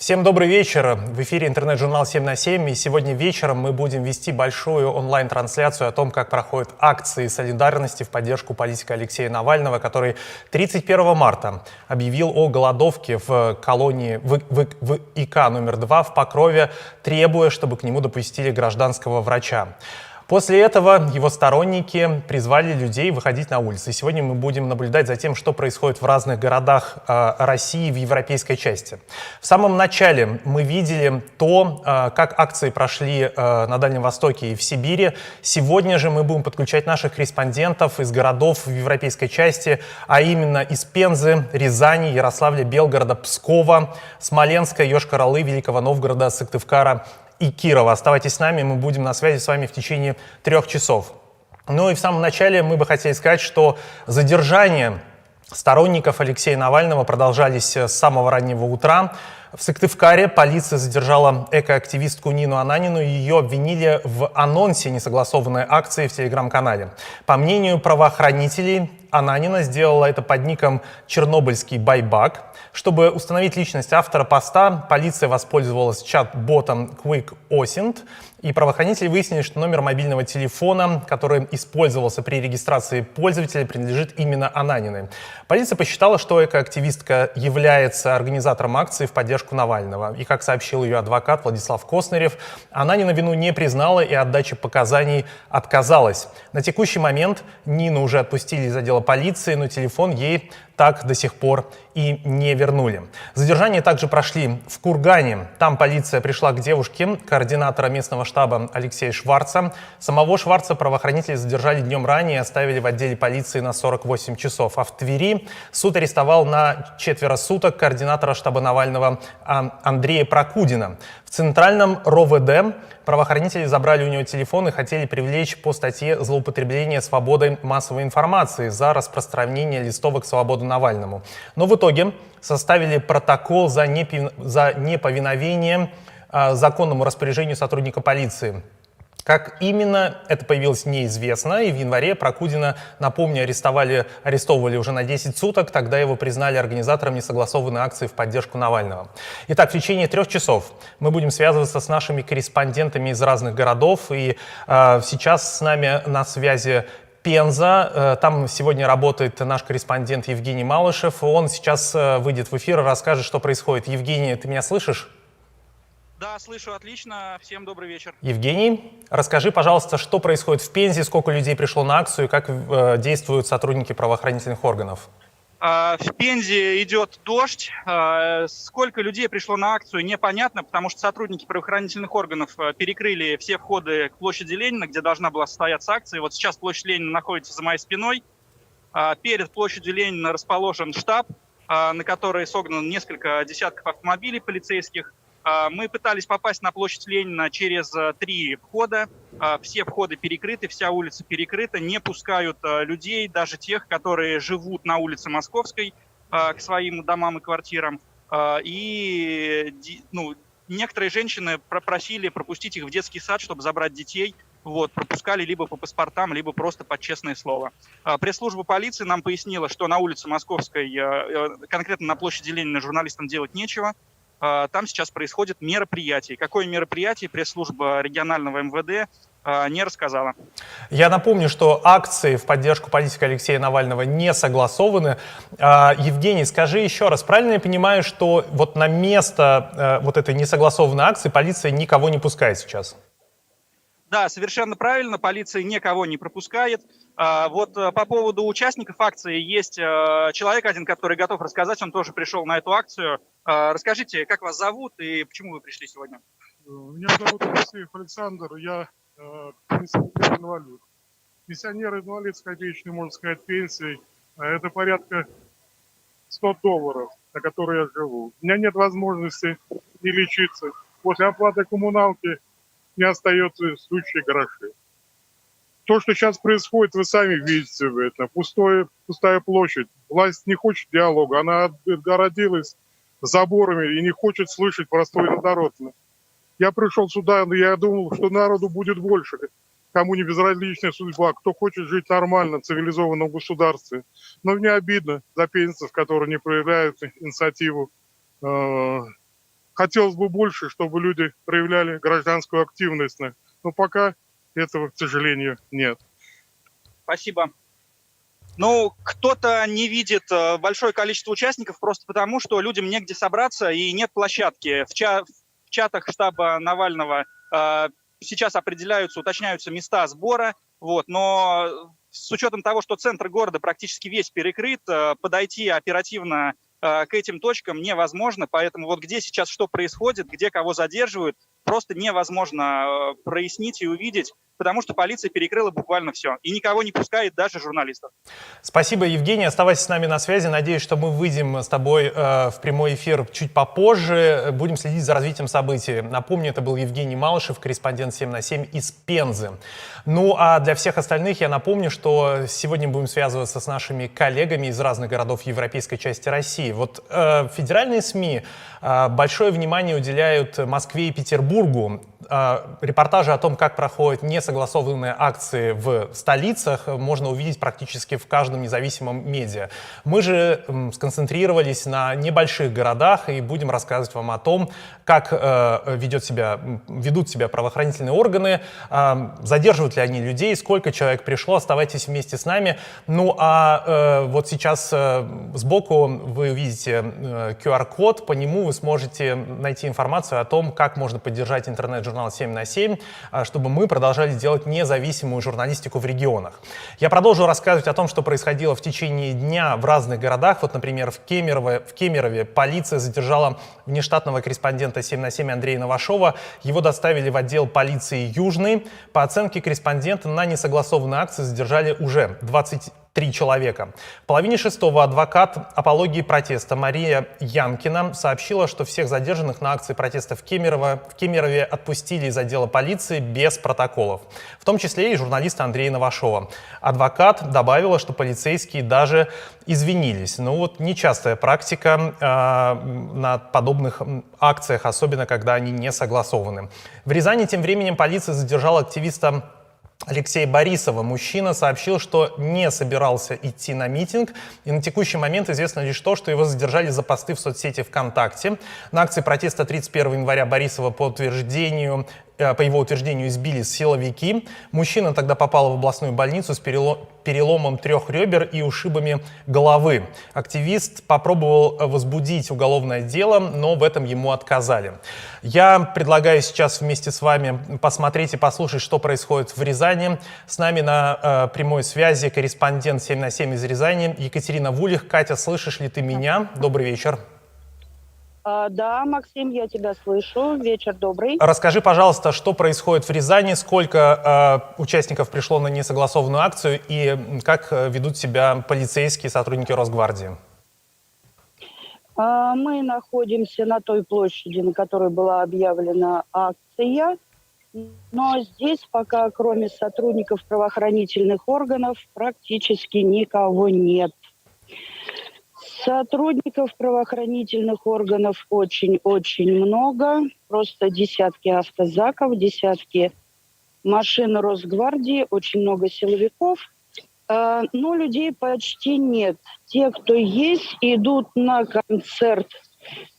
Всем добрый вечер. В эфире интернет-журнал «7 на 7». И сегодня вечером мы будем вести большую онлайн-трансляцию о том, как проходят акции солидарности в поддержку политика Алексея Навального, который 31 марта объявил о голодовке в колонии в ИК номер 2 в Покрове, требуя, чтобы к нему допустили гражданского врача. После этого его сторонники призвали людей выходить на улицы. И сегодня мы будем наблюдать за тем, что происходит в разных городах России в европейской части. В самом начале мы видели то, как акции прошли на Дальнем Востоке и в Сибири. Сегодня же мы будем подключать наших корреспондентов из городов в европейской части, а именно из Пензы, Рязани, Ярославля, Белгорода, Пскова, Смоленска, Йошкар-Олы, Великого Новгорода, Сыктывкара и Кирова. Оставайтесь с нами, мы будем на связи с вами в течение 3 часов. Ну и в самом начале мы бы хотели сказать, что задержание сторонников Алексея Навального продолжались с самого раннего утра. В Сыктывкаре полиция задержала экоактивистку Нину Ананину, и ее обвинили в анонсе несогласованной акции в телеграм-канале. По мнению правоохранителей, Ананина сделала это под ником «Чернобыльский байбак». Чтобы установить личность автора поста, полиция воспользовалась чат-ботом QuickOsint, и правоохранители выяснили, что номер мобильного телефона, который использовался при регистрации пользователя, принадлежит именно Ананиной. Полиция посчитала, что экоактивистка является организатором акции в поддержку Навального. И, как сообщил ее адвокат Владислав Коснарев, Ананина вину не признала и от дачи показаний отказалась. На текущий момент Нину уже отпустили из отдела полиции, но телефон ей так до сих пор и не вернули. Задержания также прошли в Кургане. Там полиция пришла к девушке, координатора местного штаба Алексея Шварца. Самого Шварца правоохранители задержали днем ранее и оставили в отделе полиции на 48 часов. А в Твери суд арестовал на 4 суток координатора штаба Навального Андрея Прокудина. В Центральном РОВД правоохранители забрали у него телефон и хотели привлечь по статье «Злоупотребление свободой массовой информации» за распространение листовок «Свободу Навальному». Но в итоге составили протокол за неповиновение законному распоряжению сотрудника полиции. Как именно это появилось, неизвестно. И в январе Прокудина, напомню, арестовывали уже на 10 суток. Тогда его признали организатором несогласованной акции в поддержку Навального. Итак, в течение 3 часов мы будем связываться с нашими корреспондентами из разных городов. И сейчас с нами на связи Пенза. Там сегодня работает наш корреспондент Евгений Малышев. Он сейчас выйдет в эфир и расскажет, что происходит. Евгений, ты меня слышишь? Да, слышу отлично. Всем добрый вечер. Евгений, расскажи, пожалуйста, что происходит в Пензе, сколько людей пришло на акцию и как действуют сотрудники правоохранительных органов? В Пензе идет дождь. Сколько людей пришло на акцию, непонятно, потому что сотрудники правоохранительных органов перекрыли все входы к площади Ленина, где должна была состояться акция. Вот сейчас площадь Ленина находится за моей спиной. Перед площадью Ленина расположен штаб, на который согнано несколько десятков автомобилей полицейских. Мы пытались попасть на площадь Ленина через 3 входа. Все входы перекрыты, вся улица перекрыта. Не пускают людей, даже тех, которые живут на улице Московской, к своим домам и квартирам. И некоторые женщины просили пропустить их в детский сад, чтобы забрать детей. Вот, пропускали либо по паспортам, либо просто под честное слово. Пресс-служба полиции нам пояснила, что на улице Московской, конкретно на площади Ленина, журналистам делать нечего. Там сейчас происходит мероприятие. Какое мероприятие, пресс-служба регионального МВД не рассказала. Я напомню, что акции в поддержку политика Алексея Навального не согласованы. Евгений, скажи еще раз, правильно я понимаю, что вот на место вот этой несогласованной акции полиция никого не пускает сейчас? Да, совершенно правильно, полиция никого не пропускает. Вот по поводу участников акции есть человек один, который готов рассказать, он тоже пришел на эту акцию. Расскажите, как вас зовут и почему вы пришли сегодня? Меня зовут Алексеев Александр, я пенсионер-инвалид. Пенсионер-инвалид с копеечной, можно сказать, пенсией. Это порядка $100, на которые я живу. У меня нет возможности не лечиться. После оплаты коммуналки не остается сущие гроши. То, что сейчас происходит, вы сами видите, это пустая площадь. Власть не хочет диалога, она отгородилась заборами и не хочет слышать простой народ. Я пришел сюда, но я думал, что народу будет больше, кому не безразличная судьба, кто хочет жить нормально, в цивилизованном государстве. Но мне обидно за пенсионеров, которые не проявляют инициативу хотелось бы больше, чтобы люди проявляли гражданскую активность. Но пока этого, к сожалению, нет. Спасибо. Ну, кто-то не видит большое количество участников просто потому, что людям негде собраться и нет площадки. В чатах штаба Навального сейчас уточняются места сбора, но с учетом того, что центр города практически весь перекрыт, подойти оперативно к этим точкам невозможно, поэтому где сейчас что происходит, где кого задерживают, просто невозможно прояснить и увидеть, потому что полиция перекрыла буквально все и никого не пускает, даже журналистов. Спасибо, Евгений. Оставайся с нами на связи. Надеюсь, что мы выйдем с тобой в прямой эфир чуть попозже. Будем следить за развитием событий. Напомню, это был Евгений Малышев, корреспондент 7 на 7 из Пензы. Ну а для всех остальных я напомню, что сегодня будем связываться с нашими коллегами из разных городов европейской части России. Федеральные СМИ большое внимание уделяют Москве и Петербургу. Репортажи о том, как проходят несогласованные акции в столицах, можно увидеть практически в каждом независимом медиа. Мы же сконцентрировались на небольших городах и будем рассказывать вам о том, как ведут себя правоохранительные органы, задерживают ли они людей, сколько человек пришло. Оставайтесь вместе с нами. Ну а сейчас сбоку вы увидите QR-код, по нему вы сможете найти информацию о том, как можно поддержать интернет-журнал 7 на 7, чтобы мы продолжали делать независимую журналистику в регионах. Я продолжу рассказывать о том, что происходило в течение дня в разных городах. Например, в Кемерове полиция задержала внештатного корреспондента 7 на 7 Андрея Новашова. Его доставили в отдел полиции Южный. По оценке корреспондента, на несогласованной акции задержали уже 23 человека. В половине шестого адвокат апологии протеста Мария Янкина сообщила, что всех задержанных на акции протеста в Кемерове отпустили из отдела полиции без протоколов, в том числе и журналиста Андрея Новашова. Адвокат добавила, что полицейские даже извинились. Нечастая практика на подобных акциях, особенно когда они не согласованы. В Рязани тем временем полиция задержала активиста Алексея Борисова. Мужчина сообщил, что не собирался идти на митинг, и на текущий момент известно лишь то, что его задержали за посты в соцсети ВКонтакте. На акции протеста 31 января Борисова по его утверждению избили силовики. Мужчина тогда попал в областную больницу с переломом 3 ребер и ушибами головы. Активист попробовал возбудить уголовное дело, но в этом ему отказали. Я предлагаю сейчас вместе с вами посмотреть и послушать, что происходит в Рязани. С нами на прямой связи корреспондент 7 на 7 из Рязани Екатерина Вулих. Катя, слышишь ли ты меня? Добрый вечер. Да, Максим, я тебя слышу. Вечер добрый. Расскажи, пожалуйста, что происходит в Рязани, сколько участников пришло на несогласованную акцию и как ведут себя полицейские сотрудники Росгвардии? Мы находимся на той площади, на которой была объявлена акция, но здесь пока, кроме сотрудников правоохранительных органов, практически никого нет. Сотрудников правоохранительных органов очень-очень много. Просто десятки автозаков, десятки машин Росгвардии, очень много силовиков. Но людей почти нет. Те, кто есть, идут на концерт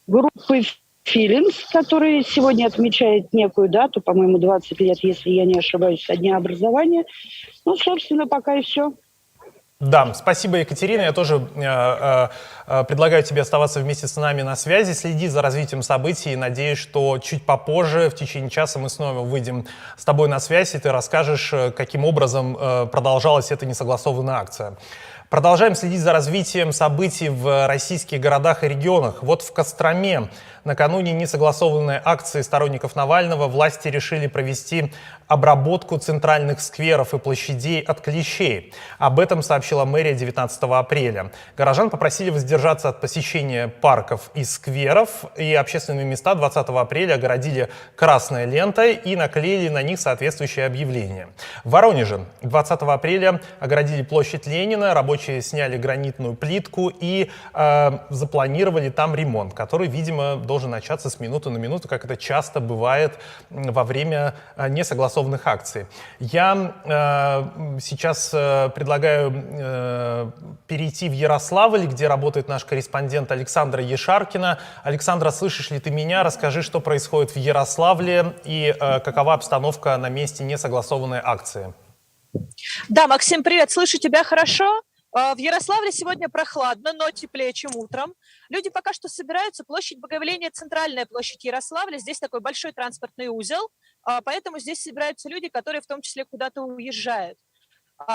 группы «Филинс», который сегодня отмечает некую дату, по-моему, 20 лет, если я не ошибаюсь, со дня образования. Собственно, пока и все. Да, спасибо, Екатерина. Я тоже предлагаю тебе оставаться вместе с нами на связи, следи за развитием событий. Надеюсь, что чуть попозже, в течение часа, мы снова выйдем с тобой на связь, и ты расскажешь, каким образом продолжалась эта несогласованная акция. Продолжаем следить за развитием событий в российских городах и регионах. В Костроме накануне несогласованной акции сторонников Навального власти решили провести обработку центральных скверов и площадей от клещей. Об этом сообщила мэрия 19 апреля. Горожан попросили воздержаться от посещения парков и скверов, и общественные места 20 апреля огородили красной лентой и наклеили на них соответствующие объявления. В Воронеже 20 апреля огородили площадь Ленина, рабочие рабочие сняли гранитную плитку и запланировали там ремонт, который, видимо, должен начаться с минуты на минуту, как это часто бывает во время несогласованных акций. Я сейчас предлагаю перейти в Ярославль, где работает наш корреспондент Александра Ешаркина. Александра, слышишь ли ты меня? Расскажи, что происходит в Ярославле и какова обстановка на месте несогласованной акции. Да, Максим, привет, слышу тебя хорошо. В Ярославле сегодня прохладно, но теплее, чем утром. Люди пока что собираются. Площадь Благоволения, центральная площадь Ярославля. Здесь такой большой транспортный узел, поэтому здесь собираются люди, которые в том числе куда-то уезжают.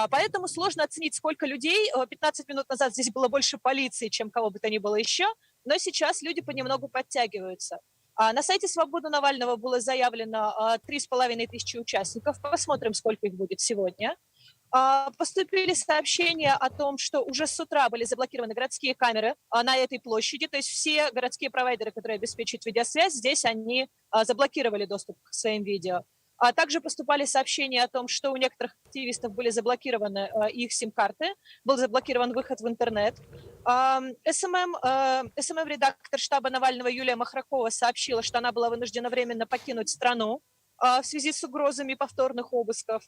Поэтому сложно оценить, сколько людей. 15 минут назад здесь было больше полиции, чем кого бы то ни было еще, но сейчас люди понемногу подтягиваются. На сайте «Свободы Навального» было заявлено 3500 участников. Посмотрим, сколько их будет сегодня. Поступили сообщения о том, что уже с утра были заблокированы городские камеры на этой площади. То есть все городские провайдеры, которые обеспечивают видеосвязь, здесь они заблокировали доступ к своим видео. Также поступали сообщения о том, что у некоторых активистов были заблокированы их сим-карты, был заблокирован выход в интернет. СММ-редактор штаба Навального Юлия Махракова сообщила, что она была вынуждена временно покинуть страну в связи с угрозами повторных обысков.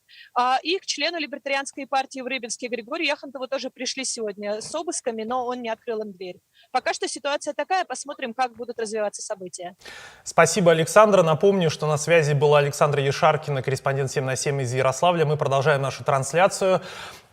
И к члену либертарианской партии в Рыбинске Григорию Яхонтову тоже пришли сегодня с обысками, но он не открыл им дверь. Пока что ситуация такая, посмотрим, как будут развиваться события. Спасибо, Александра. Напомню, что на связи была Александра Ешаркина, корреспондент 7 на 7 из Ярославля. Мы продолжаем нашу трансляцию.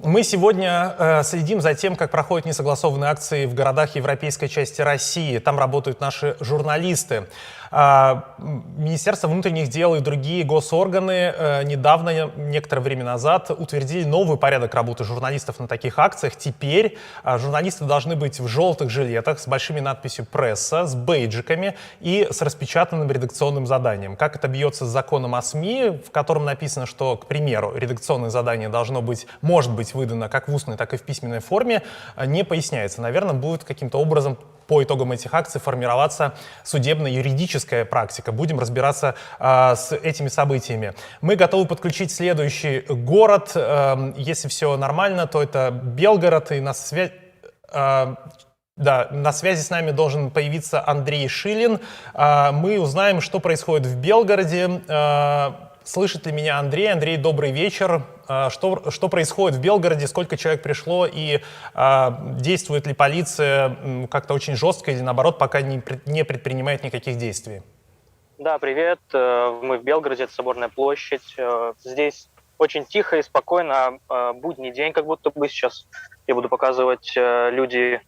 Мы сегодня следим за тем, как проходят несогласованные акции в городах европейской части России. Там работают наши журналисты. Министерство внутренних дел и другие госорганы недавно, некоторое время назад, утвердили новый порядок работы журналистов на таких акциях. Теперь журналисты должны быть в желтых жилетах с большими надписью «Пресса», с бейджиками и с распечатанным редакционным заданием. Как это бьется с законом о СМИ, в котором написано, что, к примеру, редакционное задание может быть выдано как в устной, так и в письменной форме, не поясняется. Наверное, будет каким-то образом по итогам этих акций формироваться судебно-юридическая практика. Будем разбираться с этими событиями. Мы готовы подключить следующий город. Если все нормально, то это Белгород. И на связи с нами должен появиться Андрей Шилин. Мы узнаем, что происходит в Белгороде. Слышит ли меня Андрей? Андрей, добрый вечер. Что происходит в Белгороде? Сколько человек пришло? И действует ли полиция как-то очень жестко или, наоборот, пока не предпринимает никаких действий? Да, привет. Мы в Белгороде, это Соборная площадь. Здесь очень тихо и спокойно. Будний день как будто бы сейчас. Я буду показывать, люди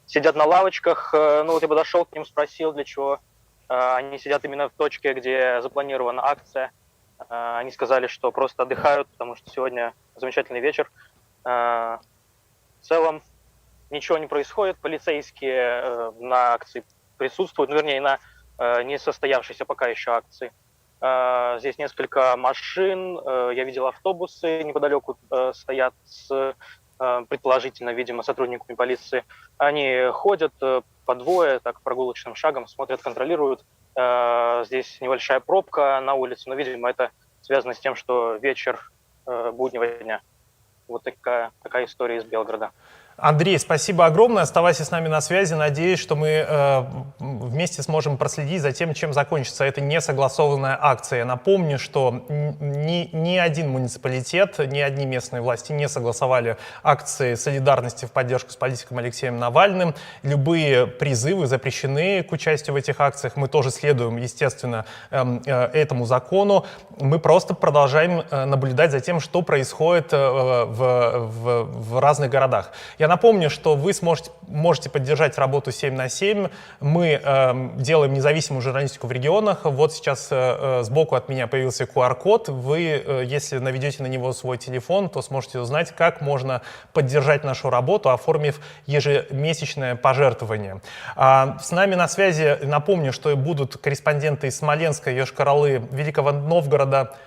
сидят на лавочках. Ну вот я подошел к ним, спросил, для чего. Они сидят именно в точке, где запланирована акция. Они сказали, что просто отдыхают, потому что сегодня замечательный вечер. В целом ничего не происходит. Полицейские на акции присутствуют, вернее, на не состоявшейся пока еще акции. Здесь несколько машин. Я видел автобусы неподалеку стоят с, предположительно, видимо, сотрудниками полиции. Они ходят по двое, так прогулочным шагом, смотрят, контролируют. Здесь небольшая пробка на улице, но, видимо, это связано с тем, что вечер буднего дня. Вот такая история из Белгорода. Андрей, спасибо огромное. Оставайся с нами на связи. Надеюсь, что мы вместе сможем проследить за тем, чем закончится эта несогласованная акция. Я напомню, что ни один муниципалитет, ни одни местные власти не согласовали акции солидарности в поддержку с политиком Алексеем Навальным. Любые призывы запрещены к участию в этих акциях. Мы тоже следуем, естественно, этому закону. Мы просто продолжаем наблюдать за тем, что происходит в разных городах. Я напомню, что вы можете поддержать работу 7 на 7. Мы делаем независимую журналистику в регионах. Вот сейчас сбоку от меня появился QR-код. Вы, если наведете на него свой телефон, то сможете узнать, как можно поддержать нашу работу, оформив ежемесячное пожертвование. С нами на связи, напомню, что будут корреспонденты из Смоленска, Йошкар-Олы, Великого Новгорода,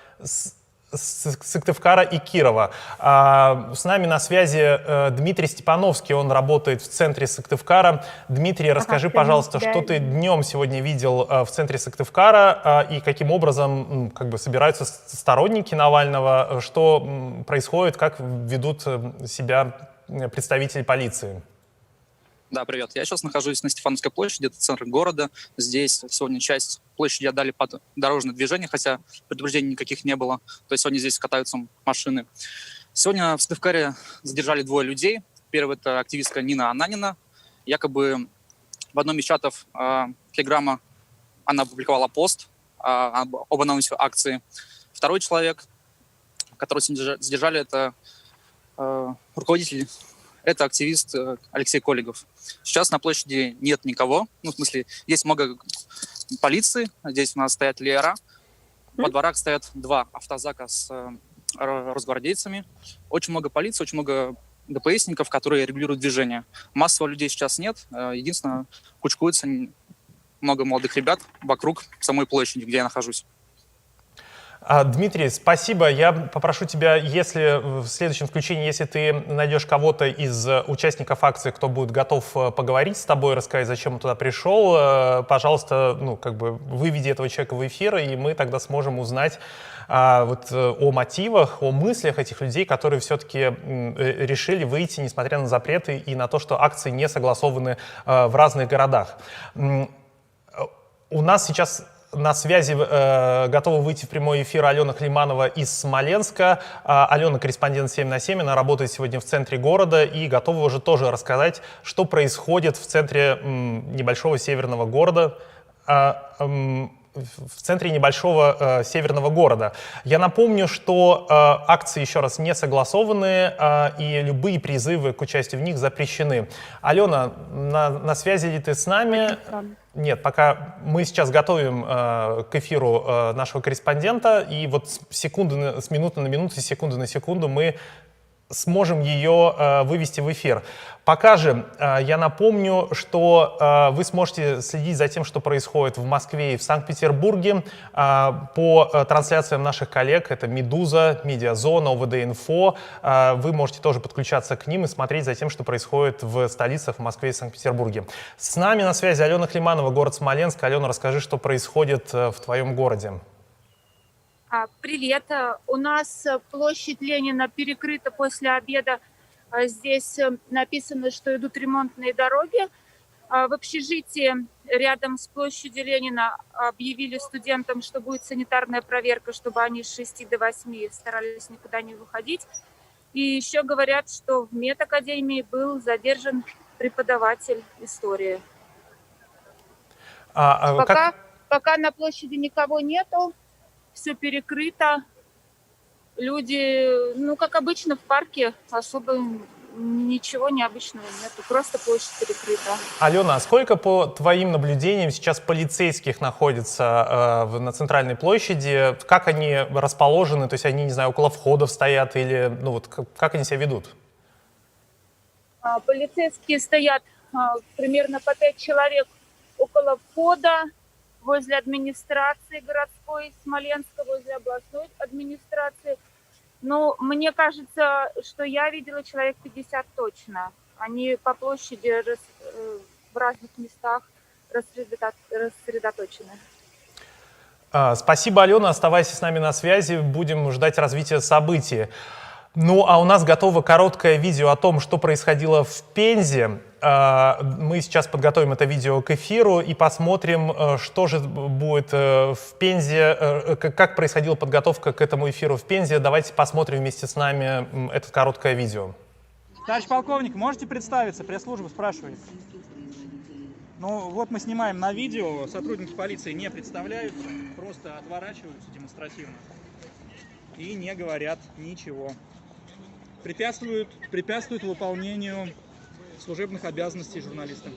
Сыктывкара и Кирова. С нами на связи Дмитрий Степановский, он работает в центре Сыктывкара. Дмитрий, расскажи, пожалуйста, что ты днем сегодня видел в центре Сыктывкара и каким образом собираются сторонники Навального, что происходит, как ведут себя представителей полиции. Да, привет. Я сейчас нахожусь на Стефановской площади, это центр города. Здесь сегодня часть площади отдали под дорожное движение, хотя предупреждений никаких не было. То есть сегодня здесь катаются машины. Сегодня в Сыктывкаре задержали 2 людей. Первый — это активистка Нина Ананина. Якобы в одном из чатов Телеграма она опубликовала пост об анонсе акции. Второй человек, которого задержали, это руководитель. Это активист Алексей Коллегов. Сейчас на площади нет никого. Ну, в смысле, есть много полиции. Здесь у нас стоят леера. Во дворах стоят 2 автозака с росгвардейцами. Очень много полиции, очень много ДПСников, которые регулируют движение. Массово людей сейчас нет. Единственное, кучкуется много молодых ребят вокруг самой площади, где я нахожусь. Дмитрий, спасибо. Я попрошу тебя, если в следующем включении, если ты найдешь кого-то из участников акции, кто будет готов поговорить с тобой, рассказать, зачем он туда пришел, пожалуйста, выведи этого человека в эфир, и мы тогда сможем узнать о мотивах, о мыслях этих людей, которые все-таки решили выйти, несмотря на запреты и на то, что акции не согласованы в разных городах. У нас сейчас на связи готова выйти в прямой эфир Алена Климанова из Смоленска. Алена — корреспондент 7 на 7, она работает сегодня в центре города и готова уже тоже рассказать, что происходит в центре небольшого северного города. В центре небольшого северного города. Я напомню, что акции, еще раз, не согласованы, и любые призывы к участию в них запрещены. Алена, на связи ли ты с нами? Нет, пока мы сейчас готовим к эфиру нашего корреспондента, и вот с минуты на минуту, с секунды на секунду мы сможем ее вывести в эфир. Пока же я напомню, что вы сможете следить за тем, что происходит в Москве и в Санкт-Петербурге по трансляциям наших коллег. Это «Медуза», «Медиазона», ОВД-Инфо. Вы можете тоже подключаться к ним и смотреть за тем, что происходит в столицах, в Москве и Санкт-Петербурге. С нами на связи Алена Климанова, город Смоленск. Алена, расскажи, что происходит в твоем городе. Привет. У нас площадь Ленина перекрыта после обеда. Здесь написано, что идут ремонтные дороги. В общежитии рядом с площадью Ленина объявили студентам, что будет санитарная проверка, чтобы они с 6 до 8 старались никуда не выходить. И еще говорят, что в медакадемии был задержан преподаватель истории. Пока на площади никого нету. Все перекрыто. Люди, как обычно, в парке особо ничего необычного нету. Просто площадь перекрыта. Алена, а сколько, по твоим наблюдениям, сейчас полицейских находится на центральной площади? Как они расположены? То есть они, не знаю, около входов стоят или, как они себя ведут? Полицейские стоят примерно по 5 человек около входа, возле администрации городской Смоленска, возле областной администрации. Мне кажется, что я видела человек 50 точно. Они по площади в разных местах рассредоточены. Спасибо, Алена. Оставайся с нами на связи. Будем ждать развития событий. А у нас готово короткое видео о том, что происходило в Пензе. Мы сейчас подготовим это видео к эфиру и посмотрим, что же будет в Пензе, как происходила подготовка к этому эфиру в Пензе. Давайте посмотрим вместе с нами это короткое видео. Товарищ полковник, можете представиться? Пресс-служба спрашивает. Вот мы снимаем на видео, сотрудники полиции не представляются, просто отворачиваются демонстративно и не говорят ничего. Препятствуют выполнению служебных обязанностей журналиста.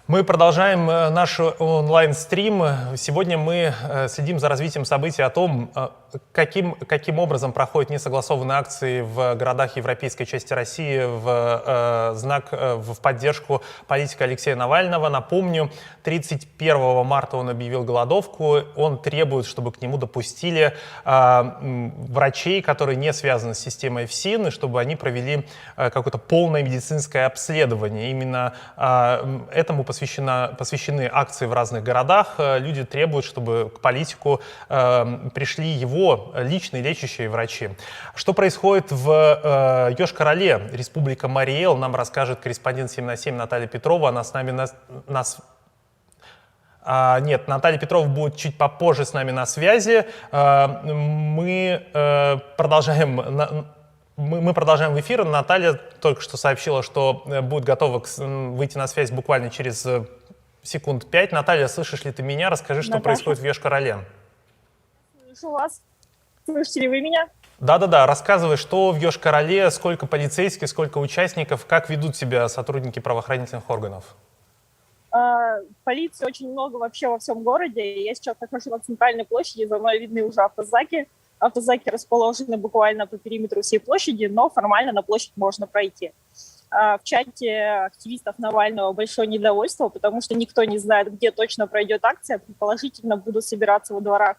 Мы продолжаем наш онлайн-стрим. Сегодня мы следим за развитием событий о том, каким образом проходят несогласованные акции в городах европейской части России в поддержку политика Алексея Навального. Напомню, 31 марта он объявил голодовку. Он требует, чтобы к нему допустили врачей, которые не связаны с системой ФСИН, и чтобы они провели какое-то полное медицинское обследование. Именно этому посвящено посвящены акции в разных городах. Люди требуют, чтобы к политику пришли его личные лечащие врачи. Что происходит в Йошкар-Оле, Республика Марий Эл, нам расскажет корреспондент 7 на 7 Наталья Петрова. Она с нами Нет, Наталья Петрова будет чуть попозже с нами на связи. Мы продолжаем в эфир. Наталья только что сообщила, что будет готова выйти на связь буквально через секунд 5. Наталья, слышишь ли ты меня? Расскажи, что происходит в Йошкар-Оле. Слышу вас. Слышите ли вы меня? Да-да-да, рассказывай, что в Йошкар-Оле, сколько полицейских, сколько участников, как ведут себя сотрудники правоохранительных органов? Полиции очень много вообще во всем городе. Я сейчас нахожусь на центральной площади, за мной видны уже автозаки. Автозаки расположены буквально по периметру всей площади, но формально на площадь можно пройти. В чате активистов Навального большое недовольство, потому что никто не знает, где точно пройдет акция. Предположительно, будут собираться во дворах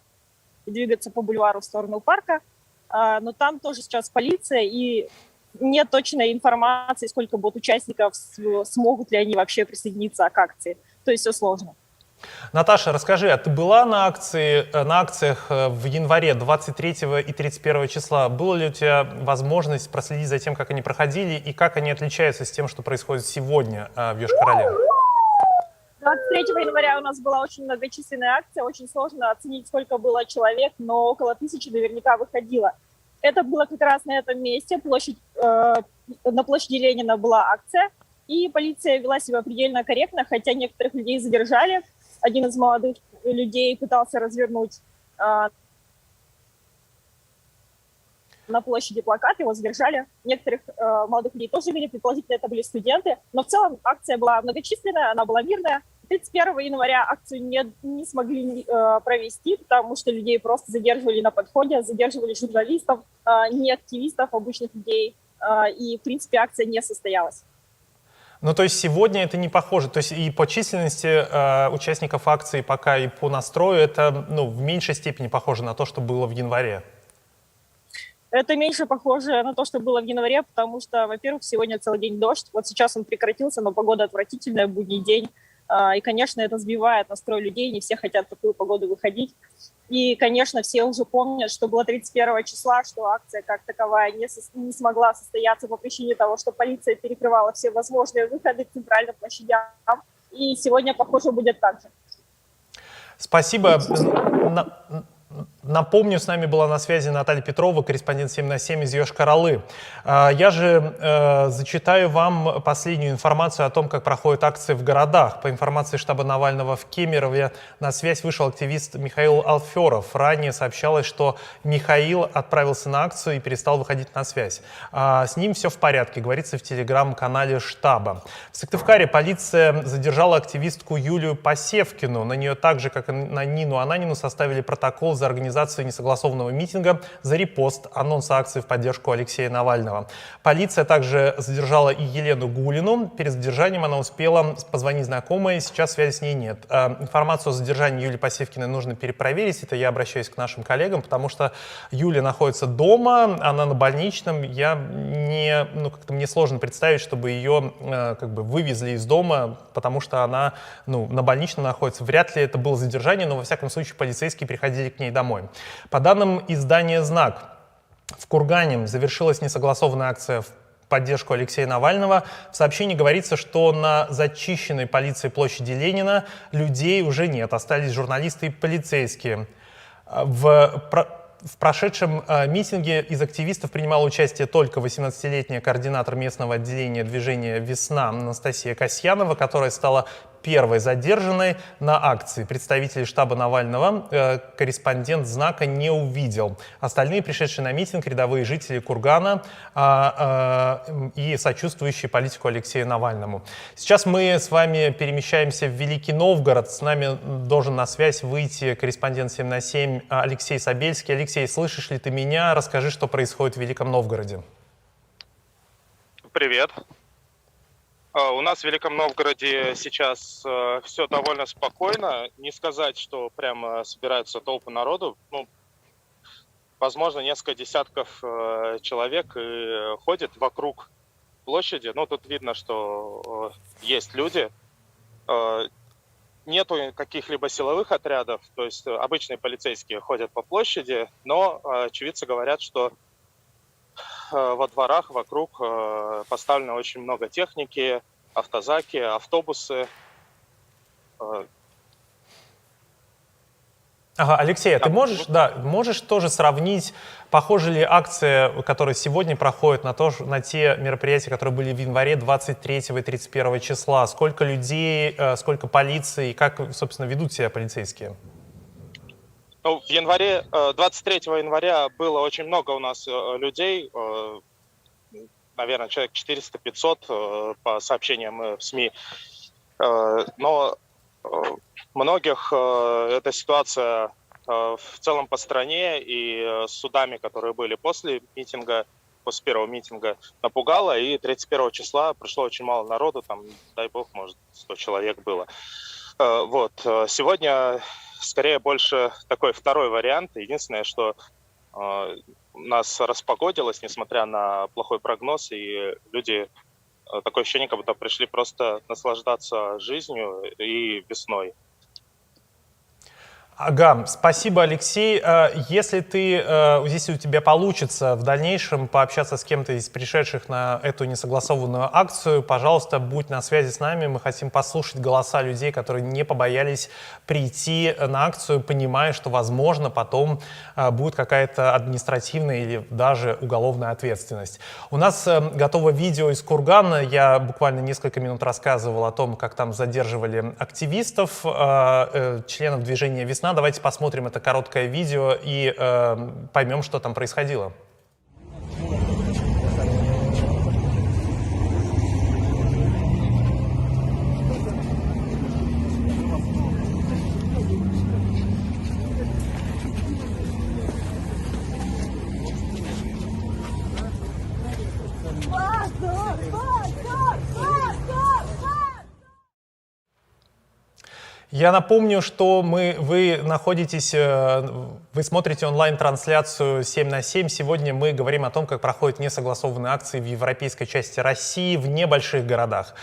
и двигаться по бульвару в сторону парка. Но там тоже сейчас полиция, и нет точной информации, сколько будет участников, смогут ли они вообще присоединиться к акции. То есть все сложно. Наташа, расскажи, а ты была на акциях в январе 23 и 31 числа? Была ли у тебя возможность проследить за тем, как они проходили, и как они отличаются с тем, что происходит сегодня в Йошкар-Оле? 23 января у нас была очень многочисленная акция, очень сложно оценить, сколько было человек, но около 1000 наверняка выходило. Это было как раз на этом месте, на площади Ленина была акция, и полиция вела себя предельно корректно, хотя некоторых людей задержали. Один из молодых людей пытался развернуть на площади плакат, его задержали. Некоторых молодых людей тоже вели, предположительно это были студенты. Но в целом акция была многочисленная, она была мирная. 31 января акцию не смогли провести, потому что людей просто задерживали на подходе, задерживали журналистов, не активистов, обычных людей. И, в принципе, акция не состоялась. Ну, то есть сегодня это не похоже, то есть и по численности участников акции пока, и по настрою это в меньшей степени похоже на то, что было в январе. Это меньше похоже на то, что было в январе, потому что, во-первых, сегодня целый день дождь, вот сейчас он прекратился, но погода отвратительная, будний день, и, конечно, это сбивает настрой людей, не все хотят в такую погоду выходить. И, конечно, все уже помнят, что было 31 числа, что акция как таковая не смогла состояться по причине того, что полиция перекрывала все возможные выходы к центральным площадям. И сегодня, похоже, будет так же. Спасибо. Напомню, с нами была на связи Наталья Петрова, корреспондент 7 на 7 из Йошкар-Олы. Я же зачитаю вам последнюю информацию о том, как проходят акции в городах. По информации штаба Навального в Кемерове на связь вышел активист Михаил Алферов. Ранее сообщалось, что Михаил отправился на акцию и перестал выходить на связь. С ним все в порядке, говорится в телеграм-канале штаба. В Сыктывкаре полиция задержала активистку Юлию Посевкину. На нее так же, как и на Нину Ананину, составили протокол за организацию несогласованного митинга, за репост анонса акции в поддержку Алексея Навального. Полиция также задержала и Елену Гулину. Перед задержанием она успела позвонить знакомой, сейчас связи с ней нет. Информацию о задержании Юлии Посевкиной нужно перепроверить. Это я обращаюсь к нашим коллегам, потому что Юля находится дома, она на больничном. Мне сложно представить, чтобы ее вывезли из дома, потому что она на больничном находится. Вряд ли это было задержание, но во всяком случае полицейские приходили к ней домой. По данным издания «Знак», в Кургане завершилась несогласованная акция в поддержку Алексея Навального. В сообщении говорится, что на зачищенной полицией площади Ленина людей уже нет, остались журналисты и полицейские. В прошедшем митинге из активистов принимала участие только 18-летняя координатор местного отделения движения «Весна» Анастасия Касьянова, которая стала первой задержанной на акции. Представители штаба Навального корреспондент «Знака» не увидел. Остальные, пришедшие на митинг, рядовые жители Кургана и сочувствующие политику Алексею Навальному. Сейчас мы с вами перемещаемся в Великий Новгород. С нами должен на связь выйти корреспондент 7 на 7 Алексей Собельский. Алексей, слышишь ли ты меня? Расскажи, что происходит в Великом Новгороде. Привет. У нас в Великом Новгороде сейчас все довольно спокойно. Не сказать, что прям собираются толпы народу. Возможно, несколько десятков человек ходят вокруг площади. Тут видно, что есть люди. нету каких-либо силовых отрядов, то есть обычные полицейские ходят по площади, но очевидцы говорят, что во дворах вокруг поставлено очень много техники, автозаки, автобусы. Ага, Алексей, а ты можешь тоже сравнить, похожа ли акция, которая сегодня проходит, на те мероприятия, которые были в январе 23 и 31 числа? Сколько людей, сколько полиции, как, собственно, ведут себя полицейские? Ну, в январе, 23 января было очень много у нас людей, наверное, человек 400-500 по сообщениям в СМИ, но многих эта ситуация в целом по стране и с судами, которые были после первого митинга, напугала, и 31 числа пришло очень мало народу, там, дай бог, может, 100 человек было. Вот. Сегодня скорее больше такой второй вариант. Единственное, что у нас распогодилось, несмотря на плохой прогноз, и люди, такое ощущение, как будто пришли просто наслаждаться жизнью и весной. Ага, спасибо, Алексей. Если у тебя получится в дальнейшем пообщаться с кем-то из пришедших на эту несогласованную акцию, пожалуйста, будь на связи с нами. Мы хотим послушать голоса людей, которые не побоялись прийти на акцию, понимая, что, возможно, потом будет какая-то административная или даже уголовная ответственность. У нас готово видео из Кургана. Я буквально несколько минут рассказывал о том, как там задерживали активистов, членов движения «Весна». Давайте посмотрим это короткое видео и поймем, что там происходило. Я напомню, что вы смотрите онлайн-трансляцию 7 на 7. Сегодня мы говорим о том, как проходят несогласованные акции в европейской части России в небольших городах.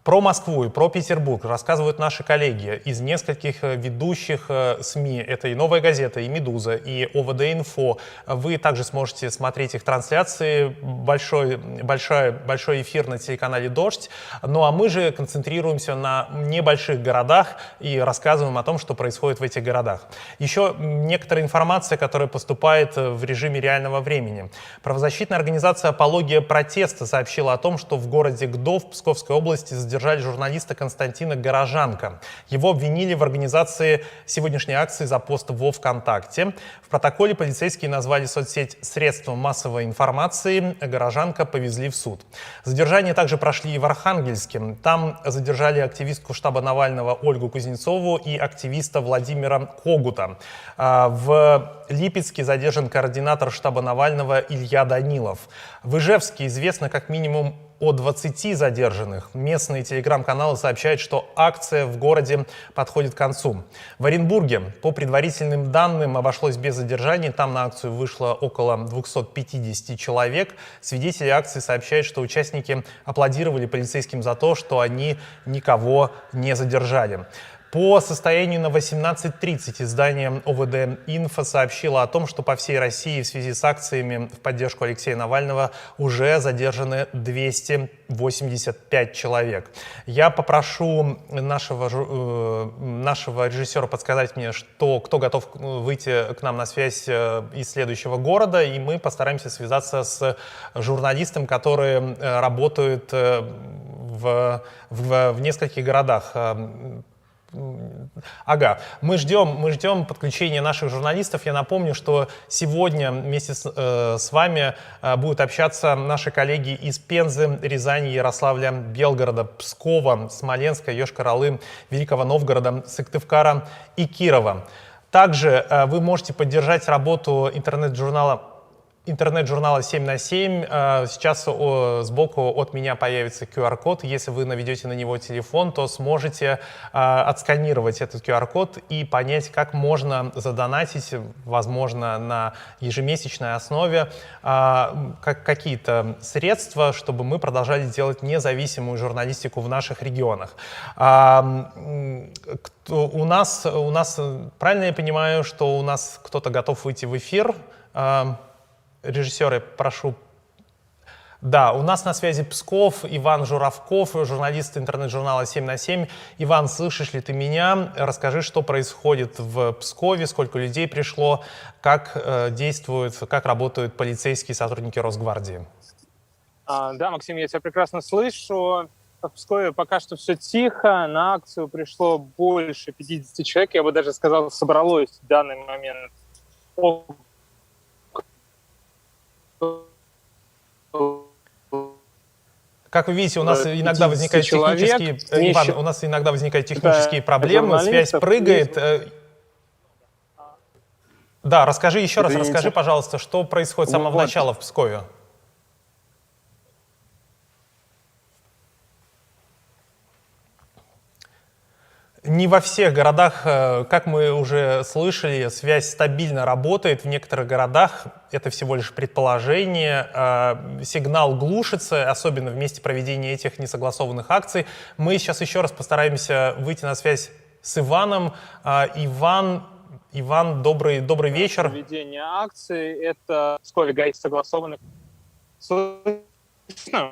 Про Москву и про Петербург рассказывают наши коллеги из нескольких ведущих СМИ. Это и «Новая газета», и «Медуза», и ОВД-Инфо. Вы также сможете смотреть их трансляции. Большой эфир на телеканале «Дождь». Ну а мы же концентрируемся на небольших городах и рассказываем о том, что происходит в этих городах. Еще некоторая информация, которая поступает в режиме реального времени. Правозащитная организация «Апология протеста» сообщила о том, что в городе Гдов Псковской области задержали журналиста Константина Горожанка. Его обвинили в организации сегодняшней акции за пост во ВКонтакте. В протоколе полицейские назвали соцсеть средством массовой информации. Горожанка повезли в суд. Задержания также прошли и в Архангельске. Там задержали активистку штаба Навального Ольгу Кузнецову и активиста Владимира Когута. В Липецке задержан координатор штаба Навального Илья Данилов. В Ижевске известно как минимум о 20 задержанных. Местные телеграм-каналы сообщают, что акция в городе подходит к концу. В Оренбурге, по предварительным данным, обошлось без задержаний. Там на акцию вышло около 250 человек. Свидетели акции сообщают, что участники аплодировали полицейским за то, что они никого не задержали. По состоянию на 18:30 издание ОВД-Инфо сообщило о том, что по всей России в связи с акциями в поддержку Алексея Навального уже задержаны 285 человек. Я попрошу нашего режиссера подсказать мне, кто готов выйти к нам на связь из следующего города, и мы постараемся связаться с журналистом, который работает в нескольких городах. Ага, мы ждем подключения наших журналистов. Я напомню, что сегодня вместе с вами будут общаться наши коллеги из Пензы, Рязани, Ярославля, Белгорода, Пскова, Смоленска, Йошкар-Олы, Великого Новгорода, Сыктывкара и Кирова. Также вы можете поддержать работу интернет-журнала интернет-журнала 7 на 7. Сейчас сбоку от меня появится QR-код. Если вы наведете на него телефон, то сможете отсканировать этот QR-код и понять, как можно задонатить, возможно, на ежемесячной основе какие-то средства, чтобы мы продолжали делать независимую журналистику в наших регионах. У нас, правильно я понимаю, что у нас кто-то готов выйти в эфир? Режиссеры, прошу. Да, у нас на связи Псков, Иван Журавков, журналист интернет-журнала 7 на 7. Иван, слышишь ли ты меня? Расскажи, что происходит в Пскове, сколько людей пришло, как действуют, как работают полицейские сотрудники Росгвардии. Да, Максим, я тебя прекрасно слышу. В Пскове пока что все тихо, на акцию пришло больше 50 человек, я бы даже сказал, собралось в данный момент. Как вы видите, у нас иногда возникают технические, Иван, у нас иногда возникают технические проблемы, связь прыгает. Да, расскажи еще раз, расскажи, пожалуйста, что происходит с самого начала в Пскове. Не во всех городах, как мы уже слышали, связь стабильно работает. В некоторых городах это всего лишь предположение. Сигнал глушится, особенно в месте проведения этих несогласованных акций. Мы сейчас еще раз постараемся выйти на связь с Иваном. Иван, добрый вечер. Проведение акции — это в Пскове ГАИ согласованных. Слышно?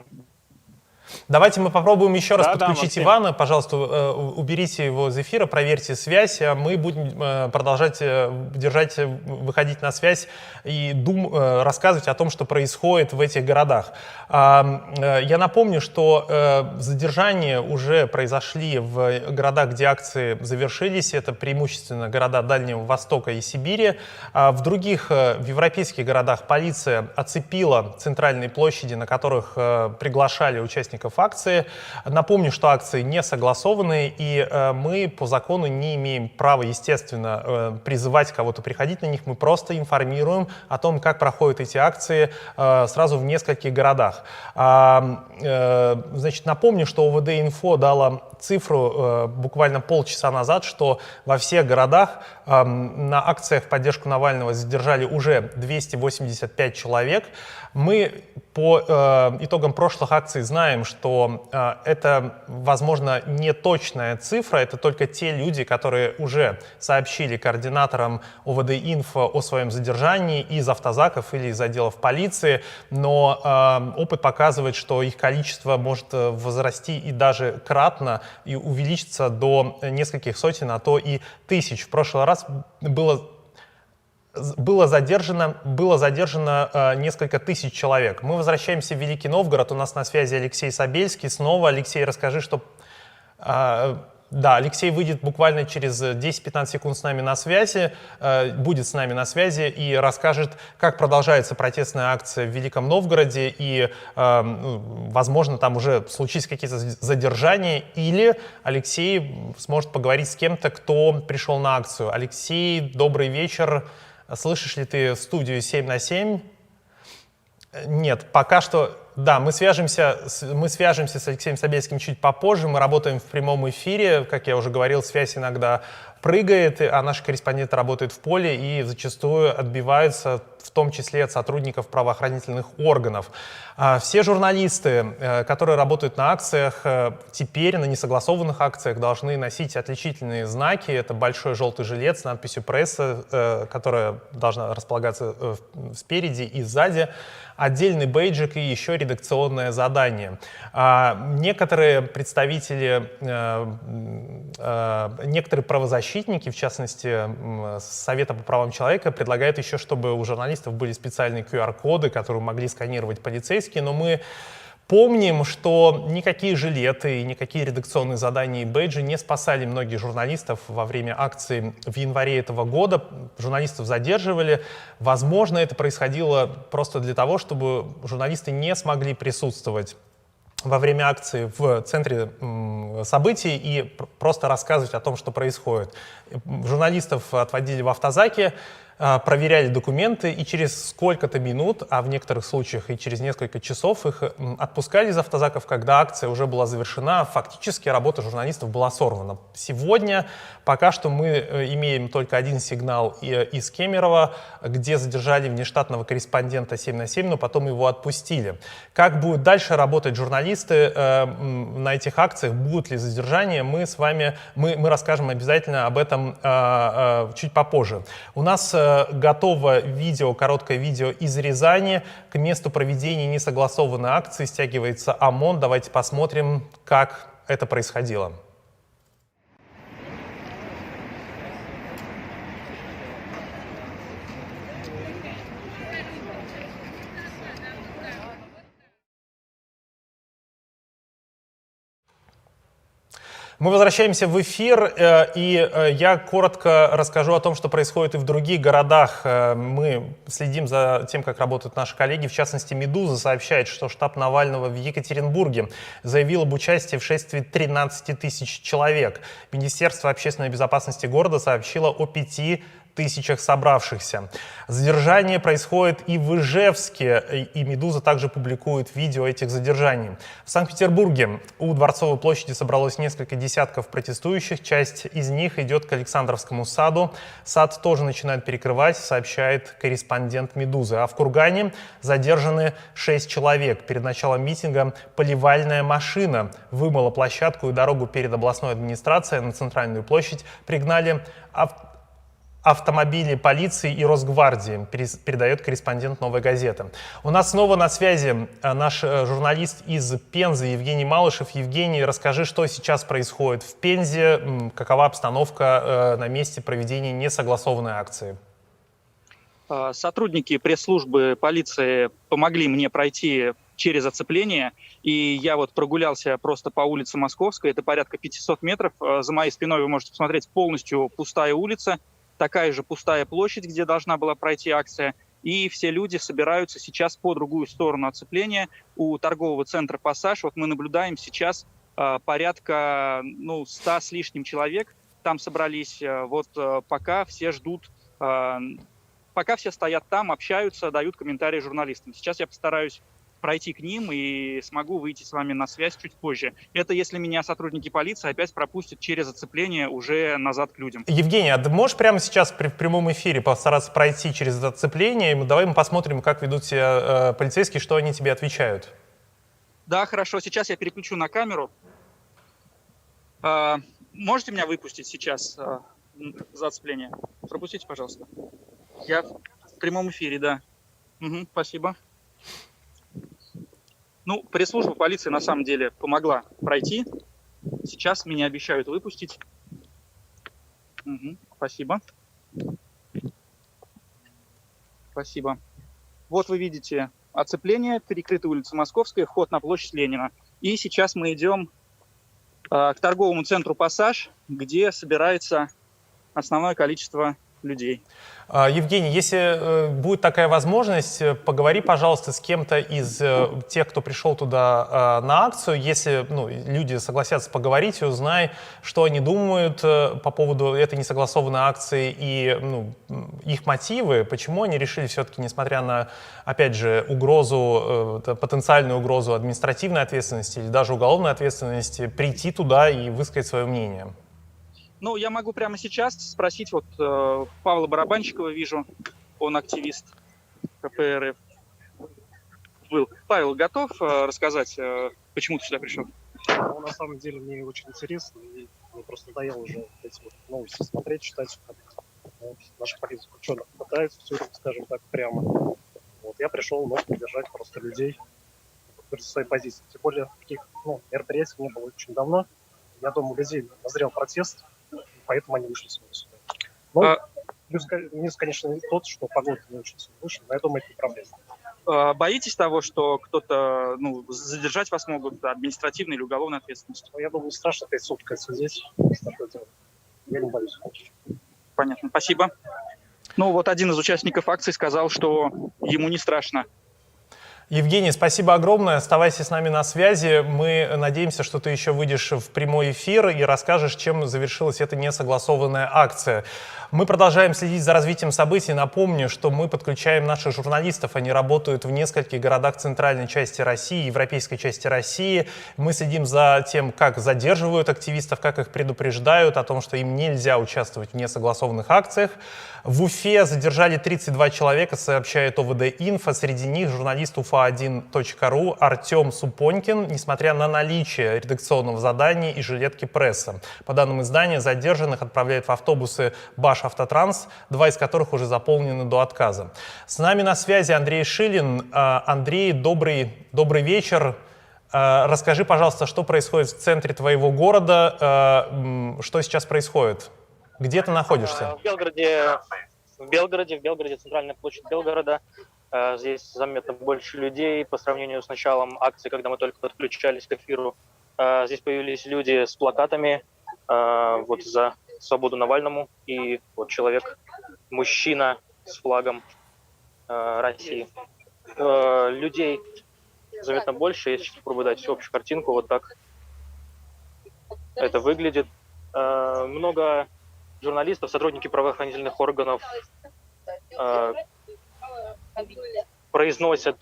Давайте мы попробуем еще раз подключить Ивана. Пожалуйста, уберите его из эфира, проверьте связь. Мы будем продолжать выходить на связь и рассказывать о том, что происходит в этих городах. Я напомню, что задержания уже произошли в городах, где акции завершились. Это преимущественно города Дальнего Востока и Сибири. В других, в европейских городах полиция оцепила центральные площади, на которых приглашали участников акции. Напомню, что акции не согласованы, и мы по закону не имеем права, естественно, призывать кого-то приходить на них. Мы просто информируем о том, как проходят эти акции сразу в нескольких городах. Значит, напомню, что ОВД-инфо дала цифру буквально полчаса назад, что во всех городах на акциях в поддержку Навального задержали уже 285 человек. Мы по итогам прошлых акций знаем, что это, возможно, не точная цифра, это только те люди, которые уже сообщили координаторам ОВД-инфо о своем задержании из автозаков или из отделов полиции, но опыт показывает, что их количество может возрасти и даже кратно, и увеличиться до нескольких сотен, а то и тысяч. В прошлый раз было задержано несколько тысяч человек. Мы возвращаемся в Великий Новгород. У нас на связи Алексей Собельский. Снова, Алексей, расскажи, что... Да, Алексей выйдет буквально через 10-15 секунд с нами на связи, будет с нами на связи и расскажет, как продолжается протестная акция в Великом Новгороде и, возможно, там уже случились какие-то задержания, или Алексей сможет поговорить с кем-то, кто пришел на акцию. Алексей, добрый вечер. Слышишь ли ты студию 7 на 7? Нет, пока что... Да, мы свяжемся с Алексеем Собельским чуть попозже. Мы работаем в прямом эфире. Как я уже говорил, связь иногда прыгает, а наши корреспонденты работают в поле и зачастую отбиваются, в том числе от сотрудников правоохранительных органов. Все журналисты, которые работают на акциях, теперь на несогласованных акциях должны носить отличительные знаки. Это большой желтый жилет с надписью «Пресса», которая должна располагаться спереди и сзади, отдельный бейджик и еще редакционное задание. Некоторые представители, некоторые правозащитники, в частности, Совета по правам человека, предлагают еще, чтобы у журналистов были специальные QR-коды, которые могли сканировать полицейские, но мы помним, что никакие жилеты и никакие редакционные задания и бейджи не спасали многих журналистов во время акции в январе этого года. Журналистов задерживали. Возможно, это происходило просто для того, чтобы журналисты не смогли присутствовать во время акции в центре событий и просто рассказывать о том, что происходит. Журналистов отводили в автозаки, проверяли документы и через сколько-то минут, а в некоторых случаях и через несколько часов их отпускали из автозаков, когда акция уже была завершена. Фактически работа журналистов была сорвана. Сегодня пока что мы имеем только один сигнал из Кемерово, где задержали внештатного корреспондента 7 на 7, но потом его отпустили. Как будут дальше работать журналисты на этих акциях, будут ли задержания, мы расскажем обязательно об этом чуть попозже. У нас готово видео, короткое видео из Рязани. К месту проведения несогласованной акции стягивается ОМОН. Давайте посмотрим, как это происходило. Мы возвращаемся в эфир, и я коротко расскажу о том, что происходит и в других городах. Мы следим за тем, как работают наши коллеги. В частности, «Медуза» сообщает, что штаб Навального в Екатеринбурге заявил об участии в шествии 13 тысяч человек. Министерство общественной безопасности города сообщило о 5 тысячах собравшихся. Задержание происходит и в Ижевске, и «Медуза» также публикует видео этих задержаний. В Санкт-Петербурге у Дворцовой площади собралось несколько десятков протестующих. Часть из них идет к Александровскому саду. Сад тоже начинают перекрывать, сообщает корреспондент «Медузы». А в Кургане задержаны 6 человек. Перед началом митинга поливальная машина вымыла площадку и дорогу перед областной администрацией. На центральную площадь пригнали автомобили полиции и Росгвардии, передает корреспондент «Новой газеты». У нас снова на связи наш журналист из Пензы Евгений Малышев. Евгений, расскажи, что сейчас происходит в Пензе, какова обстановка на месте проведения несогласованной акции? Сотрудники пресс-службы полиции помогли мне пройти через оцепление, и я вот прогулялся просто по улице Московской, это порядка 500 метров. За моей спиной вы можете посмотреть полностью пустая улица, такая же пустая площадь, где должна была пройти акция, и все люди собираются сейчас по другую сторону оцепления у торгового центра «Пассаж». Вот мы наблюдаем сейчас порядка 100 с лишним человек там собрались. Вот пока все ждут, пока все стоят там, общаются, дают комментарии журналистам. Сейчас я постараюсь пройти к ним и смогу выйти с вами на связь чуть позже. Это если меня сотрудники полиции опять пропустят через оцепление уже назад к людям. Евгений, а ты можешь прямо сейчас в прямом эфире постараться пройти через это оцепление? Давай мы посмотрим, как ведут себя полицейские, что они тебе отвечают. Да, хорошо. Сейчас я переключу на камеру. Можете меня выпустить сейчас за оцепление? Пропустите, пожалуйста. Я в прямом эфире, да. Угу, спасибо. Пресс-служба полиции на самом деле помогла пройти. Сейчас меня обещают выпустить. Угу, спасибо. Спасибо. Вот вы видите оцепление, перекрытая улица Московская, вход на площадь Ленина. И сейчас мы идем к торговому центру «Пассаж», где собирается основное количество людей. Евгений, если будет такая возможность, поговори, пожалуйста, с кем-то из тех, кто пришел туда на акцию. Если люди согласятся поговорить, узнай, что они думают по поводу этой несогласованной акции и их мотивы, почему они решили все-таки, несмотря на, опять же, угрозу, потенциальную угрозу административной ответственности или даже уголовной ответственности, прийти туда и высказать свое мнение. Я могу прямо сейчас спросить, вот Павла Барабанщикова вижу, он активист КПРФ был. Павел, готов рассказать, почему ты сюда пришел? На самом деле мне очень интересно, и мне просто надоело уже эти новости смотреть, читать. Наши политзаключенных пытаются все это, скажем так, прямо. Я пришел поддержать просто людей, за своей позиции. Тем более таких мероприятий не было очень давно. Я думаю, у людей назрел протест, поэтому они вышли сюда. Плюс, конечно, тот, что погода не очень вышла, но я думаю, это не проблема. Боитесь того, что кто-то, задержать вас могут административной или уголовной ответственностью? Я думаю, не страшно 5 суток сидеть. Я не боюсь. Понятно, спасибо. Один из участников акции сказал, что ему не страшно. Евгений, спасибо огромное. Оставайся с нами на связи. Мы надеемся, что ты еще выйдешь в прямой эфир и расскажешь, чем завершилась эта несогласованная акция. Мы продолжаем следить за развитием событий. Напомню, что мы подключаем наших журналистов. Они работают в нескольких городах центральной части России, европейской части России. Мы следим за тем, как задерживают активистов, как их предупреждают о том, что им нельзя участвовать в несогласованных акциях. В Уфе задержали 32 человека, сообщает ОВД-Инфо. Среди них журналист уфа1.ру Артем Супонькин, несмотря на наличие редакционного задания и жилетки пресса. По данным издания, задержанных отправляют в автобусы «Башавтотранс», 2 из которых уже заполнены до отказа. С нами на связи Андрей Шилин. Андрей, добрый вечер. Расскажи, пожалуйста, что происходит в центре твоего города, что сейчас происходит? Где ты находишься? В Белгороде, центральная площадь Белгорода. Здесь заметно больше людей по сравнению с началом акции, когда мы только подключались к эфиру. Здесь появились люди с плакатами вот за свободу Навальному, и вот человек, мужчина с флагом России. Людей заметно больше. Я сейчас попробую дать общую картинку. Вот так это выглядит. Много журналистов, сотрудники правоохранительных органов произносят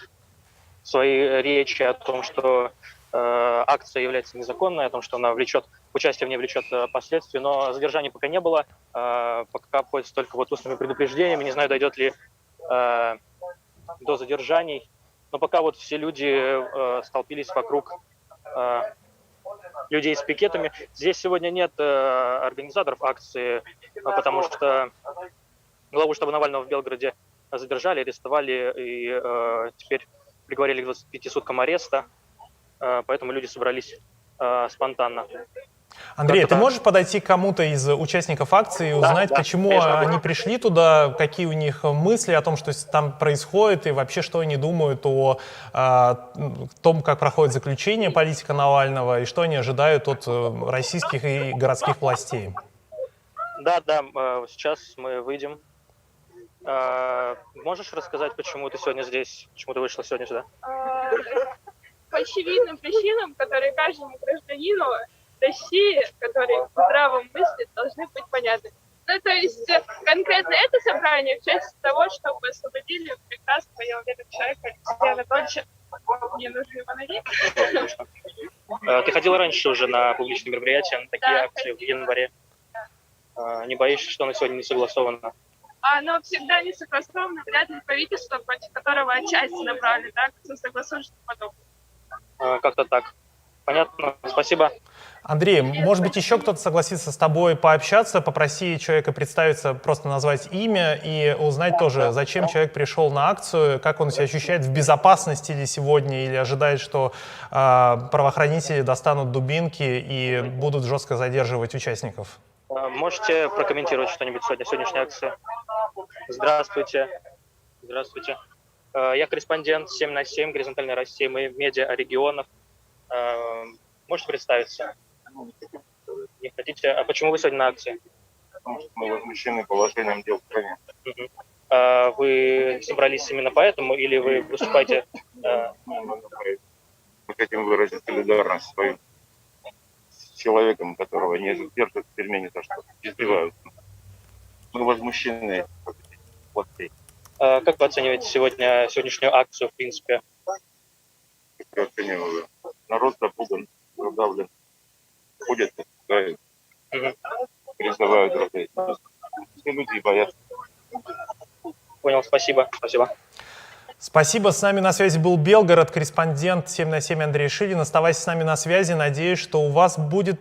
свои речи о том, что акция является незаконной, о том, что она участие в ней влечет последствия, но задержаний пока не было, пока обходится только вот устными предупреждениями, не знаю, дойдет ли до задержаний, но пока вот все люди столпились вокруг людей с пикетами. Здесь сегодня нет организаторов акции, потому что главу штаба Навального в Белгороде задержали, арестовали и теперь приговорили к 25 суткам ареста, поэтому люди собрались спонтанно. Андрей, ты можешь подойти к кому-то из участников акции и узнать, почему они пришли туда, какие у них мысли о том, что там происходит, и вообще, что они думают о том, как проходит заключение политика Навального, и что они ожидают от российских и городских властей? Да, сейчас мы выйдем. Можешь рассказать, почему ты сегодня здесь, почему ты вышла сегодня сюда? По очевидным причинам, которые каждому гражданину России, которые в здравом мысли, должны быть понятны. Ну, то есть конкретно это собрание в части того, чтобы освободили прекрасного, я уверена, человека Алексея Анатольевича. Мне нужны его ноги. Ты ходила раньше уже на публичные мероприятия, на такие акции в январе? Не боишься, что оно сегодня не согласовано? Оно всегда не согласовано, вряд ли правительство, против которого отчасти набрали, так, согласуют что подобное. Как-то так. Понятно, спасибо. Андрей, может быть, еще кто-то согласится с тобой пообщаться, попроси человека представиться, просто назвать имя и узнать тоже, зачем человек пришел на акцию, как он себя ощущает, в безопасности ли сегодня, или ожидает, что правоохранители достанут дубинки и будут жестко задерживать участников. Можете прокомментировать что-нибудь сегодня, сегодняшней акции? Здравствуйте. Здравствуйте. Я корреспондент 7 на 7, горизонтальной России, мы медиа о регионах. Можете представиться? Не хотите? А почему вы сегодня на акции? Потому что мы возмущены положением дел в стране. Вы собрались именно поэтому или вы выступаете? Мы хотим выразить солидарность свою с человеком, которого не держат в тюрьме не за что, избивают. Мы возмущены властей. Как вы оцениваете сегодняшнюю акцию, в принципе? Я оцениваю. Народ запуган, продавлен. Ходят, пускают, призывают друзей. Все люди боятся. Понял, спасибо. Спасибо. Спасибо. С нами на связи был Белгород, корреспондент 7 на 7 Андрей Шилин. Оставайся с нами на связи. Надеюсь, что у вас будет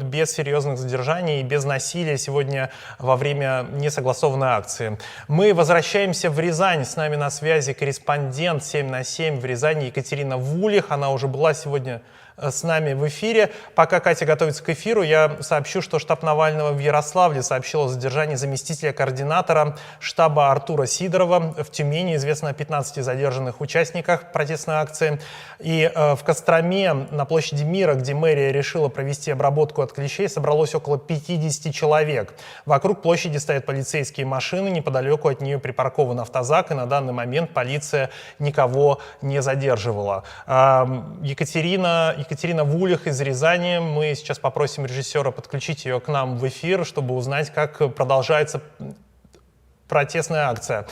без серьезных задержаний и без насилия сегодня во время несогласованной акции. Мы возвращаемся в Рязань. С нами на связи корреспондент 7 на 7 в Рязани Екатерина Вулих. Она уже была сегодня с нами в эфире. Пока Катя готовится к эфиру, я сообщу, что штаб Навального в Ярославле сообщил о задержании заместителя координатора штаба Артура Сидорова. В Тюмени известно о 15 задержанных участниках протестной акции. И в Костроме на площади Мира, где мэрия решила провести обработку от клещей, собралось около 50 человек. Вокруг площади стоят полицейские машины, неподалеку от нее припаркован автозак, и на данный момент полиция никого не задерживала. Екатерина, Екатерина Вулих из Рязани. Мы сейчас попросим режиссера подключить ее к нам в эфир, чтобы узнать, как продолжается протестная акция.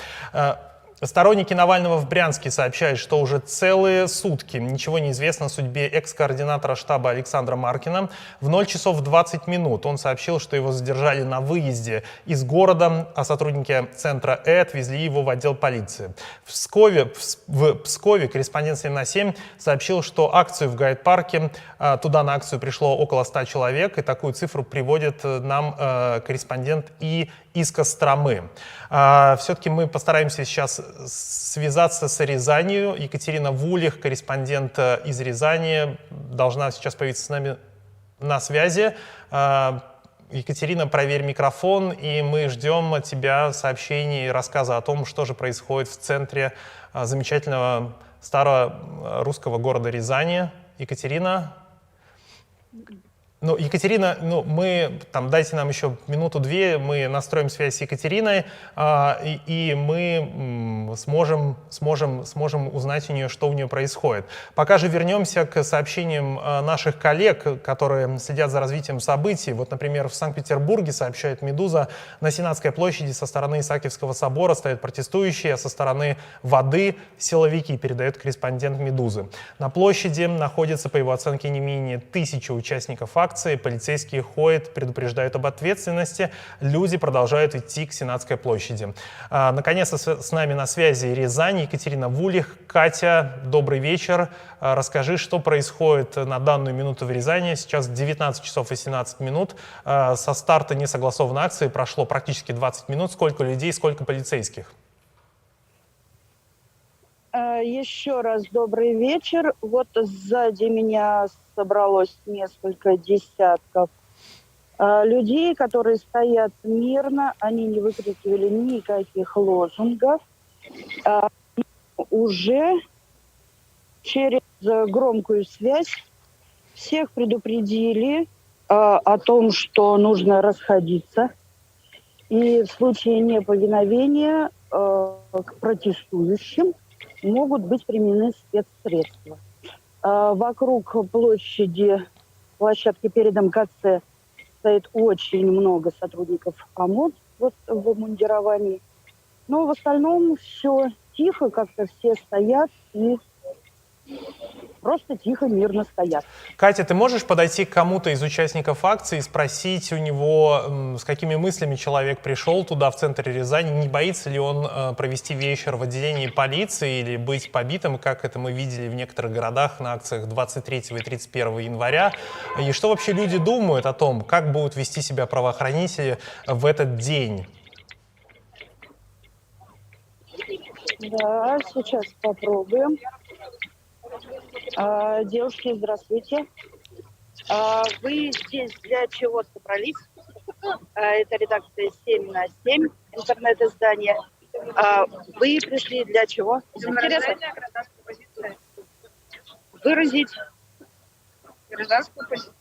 Сторонники Навального в Брянске сообщают, что уже целые сутки ничего не известно о судьбе экс-координатора штаба Александра Маркина. В 0 часов 20 минут он сообщил, что его задержали на выезде из города, а сотрудники центра отвезли его в отдел полиции. В Пскове корреспондент 7 на 7 сообщил, что акцию в гайд-парке, туда на акцию пришло около 100 человек, и такую цифру приводит нам корреспондент из Костромы. Все-таки мы постараемся сейчас связаться с Рязанью. Екатерина Вулих, корреспондент из Рязани, должна сейчас появиться с нами на связи. Екатерина, проверь микрофон, и мы ждем от тебя сообщений и рассказа о том, что же происходит в центре замечательного старого русского города Рязани. Екатерина? Екатерина, дайте нам еще минуту-две, мы настроим связь с Екатериной, и мы сможем узнать у нее, что у нее происходит. Пока же вернемся к сообщениям наших коллег, которые следят за развитием событий. Вот, например, в Санкт-Петербурге, сообщает «Медуза», на Сенатской площади со стороны Исаакиевского собора стоят протестующие, а со стороны воды силовики, передает корреспондент «Медузы». На площади находится, по его оценке, не менее 1000 участников акции. Полицейские ходят, предупреждают об ответственности. Люди продолжают идти к Сенатской площади. Наконец-то с нами на связи Рязань, Екатерина Вулих. Катя, добрый вечер. Расскажи, что происходит на данную минуту в Рязани. Сейчас 19 часов и 17 минут. Со старта несогласованной акции прошло практически 20 минут. Сколько людей, сколько полицейских? Еще раз добрый вечер. Вот сзади меня собралось несколько десятков людей, которые стоят мирно. Они не выкрикивали никаких лозунгов. Уже через громкую связь всех предупредили о том, что нужно расходиться. И в случае неповиновения к протестующим могут быть применены спецсредства. Вокруг площадки перед МКЦ стоит очень много сотрудников ОМОН в обмундировании. Но в остальном все тихо, как-то все стоят и просто тихо, мирно стоят. Катя, ты можешь подойти к кому-то из участников акции и спросить у него, с какими мыслями человек пришел туда, в центр Рязани, не боится ли он провести вечер в отделении полиции или быть побитым, как это мы видели в некоторых городах на акциях 23 и 31 января. И что вообще люди думают о том, как будут вести себя правоохранители в этот день? Да, сейчас попробуем. Девушки, здравствуйте. Вы здесь для чего собрались? Это редакция 7 на 7, интернет-издание. Вы пришли для чего? Интересно? Выразить Гражданскую позицию.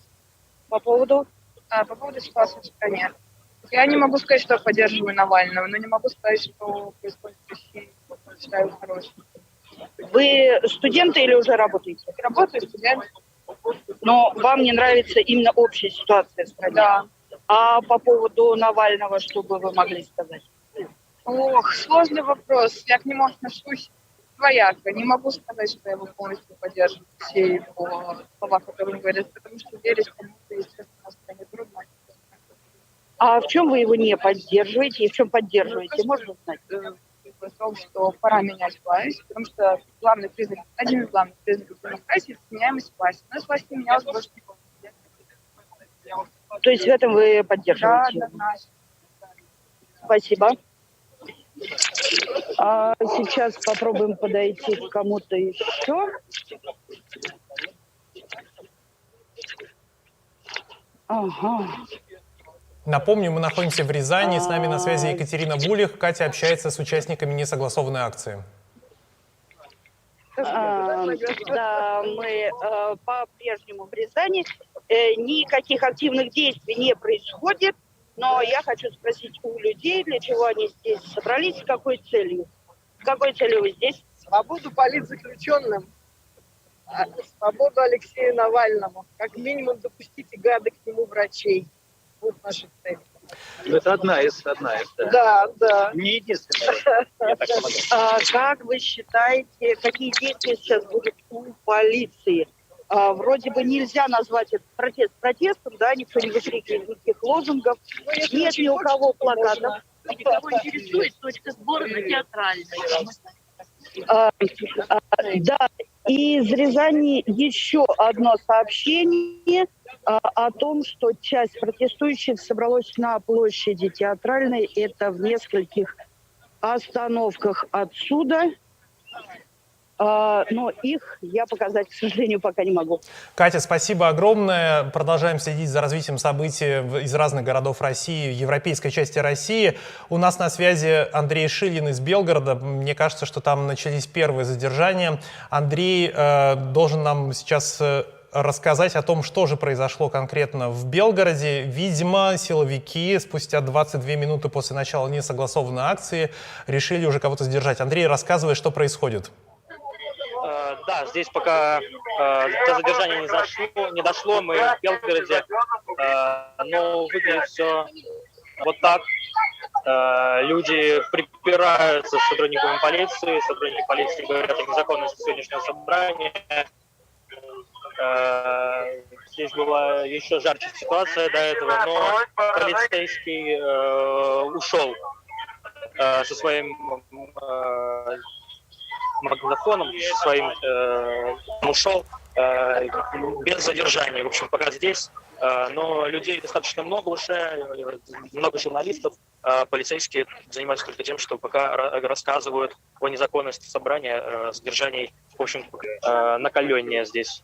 по поводу? По поводу ситуации в стране. Я не могу сказать, что я поддерживаю Навального, но не могу сказать, что происходит в России. Считаю хорошим. Вы студенты или уже работаете? Работаю, студент. Но вам не нравится именно общая ситуация в стране? Да. А по поводу Навального, что бы вы могли сказать? Ох, сложный вопрос. Я к нему отношусь двояко. Не могу сказать, что я его полностью поддерживаю. Все его слова, которые он говорит, потому что верить кому-то, естественно, в стране трудно. А в чем вы его не поддерживаете и в чем поддерживаете? Можно узнать? В том, что пора менять власть, потому что один из главных признаков демократии – это сменяемость власти. Но если власть не менялась, больше никого нет. То есть в этом вы поддерживаете? Да, однозначно. Спасибо. Сейчас попробуем подойти к кому-то еще. Ага. Напомню, мы находимся в Рязани, с нами на связи Екатерина Вулих. Катя общается с участниками несогласованной акции. Да, мы по-прежнему в Рязани. Никаких активных действий не происходит, но я хочу спросить у людей, для чего они здесь собрались, с какой целью? С какой целью вы здесь? Свободу политзаключенным. Свободу Алексею Навальному. Как минимум допустите гады к нему врачей. Вот наша цель. Это одна из, да. Да. Не единственная. Я так полагаю. Как вы считаете, какие действия сейчас будут у полиции? Вроде бы нельзя назвать этот протест протестом, да, никто не выкрикивает никаких лозунгов, нет ни у кого плакатов. Кого интересует точка сбора на Театральной. Да, и из Рязани еще одно сообщение о том, что часть протестующих собралась на площади Театральной. Это в нескольких остановках отсюда. Но их я показать, к сожалению, пока не могу. Катя, спасибо огромное. Продолжаем следить за развитием событий из разных городов России, европейской части России. У нас на связи Андрей Шилин из Белгорода. Мне кажется, что там начались первые задержания. Андрей должен нам сейчас рассказать о том, что же произошло конкретно в Белгороде. Видимо, силовики спустя 22 минуты после начала несогласованной акции решили уже кого-то задержать. Андрей, рассказывай, что происходит. Да, здесь пока до задержания не дошло, мы в Белгороде, но выглядит все вот так. Люди припираются с сотрудниками полиции говорят о незаконности сегодняшнего собрания. Здесь была еще жарче ситуация до этого, но полицейский ушел со своим магнитофоном своим ушел без задержания. В общем, пока здесь, но людей достаточно много уже, много журналистов. Полицейские занимаются только тем, что пока рассказывают о незаконности собрания, задержаний, в общем, накаленнее здесь.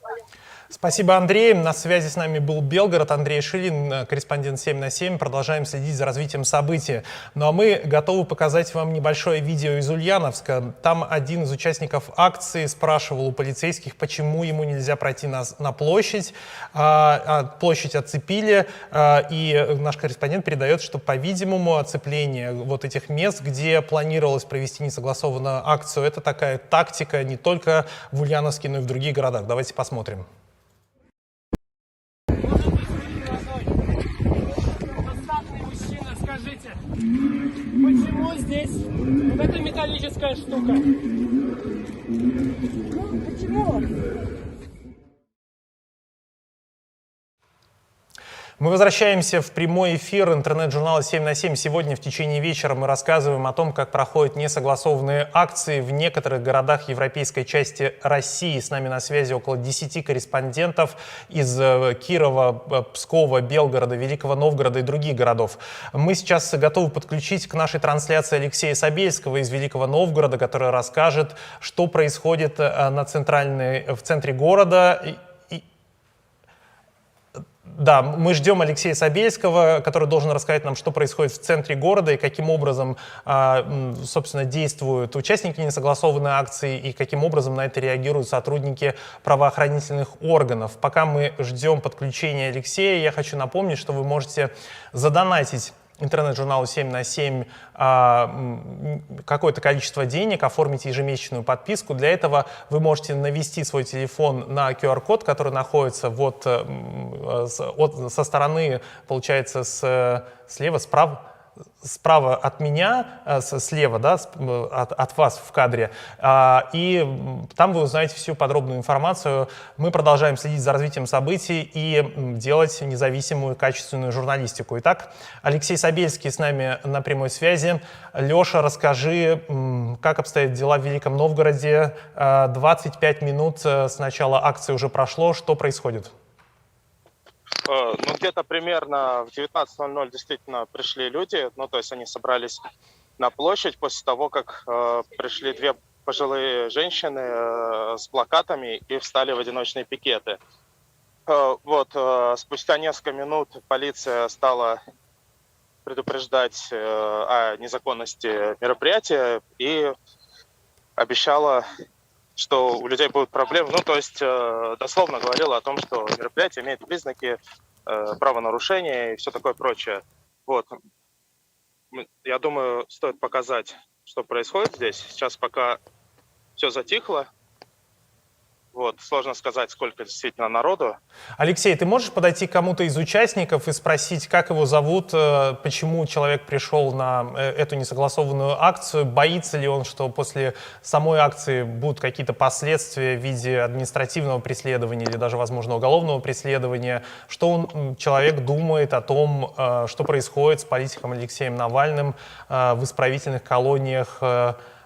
Спасибо, Андрей. На связи с нами был Белгород, Андрей Шилин, корреспондент 7 на 7. Продолжаем следить за развитием событий. Ну а мы готовы показать вам небольшое видео из Ульяновска. Там один из участников акции спрашивал у полицейских, почему ему нельзя пройти на площадь. Площадь оцепили, и наш корреспондент передает, что, по-видимому, оцепление вот этих мест, где планировалось провести несогласованную акцию, это такая тактика не только в Ульяновске, но и в других городах. Давайте посмотрим. Скажите, почему здесь вот эта металлическая штука? Почему? Мы возвращаемся в прямой эфир интернет-журнала 7 на 7. Сегодня в течение вечера мы рассказываем о том, как проходят несогласованные акции в некоторых городах европейской части России. С нами на связи около 10 корреспондентов из Кирова, Пскова, Белгорода, Великого Новгорода и других городов. Мы сейчас готовы подключить к нашей трансляции Алексея Собельского из Великого Новгорода, который расскажет, что происходит в центре города. Да, мы ждем Алексея Собельского, который должен рассказать нам, что происходит в центре города и каким образом, собственно, действуют участники несогласованной акции и каким образом на это реагируют сотрудники правоохранительных органов. Пока мы ждем подключения Алексея, я хочу напомнить, что вы можете задонатить интернет-журналу 7 на 7 какое-то количество денег, оформить ежемесячную подписку. Для этого вы можете навести свой телефон на QR-код, который находится вот со стороны, получается, слева, справа от меня, слева, да, от вас в кадре, и там вы узнаете всю подробную информацию. Мы продолжаем следить за развитием событий и делать независимую, качественную журналистику. Итак, Алексей Собельский с нами на прямой связи. Леша, расскажи, как обстоят дела в Великом Новгороде. 25 минут с начала акции уже прошло. Что происходит? Ну, где-то примерно в 19:00 действительно пришли люди, ну, то есть они собрались на площадь после того, как пришли две пожилые женщины с плакатами и встали в одиночные пикеты. Вот, спустя несколько минут полиция стала предупреждать о незаконности мероприятия и обещала, что у людей будут проблемы. Ну, то есть дословно говорила о том, что мероприятие имеет признаки правонарушения и все такое прочее. Вот. Я думаю, стоит показать, что происходит здесь. Сейчас пока все затихло. Вот, сложно сказать, сколько действительно народу. Алексей, ты можешь подойти к кому-то из участников и спросить, как его зовут, почему человек пришел на эту несогласованную акцию, боится ли он, что после самой акции будут какие-то последствия в виде административного преследования или даже, возможно, уголовного преследования, что человек думает о том, что происходит с политиком Алексеем Навальным в исправительных колониях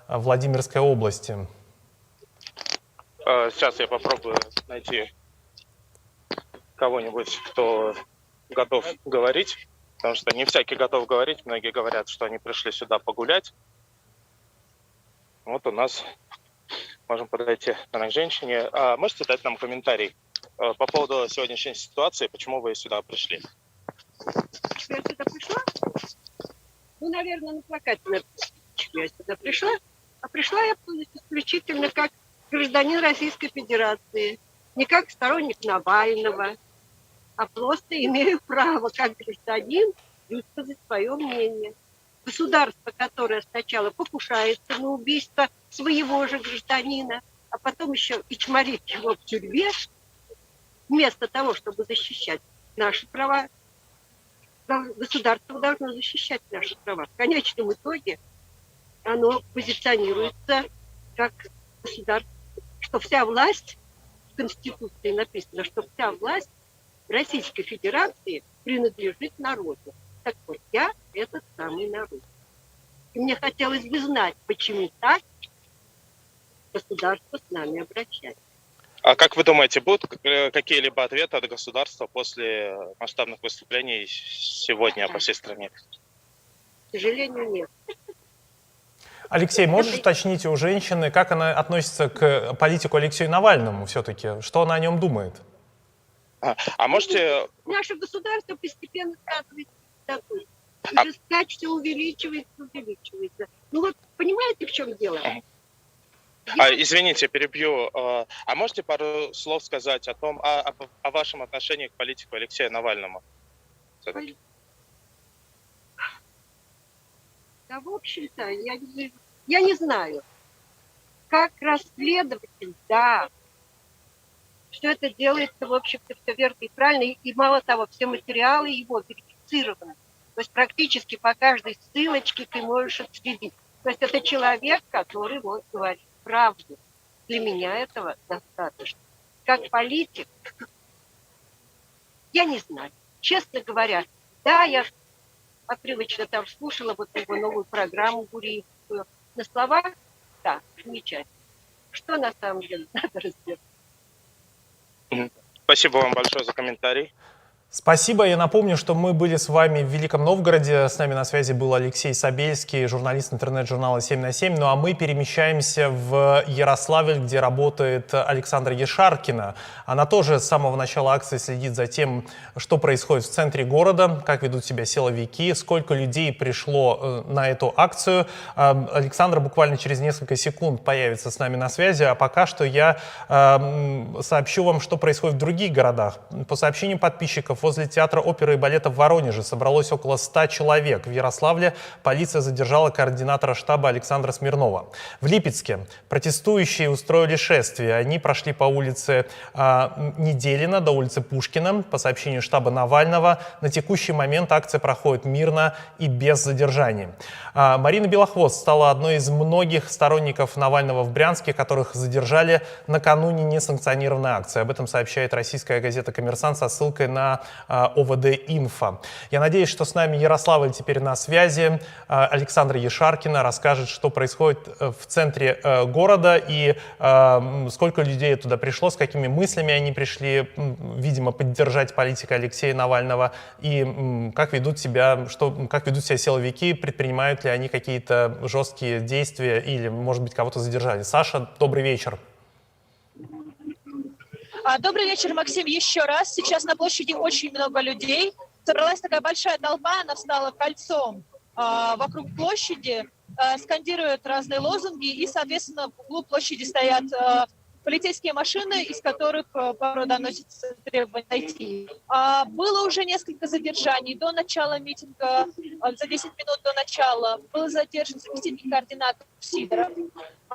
Владимирской области. Сейчас я попробую найти кого-нибудь, кто готов говорить, потому что не всякий готов говорить. Многие говорят, что они пришли сюда погулять. Вот у нас можем подойти к женщине. Можете дать нам комментарий по поводу сегодняшней ситуации, почему вы сюда пришли? Я сюда пришла? Ну, наверное, на плакате написано, что я сюда пришла. А пришла я исключительно как гражданин Российской Федерации, не как сторонник Навального, а просто имею право, как гражданин, высказать свое мнение. Государство, которое сначала покушается на убийство своего же гражданина, а потом еще и чморит его в тюрьме, вместо того, чтобы защищать наши права, государство должно защищать наши права. В конечном итоге оно позиционируется как государство, что вся власть, в Конституции написано, что вся власть Российской Федерации принадлежит народу. Так вот, я этот самый народ. И мне хотелось бы знать, почему так государство с нами обращается. А как вы думаете, будут какие-либо ответы от государства после масштабных выступлений сегодня по всей стране? К сожалению, нет. Алексей, можешь уточнить у женщины, как она относится к политику Алексею Навальному все-таки? Что она о нем думает? А можете... Наше государство постепенно скатывается в такой. Уже скач все увеличивается. Ну вот, понимаете, в чем дело? Извините, перебью. А можете пару слов сказать о том, о вашем отношении к политику Алексея Навальному? Да, в общем-то, я не знаю. Как расследователь, да, что это делается, в общем-то, все верно и правильно. И мало того, все материалы его верифицированы. То есть практически по каждой ссылочке ты можешь отследить. То есть это человек, который вот говорит правду. Для меня этого достаточно. Как политик, я не знаю. Честно говоря, да, я привычно там слушала вот его новую программу Гуриевскую. На словах, да, замечательно. Что на самом деле надо разбирать? Спасибо вам большое за комментарий. Спасибо. Я напомню, что мы были с вами в Великом Новгороде. С нами на связи был Алексей Собельский, журналист интернет-журнала «7/7». Ну а мы перемещаемся в Ярославль, где работает Александра Ешаркина. Она тоже с самого начала акции следит за тем, что происходит в центре города, как ведут себя силовики, сколько людей пришло на эту акцию. Александра буквально через несколько секунд появится с нами на связи, а пока что я сообщу вам, что происходит в других городах. По сообщению подписчиков, возле театра оперы и балета в Воронеже собралось около 100 человек. В Ярославле полиция задержала координатора штаба Александра Смирнова. В Липецке протестующие устроили шествие. Они прошли по улице Неделина до улицы Пушкина. По сообщению штаба Навального, на текущий момент акция проходит мирно и без задержаний. Марина Белохвост стала одной из многих сторонников Навального в Брянске, которых задержали накануне несанкционированной акции. Об этом сообщает российская газета «Коммерсант» со ссылкой на ОВД-Инфо. Я надеюсь, что с нами Ярославль теперь на связи. Александра Ешаркина расскажет, что происходит в центре города и сколько людей туда пришло, с какими мыслями они пришли, видимо, поддержать политика Алексея Навального, и как ведут себя силовики, предпринимают ли они какие-то жесткие действия или, может быть, кого-то задержали. Саша, добрый вечер. Добрый вечер, Максим, еще раз. Сейчас на площади очень много людей. Собралась такая большая толпа, она встала кольцом вокруг площади, скандируют разные лозунги, и, соответственно, в углу площади стоят полицейские машины, из которых порой доносятся требования найти. Было уже несколько задержаний до начала митинга, за 10 минут до начала был задержан заместитель координатора Сидоров.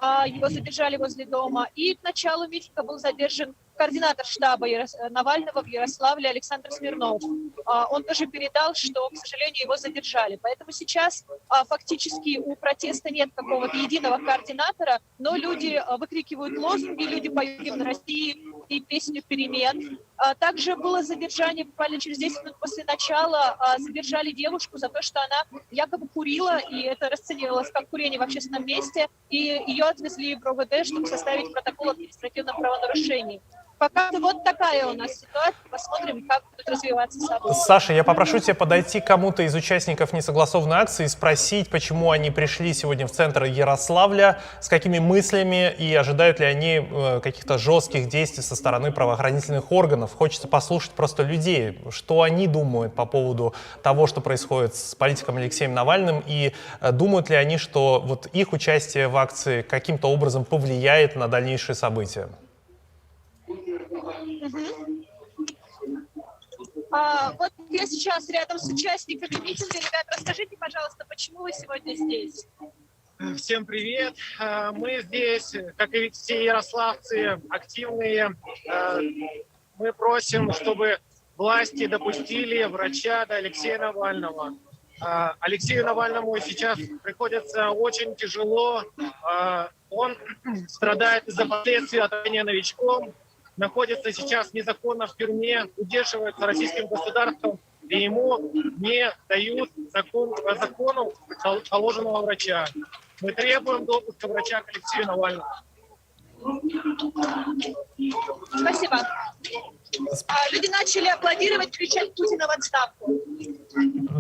его задержали возле дома. И к началу митинга был задержан координатор штаба Навального в Ярославле Александр Смирнов. Он тоже передал, что, к сожалению, его задержали. Поэтому сейчас фактически у протеста нет какого-то единого координатора, но люди выкрикивают лозунги, люди поют «Гимн России» и песню «Перемен». Также было задержание буквально через 10 минут после начала. Задержали девушку за то, что она якобы курила, и это расценивалось как курение в общественном месте, и ее отвезли в РОВД, чтобы составить протокол административного правонарушения. Пока вот такая у нас ситуация. Посмотрим, как будут развиваться события. Саша, я попрошу тебя подойти к кому-то из участников несогласованной акции и спросить, почему они пришли сегодня в центр Ярославля, с какими мыслями и ожидают ли они каких-то жестких действий со стороны правоохранительных органов. Хочется послушать просто людей, что они думают по поводу того, что происходит с политиком Алексеем Навальным, и думают ли они, что вот их участие в акции каким-то образом повлияет на дальнейшие события. Вот я сейчас рядом с участниками митинга. Ребят, расскажите, пожалуйста, почему вы сегодня здесь? Всем привет! Мы здесь, как и все ярославцы, активные. Мы просим, чтобы власти допустили врача до Алексея Навального. Алексею Навальному сейчас приходится очень тяжело. Он страдает из-за последствий отравления новичком, находится сейчас незаконно в тюрьме, удерживается российским государством, и ему не дают по закону положенного врача. Мы требуем допуска врача к Алексею Навальному. Спасибо. Люди начали аплодировать, кричать Путина в отставку.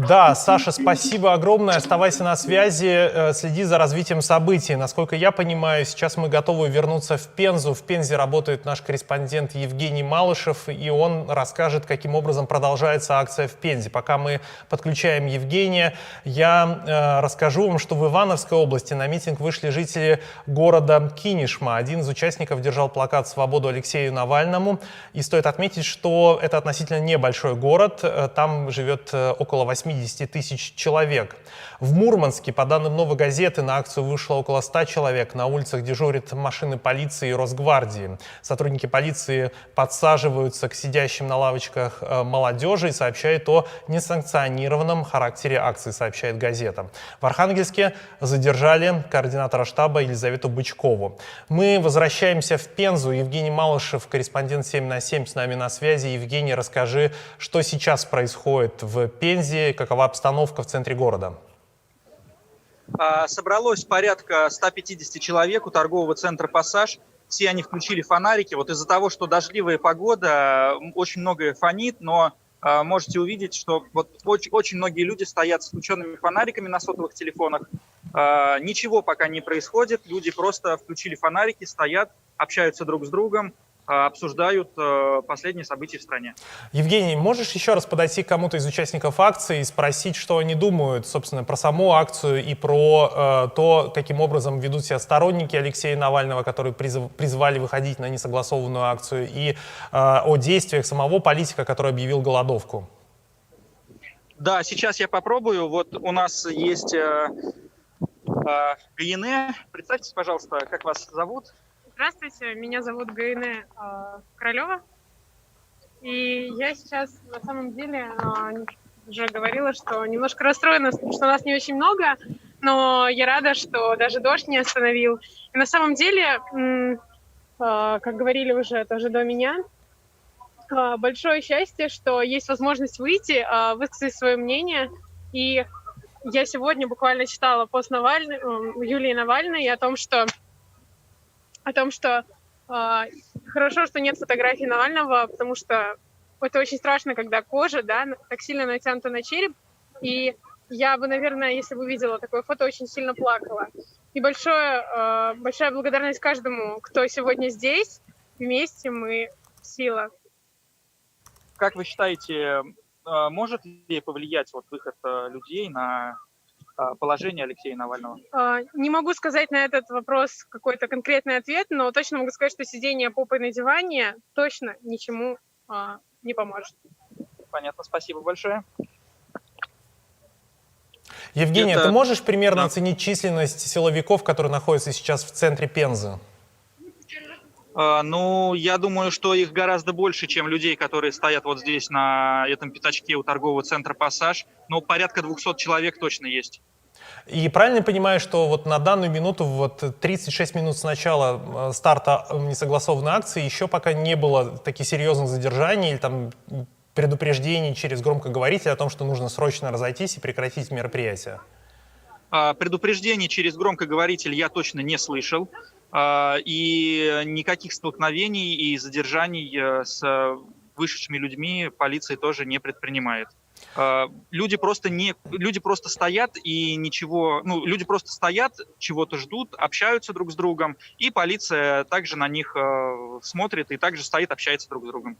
Да, Саша, спасибо огромное. Оставайся на связи, следи за развитием событий. Насколько я понимаю, сейчас мы готовы вернуться в Пензу. В Пензе работает наш корреспондент Евгений Малышев, и он расскажет, каким образом продолжается акция в Пензе. Пока мы подключаем Евгения, я расскажу вам, что в Ивановской области на митинг вышли жители города Кинешма. Один из участников держал плакат «Свободу Алексею Навальному». И стоит отметить, что это относительно небольшой город. Там живет около 80 тысяч человек. В Мурманске, по данным «Новой газеты», на акцию вышло около 100 человек. На улицах дежурят машины полиции и Росгвардии. Сотрудники полиции подсаживаются к сидящим на лавочках молодежи и сообщают о несанкционированном характере акции, сообщает газета. В Архангельске задержали координатора штаба Елизавету Бычкову. Мы возвращаемся в Пензу. Евгений Малышев, корреспондент 7 на 7, с нами на связи. Евгений, расскажи, что сейчас происходит в Пензе, какова обстановка в центре города? Собралось порядка 150 человек у торгового центра «Пассаж». Все они включили фонарики. Вот из-за того, что дождливая погода, очень многое фонит, но можете увидеть, что вот очень многие люди стоят с включенными фонариками на сотовых телефонах. Ничего пока не происходит. Люди просто включили фонарики, стоят, общаются друг с другом, обсуждают последние события в стране. Евгений, можешь еще раз подойти к кому-то из участников акции и спросить, что они думают, собственно, про саму акцию и про то, каким образом ведут себя сторонники Алексея Навального, которые призвали выходить на несогласованную акцию, и о действиях самого политика, который объявил голодовку? Да, сейчас я попробую. Вот у нас есть Гайне. Представьтесь, пожалуйста, как вас зовут? Здравствуйте, меня зовут Гайне Королева, и я сейчас на самом деле уже говорила, что немножко расстроена, что нас не очень много, но я рада, что даже дождь не остановил. И на самом деле, как говорили уже тоже до меня, большое счастье, что есть возможность выйти, высказать свое мнение. И я сегодня буквально читала пост Юлии Навальной о том, что хорошо, что нет фотографий Навального, потому что это очень страшно, когда кожа, да, так сильно натянута на череп. И я бы, наверное, если бы увидела такое фото, очень сильно плакала. И большая благодарность каждому, кто сегодня здесь. Вместе мы сила. Как вы считаете, может ли повлиять вот выход людей на положение Алексея Навального? Не могу сказать на этот вопрос какой-то конкретный ответ, но точно могу сказать, что сидение попой на диване точно ничему не поможет. Понятно, спасибо большое. Евгения, ты можешь примерно оценить численность силовиков, которые находятся сейчас в центре Пензы? Ну, я думаю, что их гораздо больше, чем людей, которые стоят вот здесь на этом пятачке у торгового центра «Пассаж». Но порядка 200 человек точно есть. И правильно понимаю, что вот на данную минуту, вот 36 минут с начала старта несогласованной акции, еще пока не было таких серьезных задержаний или там предупреждений через громкоговоритель о том, что нужно срочно разойтись и прекратить мероприятие? Предупреждений через громкоговоритель я точно не слышал. И никаких столкновений и задержаний с вышедшими людьми полиция тоже не предпринимает. Люди просто стоят и ничего, ну, люди просто стоят, чего-то ждут, общаются друг с другом, и полиция также на них смотрит и также стоит, общается друг с другом.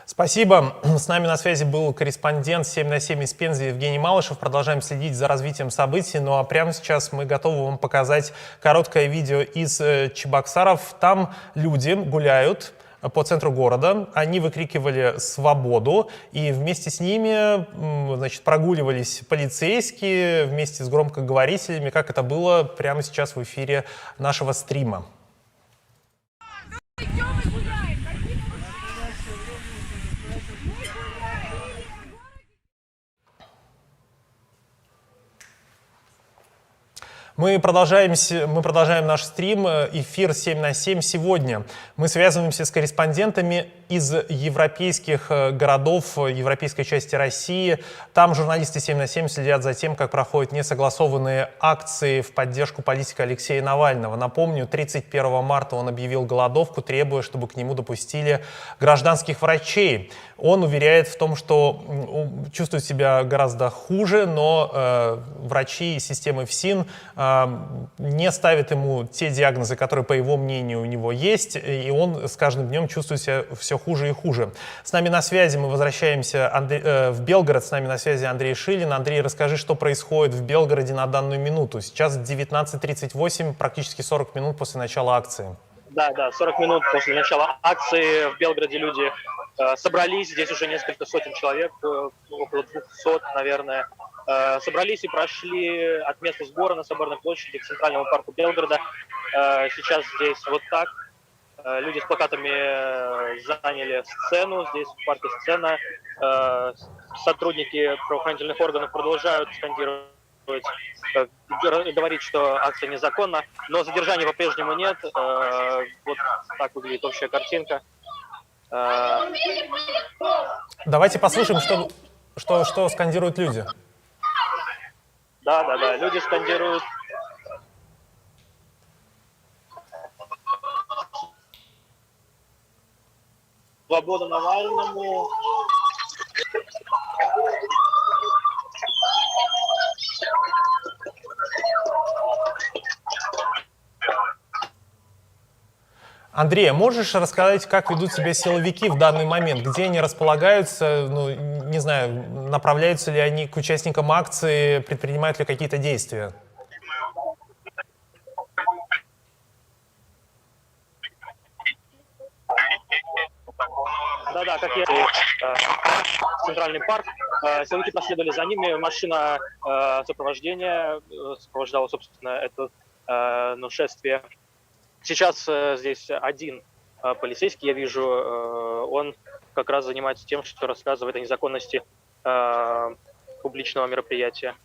Спасибо. С нами на связи был корреспондент 7 на 7 из Пензы Евгений Малышев. Продолжаем следить за развитием событий. Ну а прямо сейчас мы готовы вам показать короткое видео из Чебоксаров. Там люди гуляют по центру города, они выкрикивали «Свободу», и вместе с ними, значит, прогуливались полицейские вместе с громкоговорителями, как это было прямо сейчас в эфире нашего стрима. Мы продолжаем наш стрим, эфир 7 на 7 сегодня. Мы связываемся с корреспондентами из европейских городов, европейской части России. Там журналисты 7 на 7 следят за тем, как проходят несогласованные акции в поддержку политика Алексея Навального. Напомню, 31 марта он объявил голодовку, требуя, чтобы к нему допустили гражданских врачей. Он уверяет в том, что чувствует себя гораздо хуже, но врачи системы ФСИН не ставят ему те диагнозы, которые, по его мнению, у него есть, и он с каждым днем чувствует себя все хуже и хуже. С нами на связи, мы возвращаемся в Белгород, с нами на связи Андрей Шилин. Андрей, расскажи, что происходит в Белгороде на данную минуту. Сейчас 19:38, практически 40 минут после начала акции. Да, 40 минут после начала акции в Белгороде люди собрались, здесь уже несколько сотен человек, около 200, наверное, собрались и прошли от места сбора на Соборной площади к Центральному парку Белгорода. Сейчас здесь вот так. Люди с плакатами заняли сцену, здесь в парке сцена. Сотрудники правоохранительных органов продолжают скандировать, говорить, что акция незаконна, но задержаний по-прежнему нет. Вот так выглядит общая картинка. Давайте послушаем, что скандируют люди. Да, люди скандируют. Свобода Навальному. Андрей, можешь рассказать, как ведут себя силовики в данный момент? Где они располагаются? Ну, не знаю, направляются ли они к участникам акции, предпринимают ли какие-то действия? Да, как я Центральный парк. Силовики последовали за ними. Машина сопровождения сопровождала, собственно, это шествие. Сейчас здесь один полицейский, я вижу, он как раз занимается тем, что рассказывает о незаконности публичного мероприятия.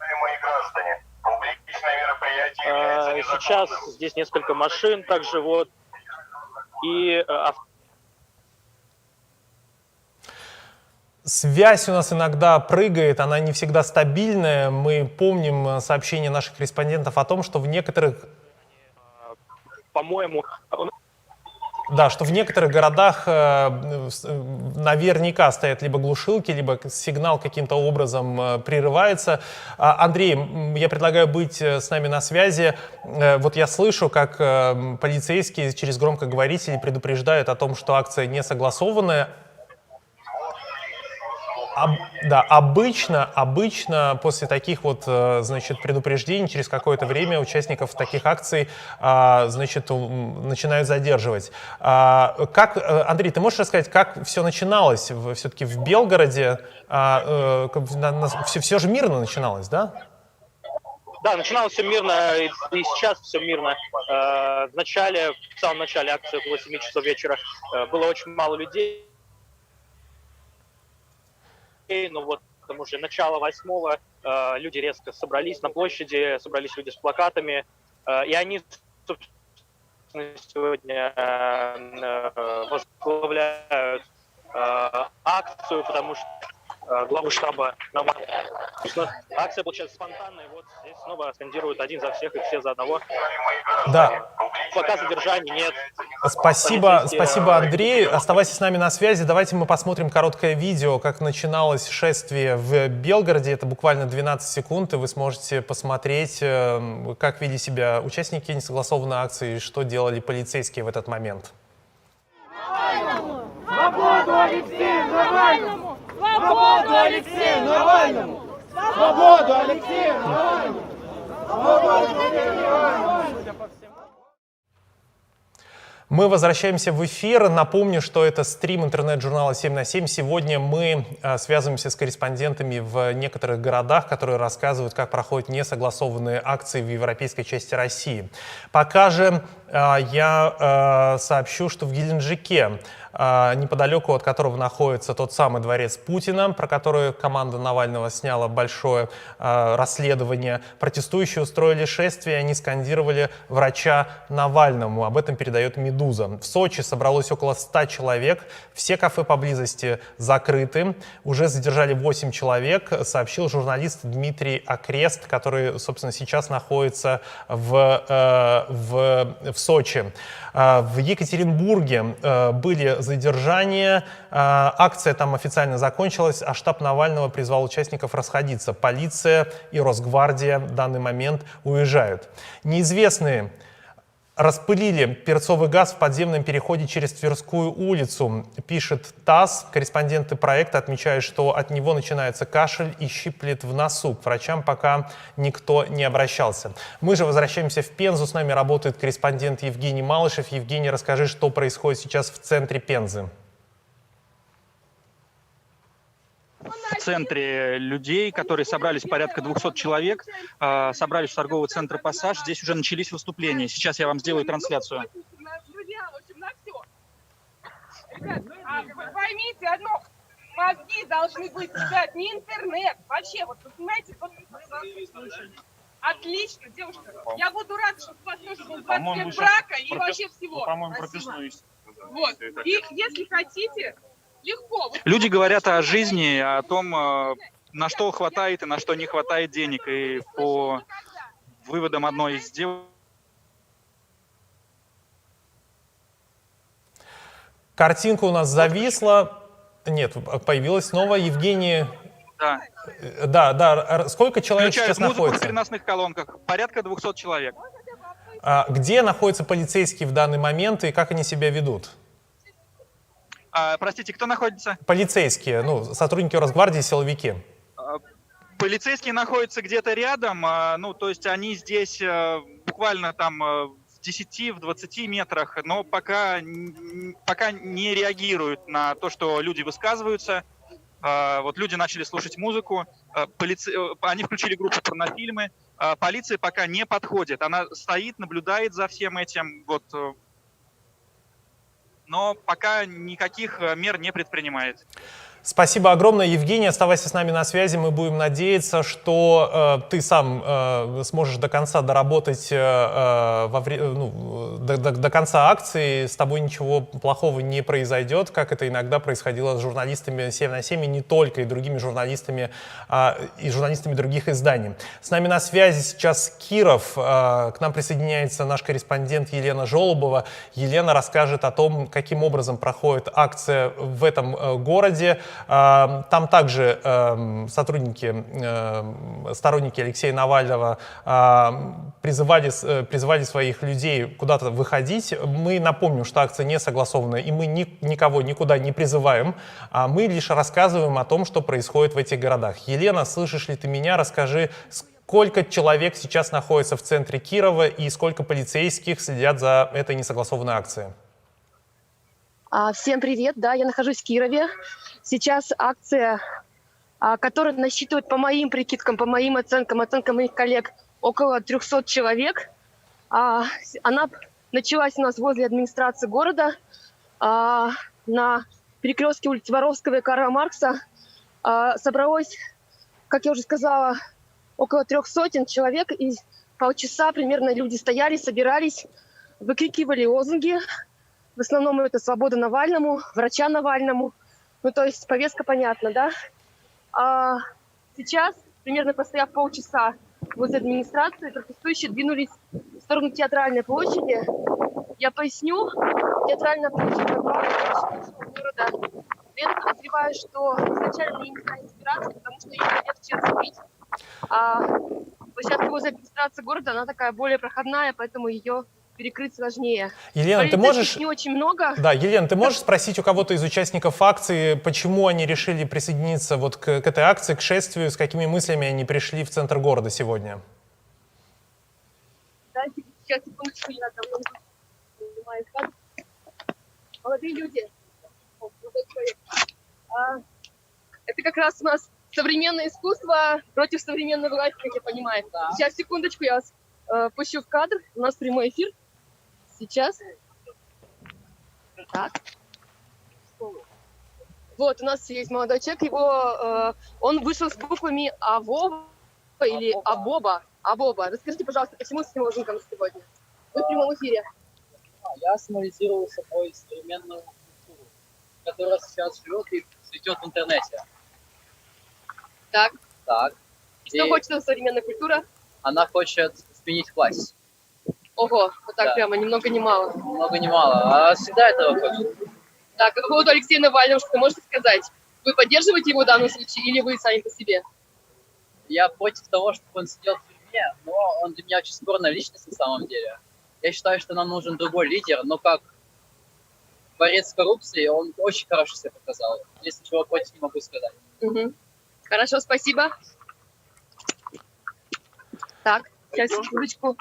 Сейчас здесь несколько машин также вот. И связь у нас иногда прыгает, она не всегда стабильная. Мы помним сообщения наших корреспондентов о том, что в некоторых... По-моему... Да, что в некоторых городах наверняка стоят либо глушилки, либо сигнал каким-то образом прерывается. Андрей, я предлагаю быть с нами на связи. Вот я слышу, как полицейские через громкоговорители предупреждают о том, что акция не согласованная. Да, обычно после таких вот, значит, предупреждений через какое-то время участников таких акций, значит, начинают задерживать. Андрей, ты можешь рассказать, как все начиналось все-таки в Белгороде? Все же мирно начиналось, да? Да, начиналось все мирно, и сейчас все мирно. В самом начале акции около 7 часов вечера было очень мало людей. Но вот потому что начало 8-го люди резко собрались на площади, собрались люди с плакатами, и они, собственно, сегодня возглавляют акцию, потому что главу штаба акция получается спонтанная, вот здесь снова скандируют один за всех и все за одного. Да. Пока задержаний нет. Спасибо, Андрей. Оставайся с нами на связи. Давайте мы посмотрим короткое видео, как начиналось шествие в Белгороде. Это буквально 12 секунд, и вы сможете посмотреть, как вели себя участники несогласованной акции и что делали полицейские в этот момент. Свободу Алексею Навальному! Свободу Алексею Навальному! Свободу Алексею Навальному! Свободу Алексею Навальному! Мы возвращаемся в эфир. Напомню, что это стрим интернет-журнала 7 на 7. Сегодня мы связываемся с корреспондентами в некоторых городах, которые рассказывают, как проходят несогласованные акции в европейской части России. Пока же я сообщу, что в Геленджике, неподалеку от которого находится тот самый дворец Путина, про который команда Навального сняла большое расследование, протестующие устроили шествие, они скандировали врача Навальному. Об этом передает «Медуза». В Сочи собралось около 100 человек, все кафе поблизости закрыты, уже задержали 8 человек, сообщил журналист Дмитрий Окрест, который, собственно, сейчас находится в Сочи. В Екатеринбурге были задержания, акция там официально закончилась, а штаб Навального призвал участников расходиться. Полиция и Росгвардия в данный момент уезжают. Неизвестные распылили перцовый газ в подземном переходе через Тверскую улицу, пишет ТАСС. Корреспонденты проекта отмечают, что от него начинается кашель и щиплет в носу. К врачам пока никто не обращался. Мы же возвращаемся в Пензу. С нами работает корреспондент Евгений Малышев. Евгений, расскажи, что происходит сейчас в центре Пензы. В центре людей, которые собрались, порядка 200 человек, собрались в торговый центр «Пассаж». Здесь уже начались выступления. Сейчас я вам сделаю трансляцию. Поймите одно, мозги должны быть, ребят, не интернет. Вообще, вот, вы понимаете, вот... Отлично, девушка. Я буду рада, чтобы у вас тоже был 20 лет брака и вообще всего. По-моему, прописной. Вот. И если хотите... Легко. Люди говорят о жизни, о том, на что хватает и на что не хватает денег. И по выводам одной из девушек... Картинка у нас зависла. Нет, появилась снова. Евгений... Да. Сколько человек сейчас находится? В переносных колонках. Порядка 200 человек. Где находятся полицейские в данный момент и как они себя ведут? Простите, кто находится? Полицейские, сотрудники Росгвардии, силовики. Полицейские находятся где-то рядом, то есть они здесь буквально там в 10-20 метрах, но пока не реагируют на то, что люди высказываются. Вот люди начали слушать музыку, они включили группу порнофильмы, полиция пока не подходит, она стоит, наблюдает за всем этим, но пока никаких мер не предпринимает. Спасибо огромное, Евгений. Оставайся с нами на связи. Мы будем надеяться, что ты сам сможешь до конца доработать, до конца акции. С тобой ничего плохого не произойдет, как это иногда происходило с журналистами 7 на 7, и не только, и другими журналистами, и журналистами других изданий. С нами на связи сейчас Киров. К нам присоединяется наш корреспондент Елена Жолобова. Елена расскажет о том, каким образом проходит акция в этом городе. Там также сторонники Алексея Навального призывали своих людей куда-то выходить. Мы напомним, что акция не согласованная, и мы никого никуда не призываем. Мы лишь рассказываем о том, что происходит в этих городах. Елена, слышишь ли ты меня? Расскажи, сколько человек сейчас находится в центре Кирова и сколько полицейских следят за этой несогласованной акцией? Всем привет, да, я нахожусь в Кирове. Сейчас акция который насчитывает, по моим прикидкам, по моим оценкам моих коллег, около 300 человек. Она началась у нас возле администрации города на перекрестке улиц Воровского и Карла Маркса. Собралось, как я уже сказала, около 300 человек, и полчаса примерно люди стояли, собирались, выкрикивали лозунги. В основном это «Свобода Навальному», «Врача Навальному». Ну, то есть повестка понятна, да? Сейчас, примерно постояв полчаса возле администрации, протестующие двинулись в сторону Театральной площади. Я поясню, Театральная площадь города. Я подозреваю, что изначально они не стали собираться, потому что их хотят в чем забить. Площадка возле администрации города, она такая более проходная, поэтому ее перекрыть сложнее. Елена, ты можешь... не очень много. Да, Елена, ты можешь спросить у кого-то из участников акции, почему они решили присоединиться вот к этой акции, к шествию, с какими мыслями они пришли в центр города сегодня? Да, сейчас, секундочку, я там снимаю кадр. Молодые люди. Молодой человек. Это как раз у нас современное искусство против современной власти, как я понимаю. Да. Сейчас, секундочку, я вас пущу в кадр. У нас прямой эфир. Сейчас. Так. Вот, у нас есть молодой человек. Он вышел с буквами АВОБа или АБОБа. АБОБа. Расскажите, пожалуйста, почему с этим лозунгом сегодня? Вы в прямом эфире. Я символизировал собой современную культуру, которая сейчас живет и цветет в интернете. Так. Так. И что хочет современная культура? Она хочет сменить власть. Ого, вот так да. Прямо, ни много ни мало. Ни много ни мало, а всегда этого хочет. Так, по поводу Алексея Навального, что можете сказать? Вы поддерживаете его в данном случае или вы сами по себе? Я против того, чтобы он сидел в тюрьме, но он для меня очень спорная личность на самом деле. Я считаю, что нам нужен другой лидер, но как борец с коррупцией он очень хорошо себя показал. Если чего против, не могу сказать. Угу. Хорошо, спасибо. Так, сейчас, секундочку.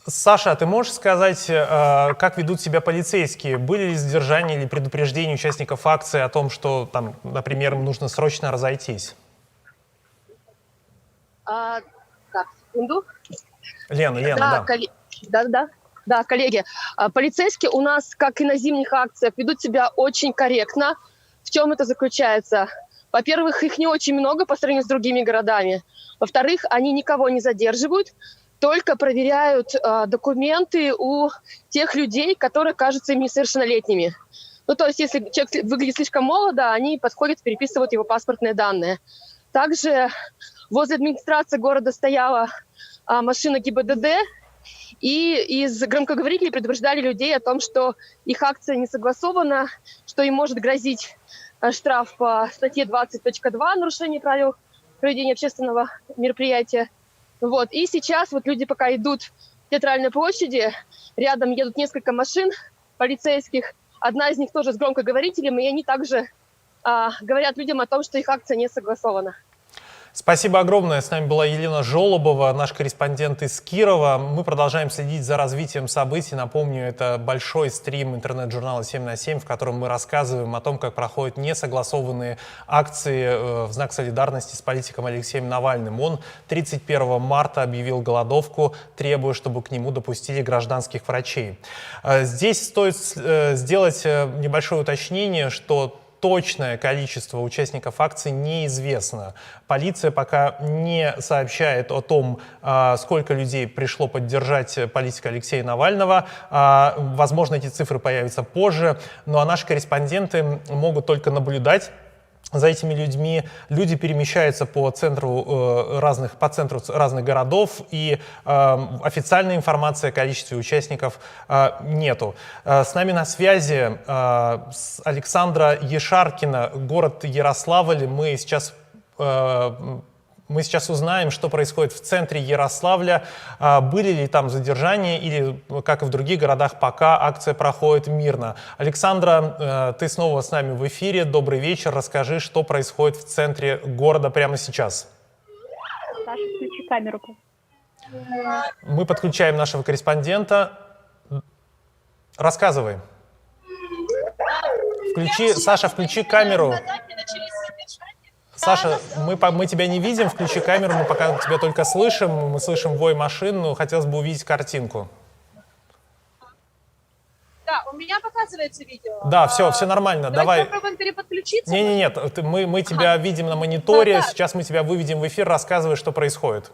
Саша, а ты можешь сказать, как ведут себя полицейские? Были ли задержания или предупреждения участников акции о том, что, там, например, им нужно срочно разойтись? Так, секунду. Лена, да. Да, коллеги, полицейские у нас, как и на зимних акциях, ведут себя очень корректно. В чем это заключается? Во-первых, их не очень много по сравнению с другими городами. Во-вторых, они никого не задерживают, только проверяют документы у тех людей, которые кажутся им несовершеннолетними. Ну, то есть, если человек выглядит слишком молодо, они подходят, переписывают его паспортные данные. Также возле администрации города стояла машина ГИБДД, и из громкоговорителей предупреждали людей о том, что их акция не согласована, что им может грозить штраф по статье 20.2 «Нарушение правил проведения общественного мероприятия». Вот. И сейчас вот люди пока идут к Театральной площади, рядом едут несколько машин полицейских, одна из них тоже с громкоговорителем, и они также говорят людям о том, что их акция не согласована. Спасибо огромное. С нами была Елена Жолобова, наш корреспондент из Кирова. Мы продолжаем следить за развитием событий. Напомню, это большой стрим интернет-журнала 7 на 7, в котором мы рассказываем о том, как проходят несогласованные акции в знак солидарности с политиком Алексеем Навальным. Он 31 марта объявил голодовку, требуя, чтобы к нему допустили гражданских врачей. Здесь стоит сделать небольшое уточнение, что точное количество участников акции неизвестно. Полиция пока не сообщает о том, сколько людей пришло поддержать политика Алексея Навального. Возможно, эти цифры появятся позже. Ну а наши корреспонденты могут только наблюдать за этими людьми. Люди перемещаются по центру разных городов, и официальной информации о количестве участников нету. С нами на связи Александра Ешаркина, город Ярославль. Мы сейчас узнаем, что происходит в центре Ярославля. Были ли там задержания или, как и в других городах, пока акция проходит мирно. Александра, ты снова с нами в эфире. Добрый вечер. Расскажи, что происходит в центре города прямо сейчас. Саша, включи камеру. Мы подключаем нашего корреспондента. Рассказывай. Саша, включи камеру. Саша, мы тебя не видим, включи камеру, мы пока тебя только слышим, мы слышим вой машин, но хотелось бы увидеть картинку. Да, у меня показывается видео. Да, все нормально. Давай. Попробуем переподключиться. Нет, мы тебя видим на мониторе, да. Сейчас мы тебя выведем в эфир, рассказывай, что происходит.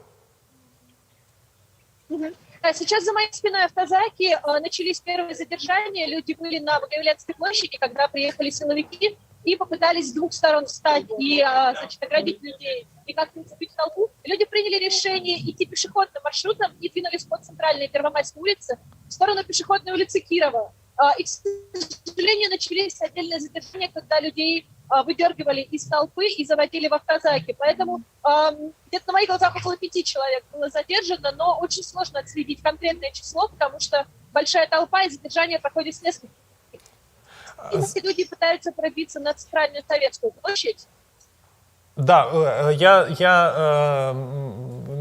Сейчас за моей спиной автозаки, начались первые задержания, люди были на Богоявленской площади, когда приехали силовики и попытались с двух сторон встать и, оградить людей и как-то зацепить толпу. Люди приняли решение идти пешеходным маршрутом и двинулись по центральной Первомайской улице в сторону пешеходной улицы Кирова. И, к сожалению, начались отдельные задержания, когда людей выдергивали из толпы и заводили в автозаки. Поэтому где-то на моих глазах около 5 человек было задержано, но очень сложно отследить конкретное число, потому что большая толпа и задержание проходит с нескольких. И если люди пытаются пробиться на центральную Советскую площадь. Да,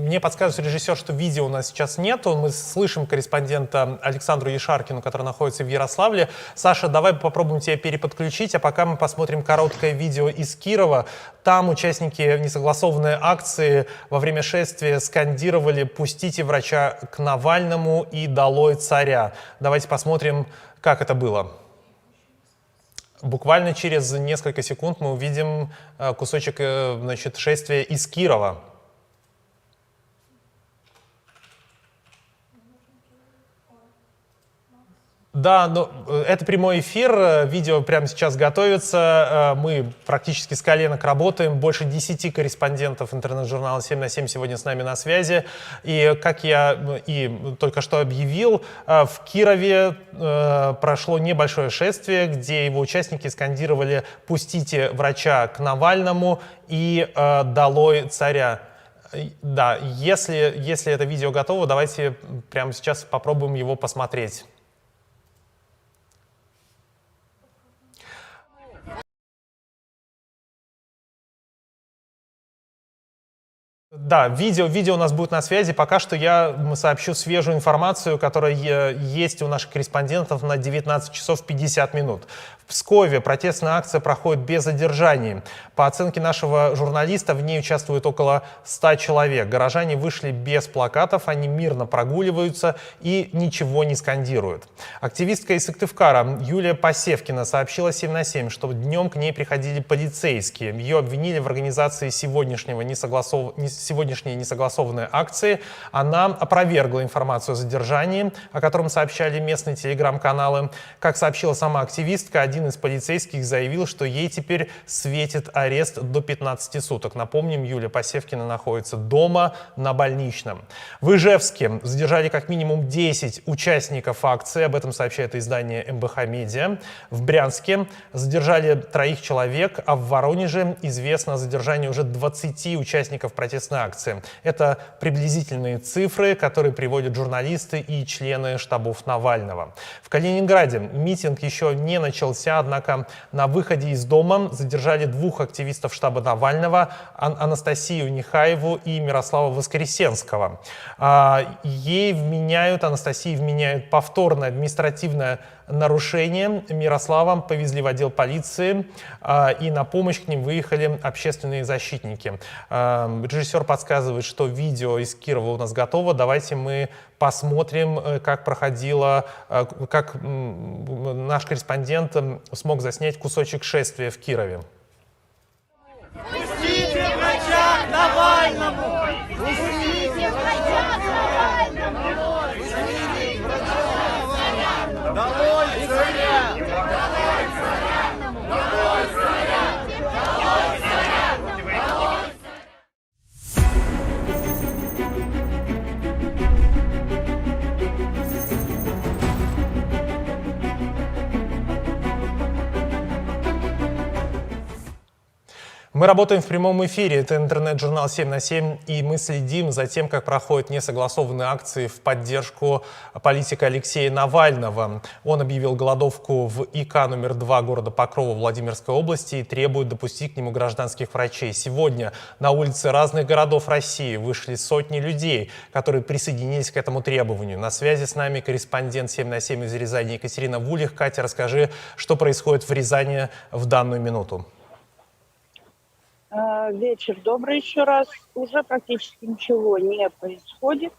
мне подсказывает режиссер, что видео у нас сейчас нету. Мы слышим корреспондента Александру Ешаркину, который находится в Ярославле. Саша, давай попробуем тебя переподключить, а пока мы посмотрим короткое видео из Кирова. Там участники несогласованной акции во время шествия скандировали «Пустите врача к Навальному» и «Долой царя». Давайте посмотрим, как это было. Буквально через несколько секунд мы увидим кусочек, шествия из Кирова. Да, но это прямой эфир, видео прямо сейчас готовится, мы практически с коленок работаем, больше 10 корреспондентов интернет-журнала 7 на 7 сегодня с нами на связи, и как я и только что объявил, в Кирове прошло небольшое шествие, где его участники скандировали «Пустите врача к Навальному» и «Долой царя». Да, если это видео готово, давайте прямо сейчас попробуем его посмотреть. Да, видео у нас будет на связи. Пока что я сообщу свежую информацию, которая есть у наших корреспондентов на 19 часов 50 минут. В Пскове протестная акция проходит без задержаний. По оценке нашего журналиста, в ней участвует около 100 человек. Горожане вышли без плакатов, они мирно прогуливаются и ничего не скандируют. Активистка из Сыктывкара Юлия Посевкина сообщила 7 на 7, что днем к ней приходили полицейские. Ее обвинили в организации сегодняшней несогласованной акции. Она опровергла информацию о задержании, о котором сообщали местные телеграм-каналы. Как сообщила сама активистка, один из полицейских заявил, что ей теперь светит арест до 15 суток. Напомним, Юлия Посевкина находится дома на больничном. В Ижевске задержали как минимум 10 участников акции, об этом сообщает издание МБХ Медиа. В Брянске задержали 3 человек, а в Воронеже известно о задержании уже 20 участников протестной акции. Это приблизительные цифры, которые приводят журналисты и члены штабов Навального. В Калининграде митинг еще не начался, однако на выходе из дома задержали 2 активистов штаба Навального, Анастасию Нехаеву и Мирослава Воскресенского. Анастасии вменяют повторное административное нарушение. Мирослава повезли в отдел полиции, и на помощь к ним выехали общественные защитники. Режиссер подсказывает, что видео из Кирова у нас готово. Давайте мы посмотрим, как проходило, как наш корреспондент смог заснять кусочек шествия в Кирове. Пустите врача к Навальному! Пустите врача к Навальному! Пустите врача к Навальному! Долой царя! Долой царя! Долой царя! Долой царя! Долой царя! Мы работаем в прямом эфире, это интернет-журнал 7 на 7, и мы следим за тем, как проходят несогласованные акции в поддержку политика Алексея Навального. Он объявил голодовку в ИК номер 2 города Покрова Владимирской области и требует допустить к нему гражданских врачей. Сегодня на улицы разных городов России вышли сотни людей, которые присоединились к этому требованию. На связи с нами корреспондент 7 на 7 из Рязани Екатерина Вулих. Катя, расскажи, что происходит в Рязани в данную минуту. Вечер добрый еще раз. Уже практически ничего не происходит.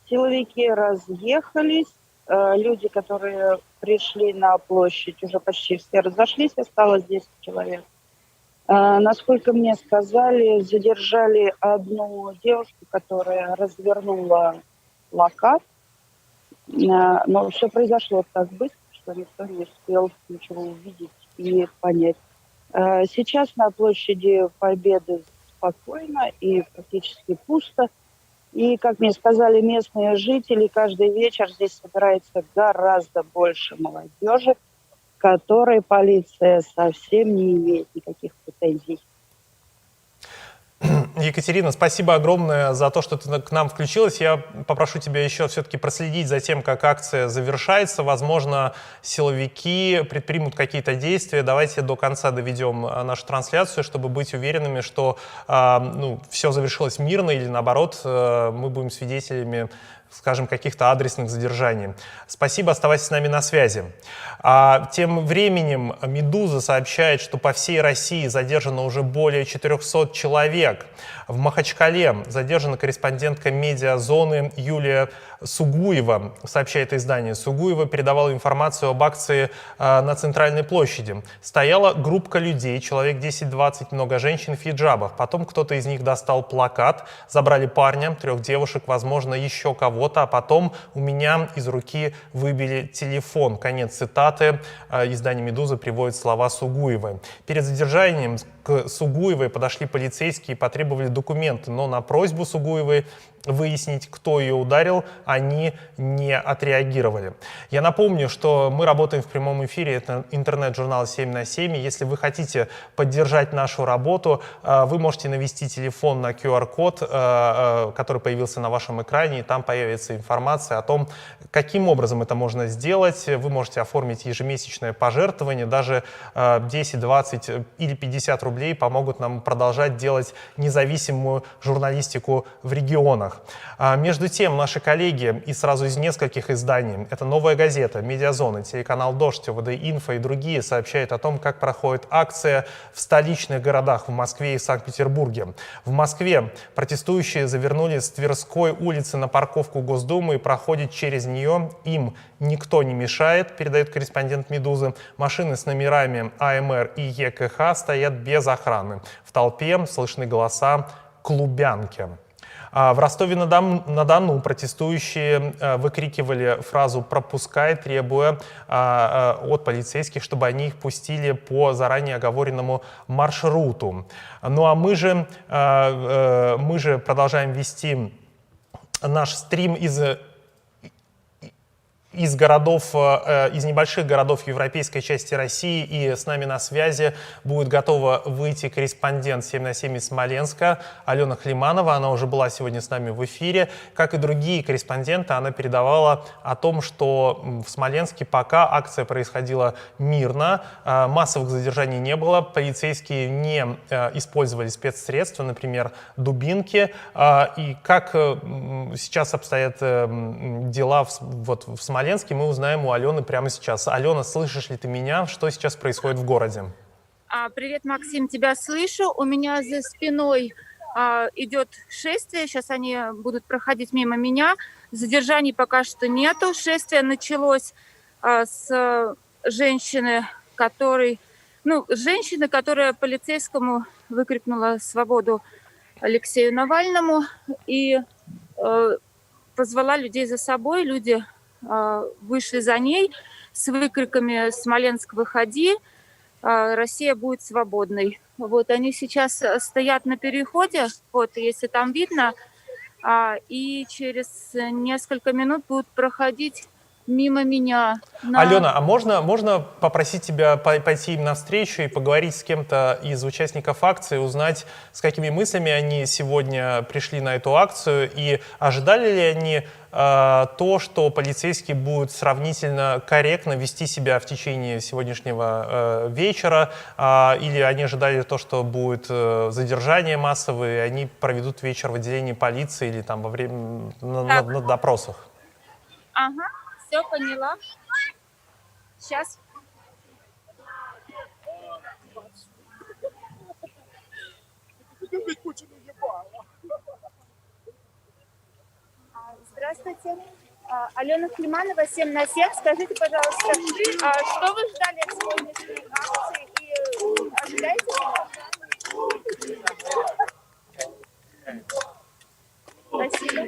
Силовики разъехались. Люди, которые пришли на площадь, уже почти все разошлись. Осталось 10 человек. Насколько мне сказали, задержали одну девушку, которая развернула плакат. Но все произошло так быстро, что никто не успел ничего увидеть и понять. Сейчас на площади Победы спокойно и практически пусто. И, как мне сказали местные жители, каждый вечер здесь собирается гораздо больше молодежи, которой полиция совсем не имеет никаких претензий. Екатерина, спасибо огромное за то, что ты к нам включилась. Я попрошу тебя еще все-таки проследить за тем, как акция завершается. Возможно, силовики предпримут какие-то действия. Давайте до конца доведем нашу трансляцию, чтобы быть уверенными, что все завершилось мирно или наоборот, мы будем свидетелями, скажем, каких-то адресных задержаний. Спасибо, оставайтесь с нами на связи. Тем временем «Медуза» сообщает, что по всей России задержано уже более 400 человек. В Махачкале задержана корреспондентка «Медиазоны» Юлия Сугуева, сообщает издание. Сугуева передавала информацию об акции на Центральной площади. Стояла группка людей, человек 10-20, много женщин в хиджабах. Потом кто-то из них достал плакат, забрали парня, 3 девушек, возможно, еще кого-то, а потом у меня из руки выбили телефон. Конец цитаты. Издание «Медуза» приводит слова Сугуевой. Перед задержанием к Сугуевой подошли полицейские и потребовали документы, но на просьбу Сугуевой выяснить, кто ее ударил, они не отреагировали. Я напомню, что мы работаем в прямом эфире, это интернет-журнал 7 на 7. Если вы хотите поддержать нашу работу, вы можете навести телефон на QR-код, который появился на вашем экране, и там появится информация о том, каким образом это можно сделать. Вы можете оформить ежемесячное пожертвование, даже 10, 20 или 50 рублей помогут нам продолжать делать независимую журналистику в регионах. Между тем, наши коллеги и сразу из нескольких изданий, это «Новая газета», «Медиазоны», телеканал «Дождь», ОВД-Инфо и другие, сообщают о том, как проходит акция в столичных городах, в Москве и Санкт-Петербурге. В Москве протестующие завернули с Тверской улицы на парковку Госдумы и проходят через нее. Им никто не мешает, передает корреспондент «Медузы». Машины с номерами АМР и ЕКХ стоят без охраны. В толпе слышны голоса «Клубянки». В Ростове-на-Дону протестующие выкрикивали фразу «пропускай», требуя от полицейских, чтобы они их пустили по заранее оговоренному маршруту. Ну а мы же продолжаем вести наш стрим из небольших городов европейской части России, и с нами на связи будет готова выйти корреспондент 7 на 7 из Смоленска Алена Хлиманова. Она уже была сегодня с нами в эфире. Как и другие корреспонденты, она передавала о том, что в Смоленске пока акция происходила мирно, массовых задержаний не было, полицейские не использовали спецсредства, например, дубинки. И как сейчас обстоят дела в Смоленске, мы узнаем у Алены прямо сейчас. Алена, слышишь ли ты меня? Что сейчас происходит в городе? Привет, Максим, тебя слышу. У меня за спиной идет шествие. Сейчас они будут проходить мимо меня. Задержаний пока что нету. Шествие началось с женщины, которая полицейскому выкрикнула свободу Алексею Навальному и позвала людей за собой. Люди вышли за ней с выкриками «Смоленск, выходи! Россия будет свободной». Вот они сейчас стоят на переходе, вот если там видно, и через несколько минут будут проходить мимо меня. Алена, а можно попросить тебя пойти им навстречу и поговорить с кем-то из участников акции, узнать, с какими мыслями они сегодня пришли на эту акцию, и ожидали ли они то, что полицейские будут сравнительно корректно вести себя в течение сегодняшнего вечера, или они ожидали то, что будет задержание массовое, и они проведут вечер в отделении полиции или там во время на допросах? Ага, все поняла. Сейчас. Здравствуйте. Алена Климанова, 7 на 7. Скажите, пожалуйста, что вы ждали от сегодняшней акции и ожидаете? Спасибо.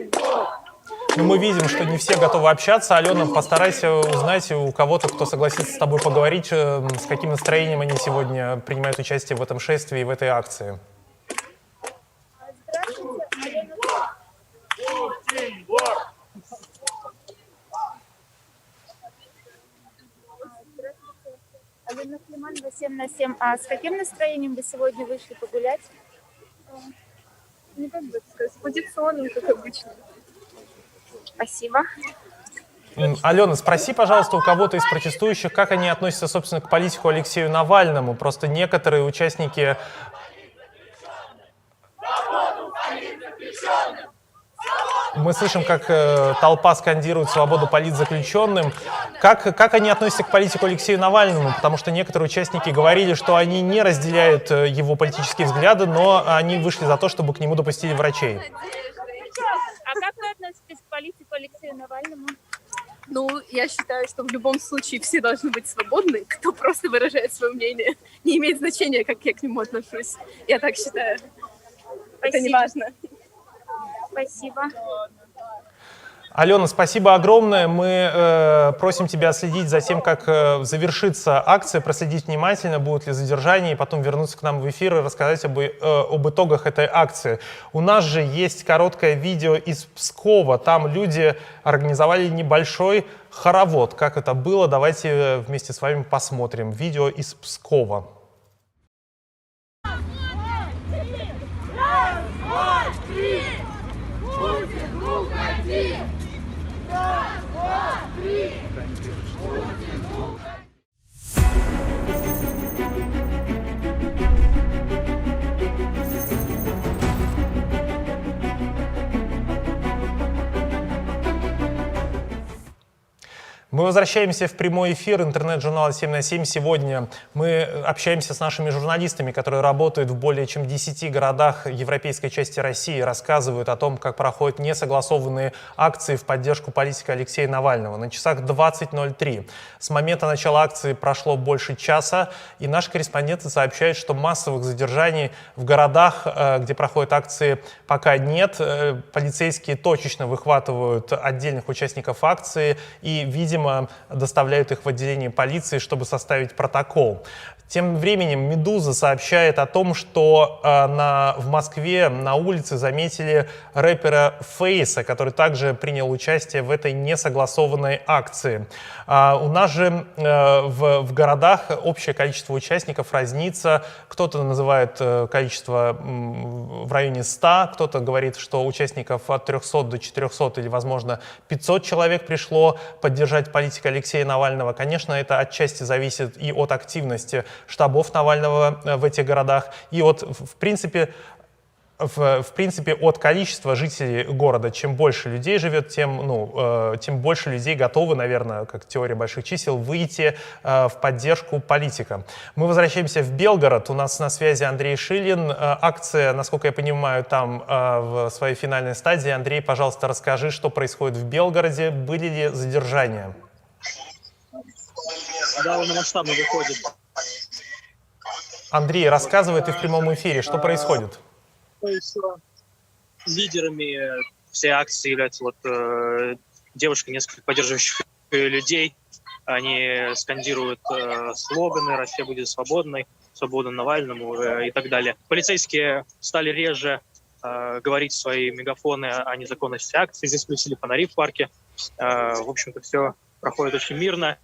Ну, мы видим, что не все готовы общаться. Алена, постарайся узнать у кого-то, кто согласится с тобой поговорить, с каким настроением они сегодня принимают участие в этом шествии и в этой акции. Алена Климанова, 7 на 7. А с каким настроением вы сегодня вышли погулять? Ну, как бы сказать, с позиционным, как обычно. Спасибо. Алена, спроси, пожалуйста, у кого-то из протестующих, как они относятся, собственно, к политику Алексею Навальному. Просто некоторые участники... Мы слышим, как толпа скандирует свободу политзаключенным. Как они относятся к политику Алексею Навальному? Потому что некоторые участники говорили, что они не разделяют его политические взгляды, но они вышли за то, чтобы к нему допустили врачей. А как вы относитесь к политику Алексею Навальному? Ну, я считаю, что в любом случае все должны быть свободны. Кто просто выражает свое мнение, не имеет значения, как я к нему отношусь. Я так считаю. Это не важно. Спасибо. Алена, спасибо огромное. Мы просим тебя следить за тем, как завершится акция, проследить внимательно, будут ли задержания, и потом вернуться к нам в эфир и рассказать об итогах этой акции. У нас же есть короткое видео из Пскова. Там люди организовали небольшой хоровод. Как это было, давайте вместе с вами посмотрим. Видео из Пскова. Раз, два, три! Путин, уходи! Раз, два, три! Путин, уходи! Мы возвращаемся в прямой эфир интернет-журнала 7 на 7. Сегодня мы общаемся с нашими журналистами, которые работают в более чем 10 городах европейской части России, рассказывают о том, как проходят несогласованные акции в поддержку политика Алексея Навального. На часах 20:03. С момента начала акции прошло больше часа, и наши корреспонденты сообщают, что массовых задержаний в городах, где проходят акции, пока нет. Полицейские точечно выхватывают отдельных участников акции и, видимо, доставляют их в отделение полиции, чтобы составить протокол. Тем временем «Медуза» сообщает о том, что в Москве на улице заметили рэпера Фейса, который также принял участие в этой несогласованной акции. У нас же в городах общее количество участников разнится. Кто-то называет количество в районе 100, кто-то говорит, что участников от 300 до 400 или, возможно, 500 человек пришло поддержать политика Алексея Навального. Конечно, это отчасти зависит и от активности штабов Навального в этих городах, и в принципе, от количества жителей города. Чем больше людей живет, тем больше людей готовы, наверное, как теория больших чисел, выйти в поддержку политика. Мы возвращаемся в Белгород. У нас на связи Андрей Шилин. Акция, насколько я понимаю, там в своей финальной стадии. Андрей, пожалуйста, расскажи, что происходит в Белгороде. Были ли задержания? Довольно масштабно выходит. Андрей, рассказывай, ты в прямом эфире, что происходит? Лидерами всей акции являются девушки, несколько поддерживающих людей. Они скандируют слоганы «Россия будет свободной», «Свобода Навальному» и так далее. Полицейские стали реже говорить в свои мегафоны о незаконности акции. Здесь включили фонари в парке. В общем-то, все проходит очень мирно.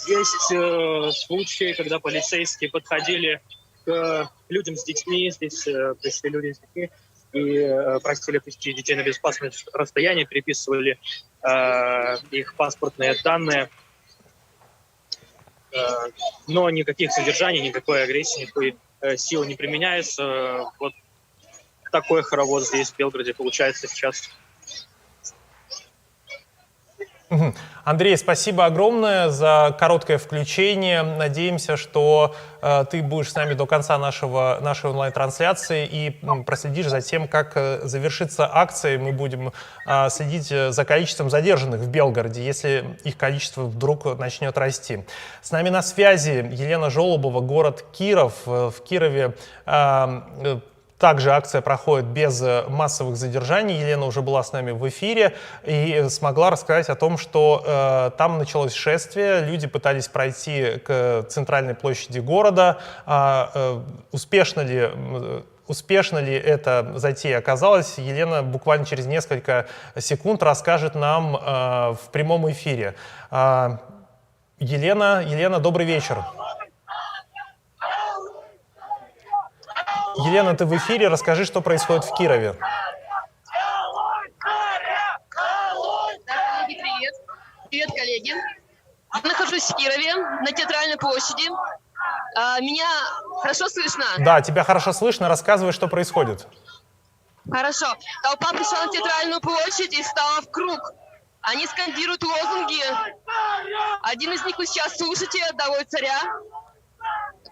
Есть случаи, когда полицейские подходили к людям с детьми, здесь пришли люди с детьми и просили отвезти детей на безопасное расстояние, переписывали их паспортные данные, но никаких задержаний, никакой агрессии, никакой силы не применяется. Вот такой хоровод здесь, в Белгороде, получается сейчас. Андрей, спасибо огромное за короткое включение. Надеемся, что ты будешь с нами до конца нашей онлайн-трансляции и проследишь за тем, как завершится акция. Мы будем следить за количеством задержанных в Белгороде, если их количество вдруг начнет расти. С нами на связи Елена Жолобова, город Киров. В Кирове также акция проходит без массовых задержаний. Елена уже была с нами в эфире и смогла рассказать о том, что там началось шествие, люди пытались пройти к центральной площади города. Успешно ли эта затея оказалась, Елена буквально через несколько секунд расскажет нам в прямом эфире. Елена, добрый вечер. Елена, ты в эфире, расскажи, что происходит в Кирове. Привет. Привет, коллеги. Я нахожусь в Кирове, на Театральной площади. Меня хорошо слышно? Да, тебя хорошо слышно. Рассказывай, что происходит. Хорошо. Толпа пришла на Театральную площадь и стала в круг. Они скандируют лозунги. Один из них вы сейчас слушаете, «Долой царя».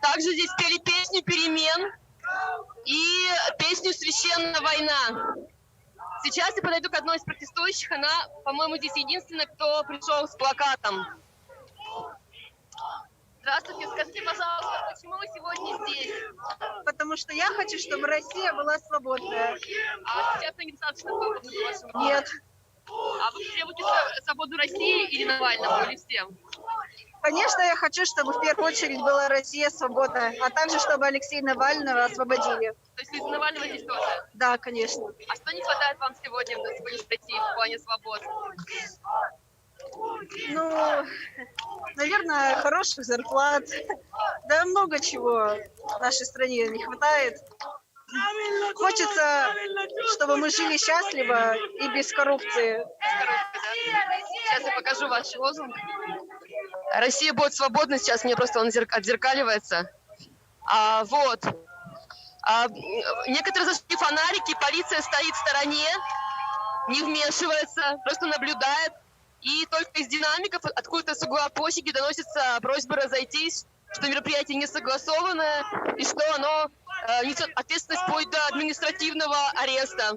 Также здесь пели песню «Перемен» и песню «Священная война». Сейчас я подойду к одной из протестующих. Она, по-моему, здесь единственная, кто пришел с плакатом. Здравствуйте, скажите, пожалуйста, почему вы сегодня здесь? Потому что я хочу, чтобы Россия была свободная. А сейчас недостаточно свободны, по-вашему? Нет. А вы требуете свободу России или Навального, или всем? Конечно, я хочу, чтобы в первую очередь была Россия свободная, а также чтобы Алексея Навального освободили. То есть из Навального здесь тоже? Да, конечно. А что не хватает вам сегодня в России в плане свобод? Ну, наверное, хороших зарплат. Да много чего в нашей стране не хватает. Хочется, чтобы мы жили счастливо и без коррупции. Сейчас я покажу ваш лозунг. Россия будет свободна, сейчас мне просто он отзеркаливается. Некоторые зажгли фонарики, полиция стоит в стороне, не вмешивается, просто наблюдает. И только из динамиков откуда-то с угла площади доносится просьба разойтись, что мероприятие не согласованное и что оно несет ответственность вплоть до административного ареста.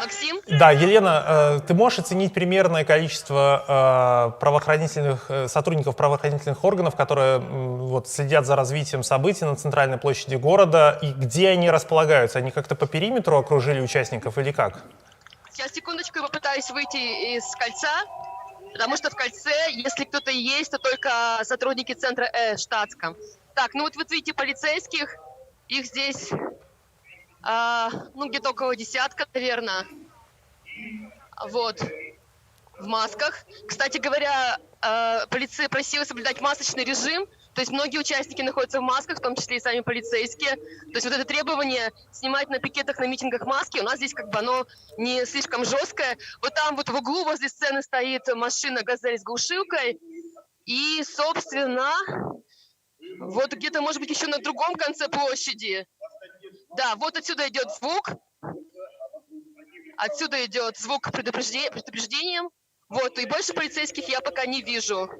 Максим? Да, Елена, ты можешь оценить примерное количество сотрудников правоохранительных органов, которые следят за развитием событий на центральной площади города, и где они располагаются? Они как-то по периметру окружили участников или как? Сейчас, секундочку, я попытаюсь выйти из кольца, потому что в кольце, если кто-то есть, то только сотрудники центра штатском. Так, ну вот вы видите полицейских, их здесь, где-то около десятка, наверное, в масках. Кстати говоря, полиция просила соблюдать масочный режим, то есть многие участники находятся в масках, в том числе и сами полицейские. То есть вот это требование снимать на пикетах, на митингах маски, у нас здесь оно не слишком жесткое. Вот там в углу возле сцены стоит машина «Газель» с глушилкой. И, собственно, вот где-то, может быть, еще на другом конце площади. Да, вот отсюда идет звук. Отсюда идет звук предупреждением. И больше полицейских я пока не вижу.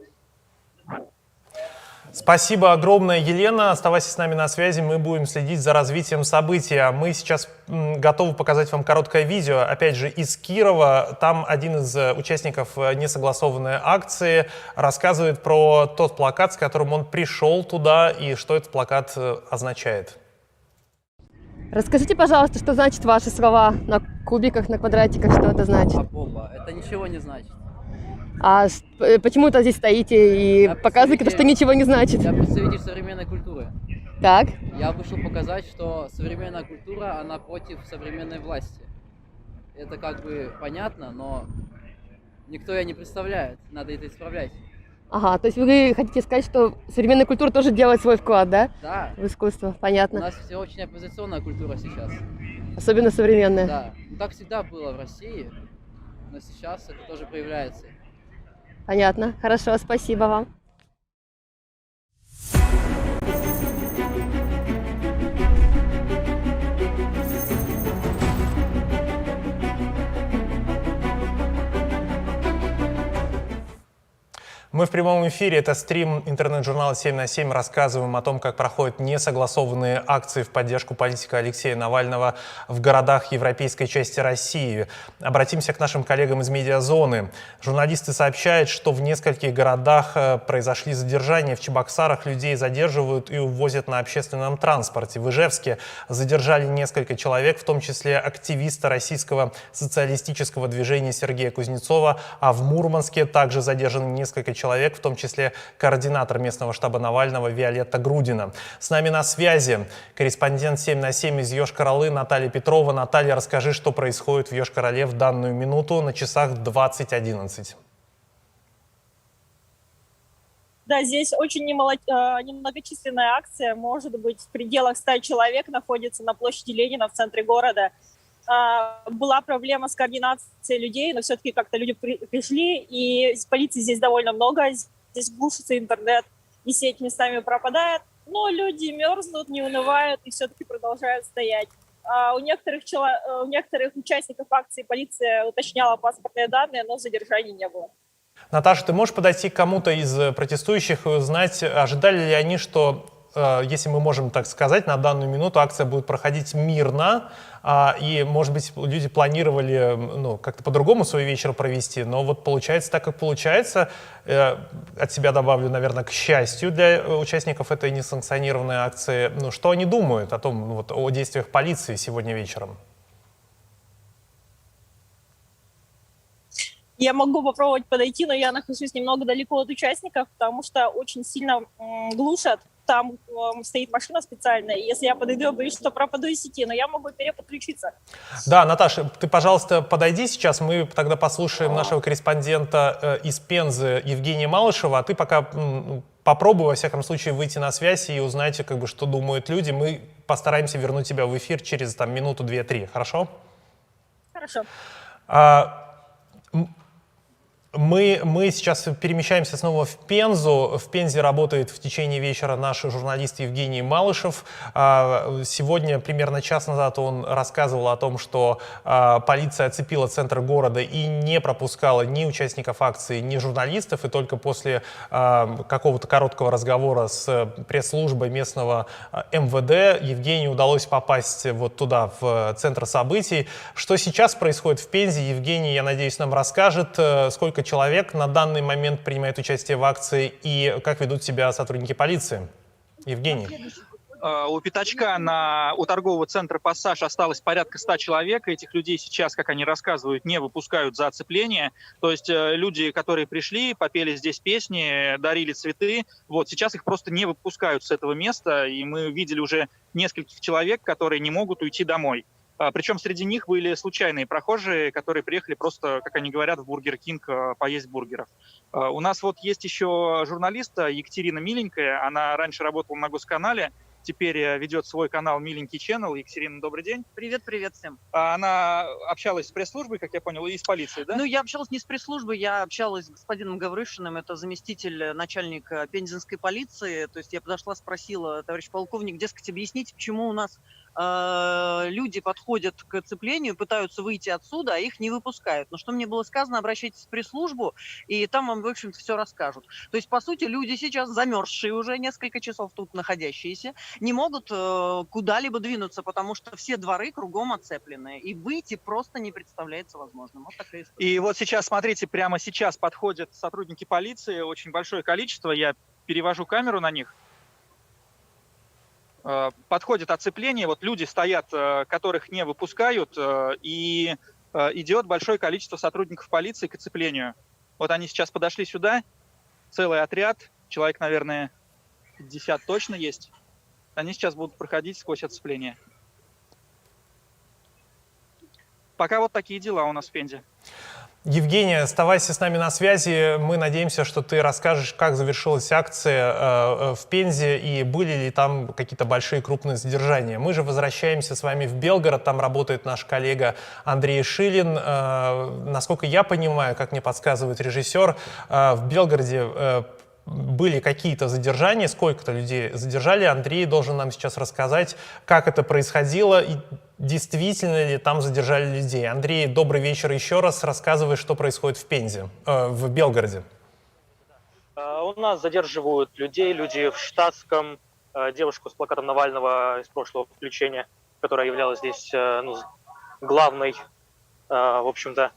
Спасибо огромное, Елена. Оставайся с нами на связи, мы будем следить за развитием событий. Мы сейчас готовы показать вам короткое видео, опять же, из Кирова. Там один из участников несогласованной акции рассказывает про тот плакат, с которым он пришел туда, и что этот плакат означает. Расскажите, пожалуйста, что значит ваши слова на кубиках, на квадратиках, что это значит? Это ничего не значит. А почему-то здесь стоите и показываете, что ничего не значит. Я представитель современной культуры. Так. Я вышел показать, что современная культура, она против современной власти. Это понятно, но никто ее не представляет. Надо это исправлять. Ага, то есть вы хотите сказать, что современная культура тоже делает свой вклад, да? Да. В искусство, понятно. У нас все очень оппозиционная культура сейчас. Особенно современная. Да. Так всегда было в России, но сейчас это тоже проявляется. Понятно. Хорошо, спасибо вам. Мы в прямом эфире. Это стрим интернет-журнала 7 на 7. Рассказываем о том, как проходят несогласованные акции в поддержку политика Алексея Навального в городах европейской части России. Обратимся к нашим коллегам из медиазоны. Журналисты сообщают, что в нескольких городах произошли задержания. В Чебоксарах людей задерживают и увозят на общественном транспорте. В Ижевске задержали несколько человек, в том числе активиста российского социалистического движения Сергея Кузнецова, а в Мурманске также задержаны несколько человек, в том числе координатор местного штаба Навального Виолетта Грудина. С нами на связи корреспондент 7 на 7 из Йошкар-Олы Наталья Петрова. Наталья, расскажи, что происходит в Йошкар-Оле в данную минуту на часах 20:11. Да, здесь очень немногочисленная акция, может быть, в пределах 100 человек находится на площади Ленина в центре города. Была проблема с координацией людей, но все-таки как-то люди пришли, и полиции здесь довольно много, здесь глушится интернет, и сеть местами пропадает, но люди мерзнут, не унывают и все-таки продолжают стоять. У некоторых участников акции полиция уточняла паспортные данные, но задержаний не было. Наташа, ты можешь подойти к кому-то из протестующих и узнать, ожидали ли они, что, если мы можем так сказать, на данную минуту акция будет проходить мирно, и, может быть, люди планировали как-то по-другому свой вечер провести, но вот получается так, как получается. От себя добавлю, наверное, к счастью для участников этой несанкционированной акции. Что они думают о том, о действиях полиции сегодня вечером? Я могу попробовать подойти, но я нахожусь немного далеко от участников, потому что очень сильно глушат. Там стоит машина специальная, и если я подойду, я боюсь, что пропаду из сети, но я могу переподключиться. Да, Наташа, ты, пожалуйста, подойди сейчас, мы тогда послушаем нашего корреспондента из Пензы Евгения Малышева, а ты пока попробуй, во всяком случае, выйти на связь и узнать, что думают люди. Мы постараемся вернуть тебя в эфир через минуту, 2-3, хорошо? Хорошо. Мы сейчас перемещаемся снова в Пензу. В Пензе работает в течение вечера наш журналист Евгений Малышев. Сегодня, примерно час назад, он рассказывал о том, что полиция оцепила центр города и не пропускала ни участников акции, ни журналистов. И только после какого-то короткого разговора с пресс-службой местного МВД Евгению удалось попасть вот туда, в центр событий. Что сейчас происходит в Пензе, Евгений, я надеюсь, нам расскажет. Сколько человек на данный момент принимает участие в акции и как ведут себя сотрудники полиции? Евгений. У Пятачка у торгового центра «Пассаж» осталось порядка 100 человек. Этих людей сейчас, как они рассказывают, не выпускают за оцепление. То есть люди, которые пришли, попели здесь песни, дарили цветы, сейчас их просто не выпускают с этого места. И мы видели уже нескольких человек, которые не могут уйти домой. Причем среди них были случайные прохожие, которые приехали просто, как они говорят, в Бургер Кинг поесть бургеров. У нас есть еще журналист Екатерина Миленькая. Она раньше работала на Госканале, теперь ведет свой канал «Миленький Channel». Екатерина, добрый день. Привет всем. Она общалась с пресс-службой, как я понял, и с полицией, да? Я общалась не с пресс-службой, я общалась с господином Гаврышиным, это заместитель начальника пензенской полиции. То есть я подошла, спросила: товарищ полковник, дескать, объясните, почему у нас люди подходят к оцеплению, пытаются выйти отсюда, а их не выпускают. Но что мне было сказано, обращайтесь в пресс-службу, и там вам, в общем-то, все расскажут. То есть, по сути, люди сейчас замерзшие уже несколько часов тут находящиеся, не могут куда-либо двинуться, потому что все дворы кругом оцеплены, и выйти просто не представляется возможным. Вот такая история. И сейчас, смотрите, прямо сейчас подходят сотрудники полиции, очень большое количество, я перевожу камеру на них. Подходит оцепление, люди стоят, которых не выпускают, и идет большое количество сотрудников полиции к оцеплению. Они сейчас подошли сюда, целый отряд, человек, наверное, 50 точно есть. Они сейчас будут проходить сквозь оцепление. Пока такие дела у нас в Пензе. Евгений, оставайся с нами на связи. Мы надеемся, что ты расскажешь, как завершилась акция в Пензе и были ли там какие-то большие крупные задержания. Мы же возвращаемся с вами в Белгород. Там работает наш коллега Андрей Шилин. Насколько я понимаю, как мне подсказывает режиссер, в Белгороде были какие-то задержания, сколько-то людей задержали. Андрей должен нам сейчас рассказать, как это происходило и действительно ли там задержали людей. Андрей, добрый вечер еще раз. Рассказывай, что происходит в Пензе, в Белгороде. У нас задерживают людей, люди в штатском, девушку с плакатом Навального из прошлого включения, которая являлась здесь главной, в общем-то,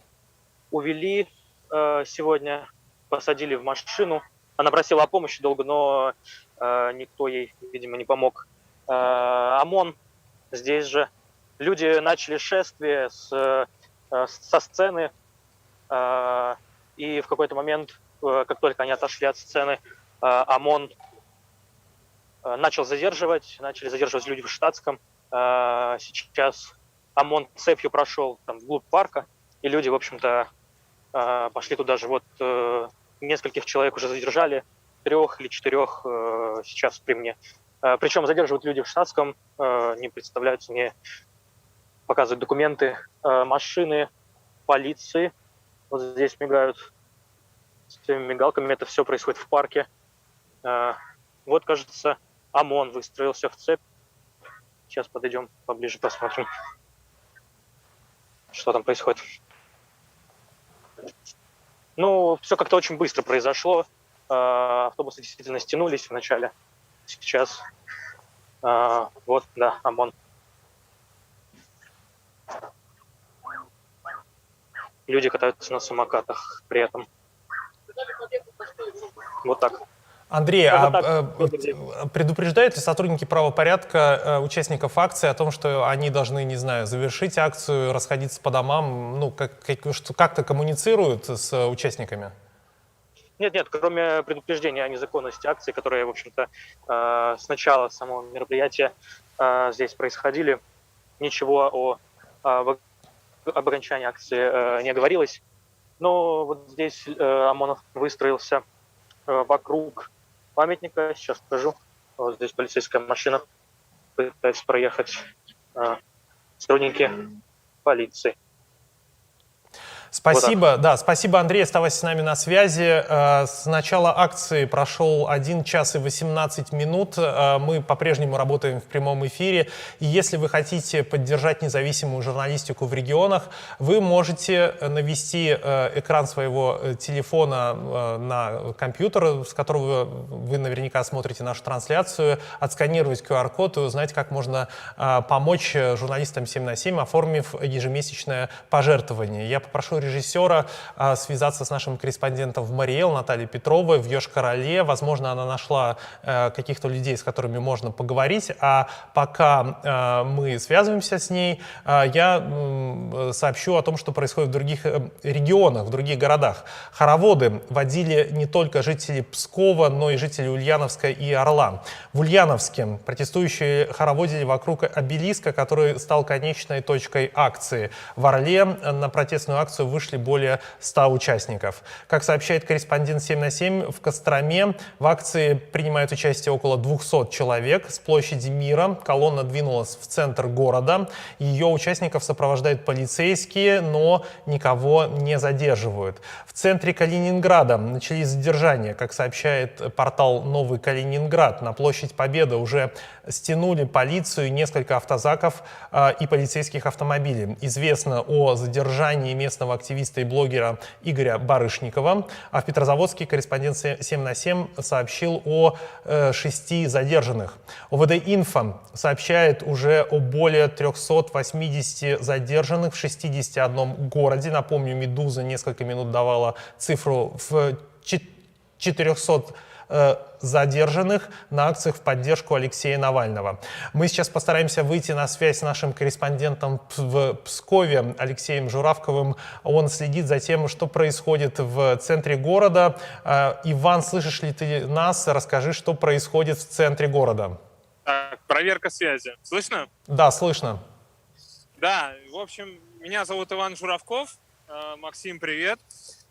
увели сегодня, посадили в машину. Она просила о помощи долго, но никто ей, видимо, не помог. ОМОН здесь же. Люди начали шествие со сцены, и в какой-то момент, как только они отошли от сцены, ОМОН начали задерживать люди в штатском. Сейчас ОМОН цепью прошел там вглубь парка, и люди, в общем-то, пошли туда же. Вот нескольких человек уже задержали, 3 или 4 сейчас при мне. Причем задерживают люди в штатском, не представляются, мне показывают документы, машины полиции. Вот здесь мигают с теми мигалками, это все происходит в парке. Вот, кажется, ОМОН выстроился в цепь. Сейчас подойдем поближе, посмотрим, что там происходит. Ну, все как-то очень быстро произошло. Автобусы действительно стянулись вначале. Сейчас вот, да, ОМОН. Люди катаются на самокатах при этом. Вот так. Андрей, предупреждают ли сотрудники правопорядка участников акции о том, что они должны, не знаю, завершить акцию, расходиться по домам, ну, как-то коммуницируют с участниками? Нет, кроме предупреждения о незаконности акции, которые, в общем-то, с начала самого мероприятия здесь происходили, ничего об окончании акции не говорилось. Но вот здесь ОМОНов выстроился вокруг памятника. Сейчас покажу. Вот здесь полицейская машина. Пытаются проехать сотрудники полиции. Спасибо, вот да, спасибо, Андрей, оставайся с нами на связи. С начала акции прошел 1 час и 18 минут. Мы по-прежнему работаем в прямом эфире. И если вы хотите поддержать независимую журналистику в регионах, вы можете навести экран своего телефона на компьютер, с которого вы наверняка смотрите нашу трансляцию, отсканировать QR-код и узнать, как можно помочь журналистам 7 на 7, оформив ежемесячное пожертвование. Я попрошу режиссера связаться с нашим корреспондентом в Мариэл Натальей Петровой в Йошкар-Оле. Возможно, она нашла каких-то людей, с которыми можно поговорить. А пока мы связываемся с ней, я сообщу о том, что происходит в других регионах, в других городах. Хороводы водили не только жители Пскова, но и жители Ульяновска и Орла. В Ульяновске протестующие хороводили вокруг обелиска, который стал конечной точкой акции. В Орле на протестную акцию вышли более 100 участников. Как сообщает корреспондент 7 на 7, в Костроме в акции принимают участие около 200 человек. С площади Мира колонна двинулась в центр города. Ее участников сопровождают полицейские, но никого не задерживают. В центре Калининграда начались задержания. Как сообщает портал «Новый Калининград», на площадь Победы уже стянули полицию, несколько автозаков и полицейских автомобилей. Известно о задержании местного активиста и блогера Игоря Барышникова. А в Петрозаводске корреспондент 7 на 7 сообщил о 6 задержанных. ОВД-Инфо сообщает уже о более 380 задержанных в 61 городе. Напомню, «Медуза» несколько минут давала цифру в 400 задержанных на акциях в поддержку Алексея Навального. Мы сейчас постараемся выйти на связь с нашим корреспондентом в Пскове Алексеем Журавковым. Он следит за тем, что происходит в центре города. Иван, слышишь ли ты нас? Расскажи, что происходит в центре города. Так, проверка связи. Слышно? Да, слышно. Да, в общем, меня зовут Иван Журавков. Максим, привет.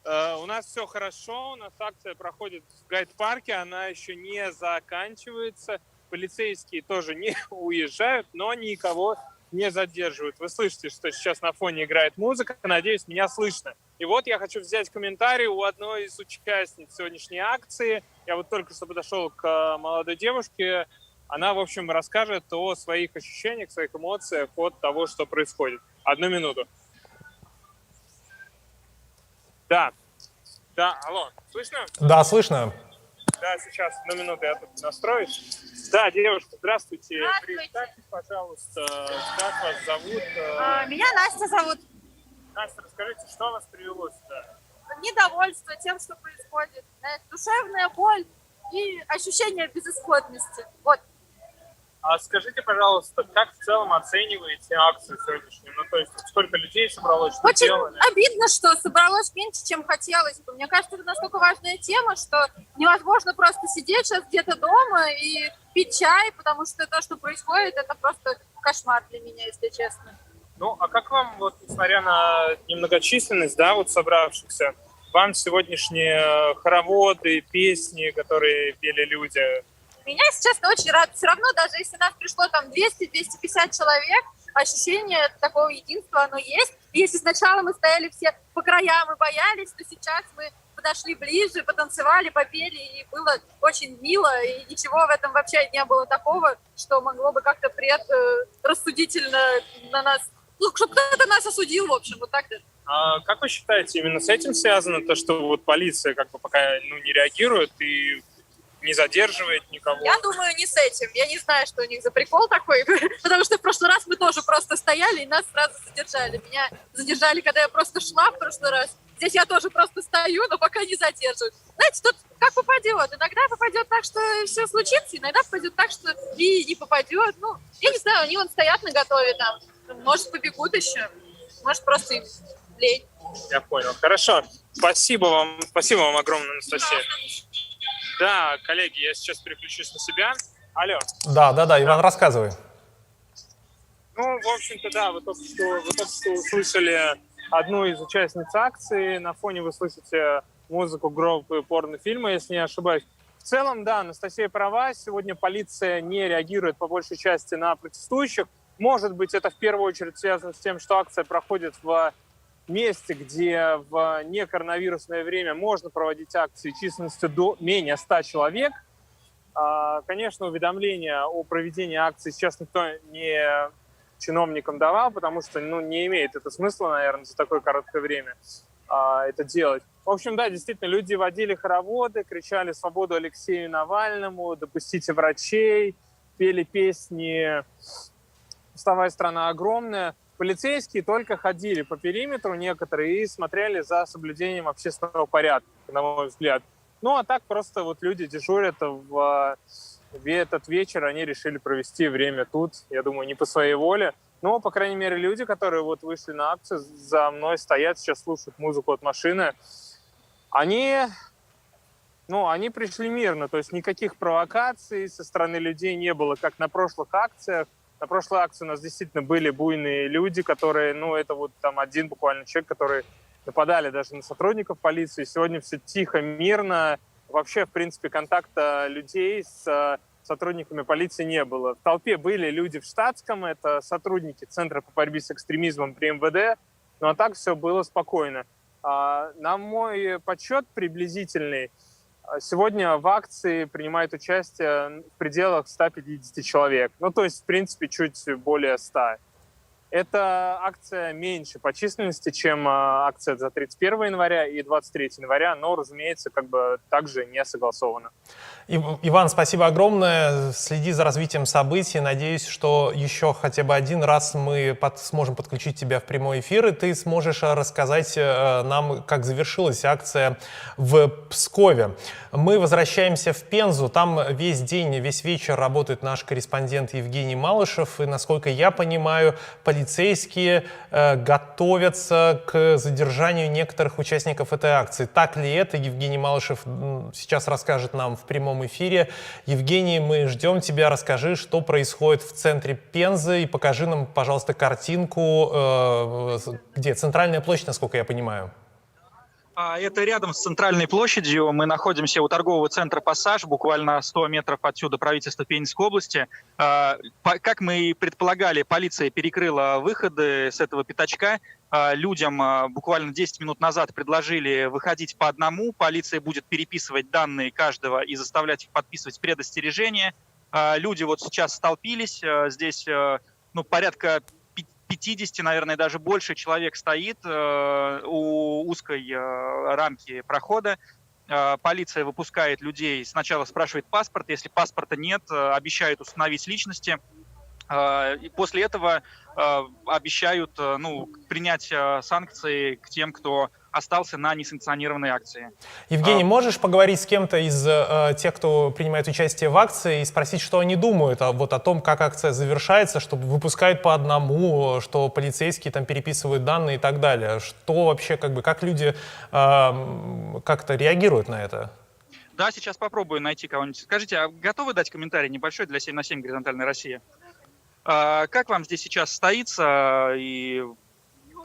У нас все хорошо, у нас акция проходит в гайд-парке, она еще не заканчивается. Полицейские тоже не уезжают, но никого не задерживают. Вы слышите, что сейчас на фоне играет музыка, надеюсь, меня слышно. И вот я хочу взять комментарий у одной из участниц сегодняшней акции. Я вот только что подошел к молодой девушке. Она, в общем, расскажет о своих ощущениях, своих эмоциях от того, что происходит. 1 минуту. Да, алло, слышно? Да, слышно. Да, сейчас, на минуту я тут настроюсь. Да, девушка, здравствуйте. Здравствуйте. Представьтесь, пожалуйста, как вас зовут? Меня Настя зовут. Настя, расскажите, что вас привело сюда? Недовольство тем, что происходит. Душевная боль и ощущение безысходности. Вот. А скажите, пожалуйста, как в целом оцениваете акцию сегодняшнюю? Ну, то есть, сколько людей собралось, что Очень делали? обидно, что собралось меньше, чем хотелось бы. Мне кажется, это настолько важная тема, что невозможно просто сидеть сейчас где-то дома и пить чай, потому что то, что происходит, это просто кошмар для меня, если честно. Ну, а как вам, вот, несмотря на немногочисленность, да, вот собравшихся, вам сегодняшние хороводы, песни, которые пели люди? Меня, если честно, очень рад. Все равно, даже если нас пришло там 200-250 человек, ощущение такого единства, оно есть. И если сначала мы стояли все по краям и боялись, то сейчас мы подошли ближе, потанцевали, попели, и было очень мило, и ничего в этом вообще не было такого, что могло бы как-то рассудительно на нас, ну, чтобы кто-то нас осудил, в общем, вот так-то. А как вы считаете, именно с этим связано то, что вот полиция как бы пока не реагирует и не задерживает никого? Я думаю, не с этим. Я не знаю, что у них за прикол такой, потому что в прошлый раз мы тоже просто стояли, и нас сразу задержали. Меня задержали, когда я просто шла в прошлый раз. Здесь я тоже просто стою, но пока не задерживают. Знаете, тут как попадет. Иногда попадет так, что все случится, иногда попадет так, что и не попадет. Ну, я не знаю, они вон стоят наготове там. Может, побегут еще. Может, просто им лень. Я понял. Хорошо. Спасибо вам огромное, Анастасия. Да, коллеги, я сейчас переключусь на себя. Алло. Да, Иван, рассказывай. Ну, в общем-то, да, вы только что услышали одну из участниц акции. На фоне вы слышите музыку группы порнофильма, если не ошибаюсь. В целом, да, Анастасия права. Сегодня полиция не реагирует по большей части на протестующих. Может быть, это в первую очередь связано с тем, что акция проходит в месте, где в некоронавирусное время можно проводить акции численностью до менее 100 человек. Конечно, уведомления о проведении акции сейчас никто не чиновникам давал, потому что не имеет это смысла, наверное, за такое короткое время это делать. В общем, да, действительно, люди водили хороводы, кричали «Свободу Алексею Навальному», «Допустите врачей», пели песни «Вставай, страна огромная». Полицейские только ходили по периметру некоторые и смотрели за соблюдением общественного порядка, на мой взгляд. Ну, а так просто вот люди дежурят в этот вечер, они решили провести время тут, я думаю, не по своей воле. Но, по крайней мере, люди, которые вот вышли на акцию, за мной стоят, сейчас слушают музыку от машины, они пришли мирно, то есть никаких провокаций со стороны людей не было, как на прошлых акциях. На прошлой акции у нас действительно были буйные люди, которые, это вот там один буквально человек, которые нападали даже на сотрудников полиции. Сегодня все тихо, мирно. Вообще, в принципе, контакта людей с сотрудниками полиции не было. В толпе были люди в штатском, это сотрудники Центра по борьбе с экстремизмом при МВД, ну а так все было спокойно. На мой подсчет приблизительный, сегодня в акции принимает участие в пределах 150 человек. Ну, то есть, в принципе, чуть более 100. Эта акция меньше по численности, чем акция за 31 января и 23 января, но, разумеется, также не согласована. Иван, спасибо огромное. Следи за развитием событий. Надеюсь, что еще хотя бы один раз мы сможем подключить тебя в прямой эфир, и ты сможешь рассказать нам, как завершилась акция в Пскове. Мы возвращаемся в Пензу. Там весь день, весь вечер работает наш корреспондент Евгений Малышев. И, насколько я понимаю, полицейские готовятся к задержанию некоторых участников этой акции. Так ли это? Евгений Малышев сейчас расскажет нам в прямом эфире. Евгений, мы ждем тебя. Расскажи, что происходит в центре Пензы, и покажи нам, пожалуйста, картинку, где центральная площадь, насколько я понимаю. Это рядом с центральной площадью. Мы находимся у торгового центра «Пассаж», буквально 100 метров отсюда правительство Пензенской области. Как мы и предполагали, полиция перекрыла выходы с этого пятачка. Людям буквально 10 минут назад предложили выходить по одному. Полиция будет переписывать данные каждого и заставлять их подписывать предостережение. Люди вот сейчас столпились. Здесь порядка 50, наверное, даже больше человек стоит у узкой рамки прохода. полиция выпускает людей, сначала спрашивает паспорт, если паспорта нет, обещают установить личности. И после этого обещают принять санкции к тем, кто остался на несанкционированной акции. Евгений, можешь поговорить с кем-то из тех, кто принимает участие в акции, и спросить, что они думают о том, как акция завершается, что выпускают по одному, что полицейские там переписывают данные и так далее? Что вообще, как люди как-то реагируют на это? Да, сейчас попробую найти кого-нибудь. Скажите, а готовы дать комментарий небольшой для 7 на 7 горизонтальной России? Как вам здесь сейчас стоится и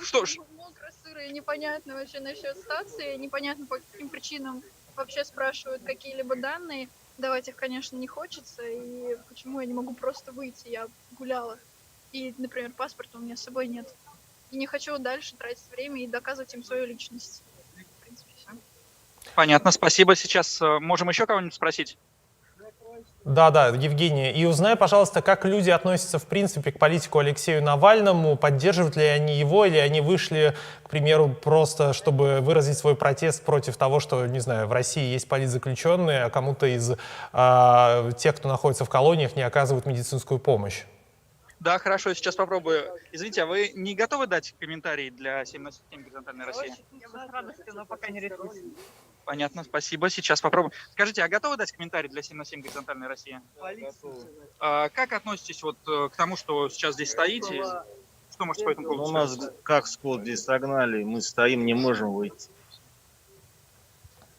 что ж? Мокро, сыро и непонятно вообще насчет стации, непонятно по каким причинам вообще спрашивают какие-либо данные. Давать их, конечно, не хочется, и почему я не могу просто выйти, я гуляла. И, например, паспорта у меня с собой нет. И не хочу дальше тратить время и доказывать им свою личность. В принципе, все. Понятно, спасибо. Сейчас можем еще кого-нибудь спросить? Да, Евгений. И узнай, пожалуйста, как люди относятся, в принципе, к политику Алексею Навальному, поддерживают ли они его, или они вышли, к примеру, просто, чтобы выразить свой протест против того, что, не знаю, в России есть политзаключенные, а кому-то из тех, кто находится в колониях, не оказывают медицинскую помощь. Да, хорошо, сейчас попробую. Извините, а вы не готовы дать комментарий для 7 на 7 горизонтальной России? Я бы с радостью, но пока не решусь. Понятно, спасибо. Сейчас попробуем. Скажите, а готовы дать комментарий для 7 на 7 горизонтальной России? Как относитесь к тому, что сейчас здесь стоите? Что можете по этому поводу сказать? У нас как скот здесь согнали, мы стоим, не можем выйти.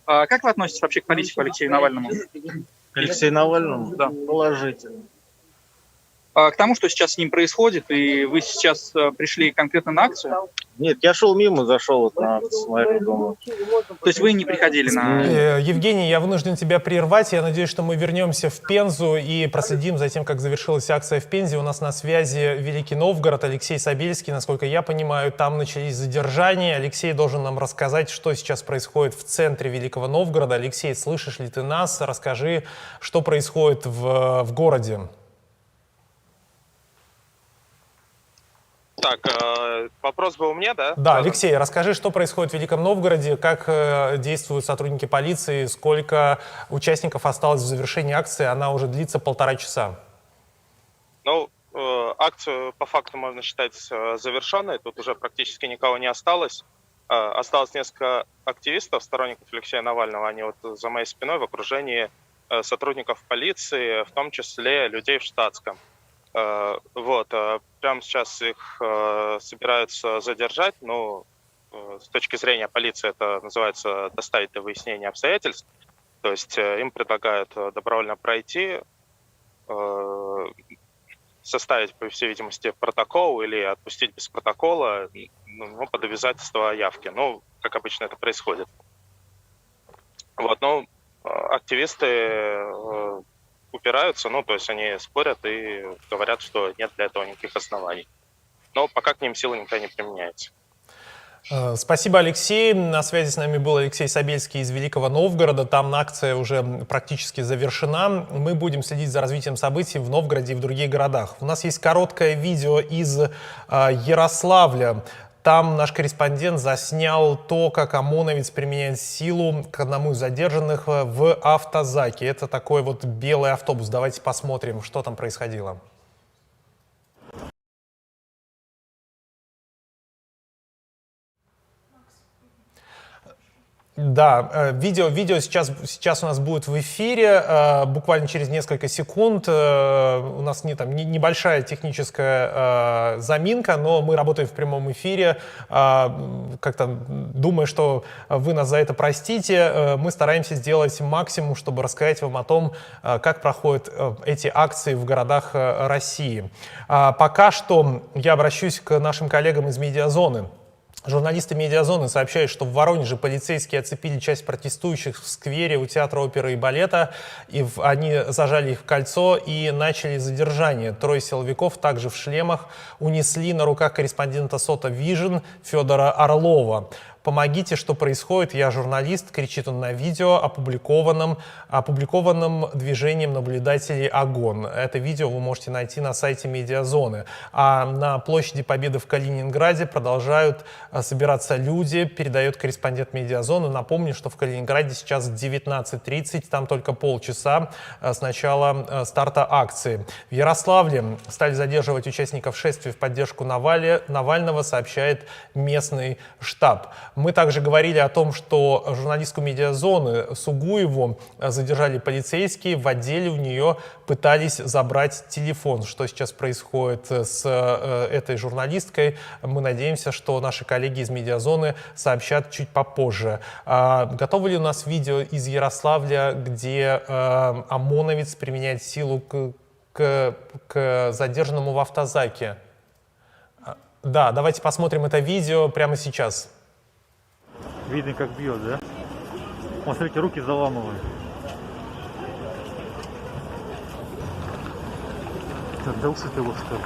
Как вы относитесь вообще к политику Алексею Навальному? К Алексею Навальному? Да. Положительно. К тому, что сейчас с ним происходит, и вы сейчас пришли конкретно на акцию? Нет, я шел мимо, зашел на акцию с моего дома. То есть вы не приходили на... Евгений, я вынужден тебя прервать. Я надеюсь, что мы вернемся в Пензу и проследим за тем, как завершилась акция в Пензе. У нас на связи Великий Новгород, Алексей Собельский. Насколько я понимаю, там начались задержания. Алексей должен нам рассказать, что сейчас происходит в центре Великого Новгорода. Алексей, слышишь ли ты нас? Расскажи, что происходит в городе. Так, вопрос был мне, да? Да, Алексей, расскажи, что происходит в Великом Новгороде, как действуют сотрудники полиции, сколько участников осталось в завершении акции, она уже длится 1,5 часа. Ну, акцию по факту можно считать завершенной, тут уже практически никого не осталось. Осталось несколько активистов, сторонников Алексея Навального, они вот за моей спиной в окружении сотрудников полиции, в том числе людей в штатском. Вот, прямо сейчас их собираются задержать, но с точки зрения полиции это называется доставить до выяснения обстоятельств, то есть им предлагают добровольно пройти, составить, по всей видимости, протокол или отпустить без протокола, под обязательство явки, как обычно это происходит. Вот, активисты упираются, то есть они спорят и говорят, что нет для этого никаких оснований. Но пока к ним сила никогда не применяется. Спасибо, Алексей. На связи с нами был Алексей Собельский из Великого Новгорода. Там акция уже практически завершена. Мы будем следить за развитием событий в Новгороде и в других городах. У нас есть короткое видео из Ярославля. Там наш корреспондент заснял то, как ОМОНовец применяет силу к одному из задержанных в автозаке. Это такой вот белый автобус. Давайте посмотрим, что там происходило. Да, видео сейчас у нас будет в эфире, буквально через несколько секунд. У нас небольшая техническая заминка, но мы работаем в прямом эфире. Как-то думаю, что вы нас за это простите. Мы стараемся сделать максимум, чтобы рассказать вам о том, как проходят эти акции в городах России. Пока что я обращусь к нашим коллегам из «Медиазоны». Журналисты «Медиазоны» сообщают, что в Воронеже полицейские оцепили часть протестующих в сквере у Театра оперы и балета. Они зажали их в кольцо и начали задержание. 3 силовиков, также в шлемах, унесли на руках корреспондента СОТА «Вижн» Федора Орлова. «Помогите, что происходит? Я журналист», кричит он на видео, опубликованном движением наблюдателей «Огонь». Это видео вы можете найти на сайте «Медиазоны». А на площади Победы в Калининграде продолжают собираться люди, передает корреспондент «Медиазоны». Напомню, что в Калининграде сейчас 19:30, там только полчаса с начала старта акции. В Ярославле стали задерживать участников шествия в поддержку Навального, сообщает местный штаб. Мы также говорили о том, что журналистку «Медиазоны» Сугуеву задержали полицейские. В отделе у нее пытались забрать телефон. Что сейчас происходит с этой журналисткой, мы надеемся, что наши коллеги из «Медиазоны» сообщат чуть попозже. Готовы ли у нас видео из Ярославля, где ОМОНовец применяет силу к задержанному в автозаке? Да, давайте посмотрим это видео прямо сейчас. Видно, как бьет, да? Смотрите, руки заламывают. Отдался ты его, что ли?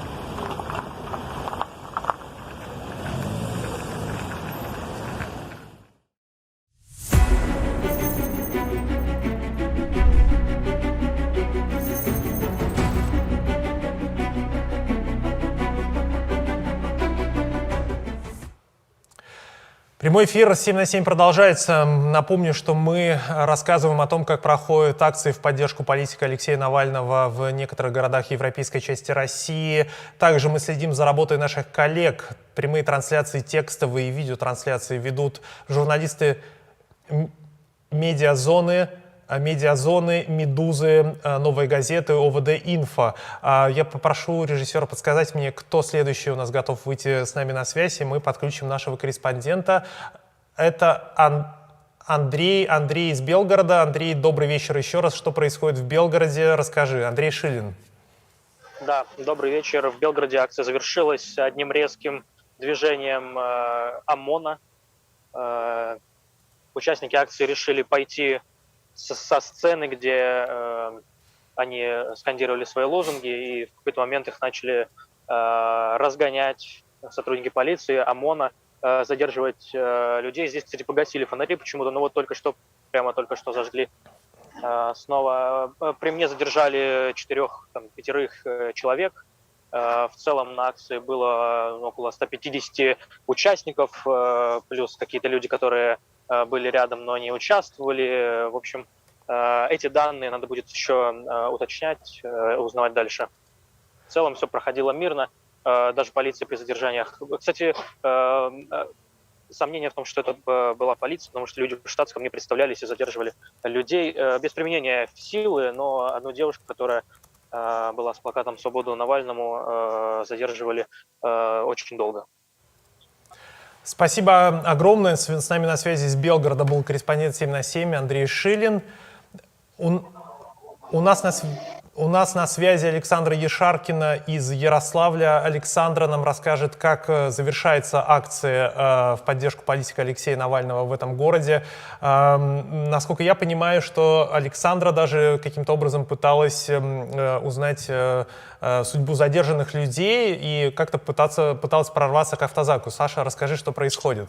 Прямой эфир 7 на 7 продолжается. Напомню, что мы рассказываем о том, как проходят акции в поддержку политика Алексея Навального в некоторых городах европейской части России. Также мы следим за работой наших коллег. Прямые трансляции, текстовые и видеотрансляции ведут журналисты «Медиазоны», «Медузы», «Новой газеты», ОВД-Инфо. Я попрошу режиссера подсказать мне, кто следующий у нас готов выйти с нами на связь, и мы подключим нашего корреспондента. Это Андрей из Белгорода. Андрей, добрый вечер еще раз. Что происходит в Белгороде? Расскажи. Андрей Шилин. Да, добрый вечер. В Белгороде акция завершилась одним резким движением ОМОНа. Участники акции решили пойти со сцены, где они скандировали свои лозунги, и в какой-то момент их начали разгонять сотрудники полиции, ОМОНа, задерживать людей. Здесь, кстати, погасили фонари почему-то, но вот только что зажгли снова. При мне задержали 4-5 человек. В целом на акции было около 150 участников, плюс какие-то люди, которые были рядом, но не участвовали. В общем, эти данные надо будет еще уточнять, узнавать дальше. В целом все проходило мирно, даже полиция при задержаниях. Кстати, сомнение в том, что это была полиция, потому что люди в штатском не представлялись и задерживали людей без применения силы, но одну девушку, которая была с плакатом «Свободу Навальному», задерживали очень долго. Спасибо огромное. С нами на связи из Белгорода был корреспондент 7 на 7 Андрей Шилин. У нас на связи Александра Ешаркина из Ярославля. Александра нам расскажет, как завершается акция в поддержку политика Алексея Навального в этом городе. Насколько я понимаю, что Александра даже каким-то образом пыталась узнать судьбу задержанных людей и как-то пыталась прорваться к автозаку. Саша, расскажи, что происходит.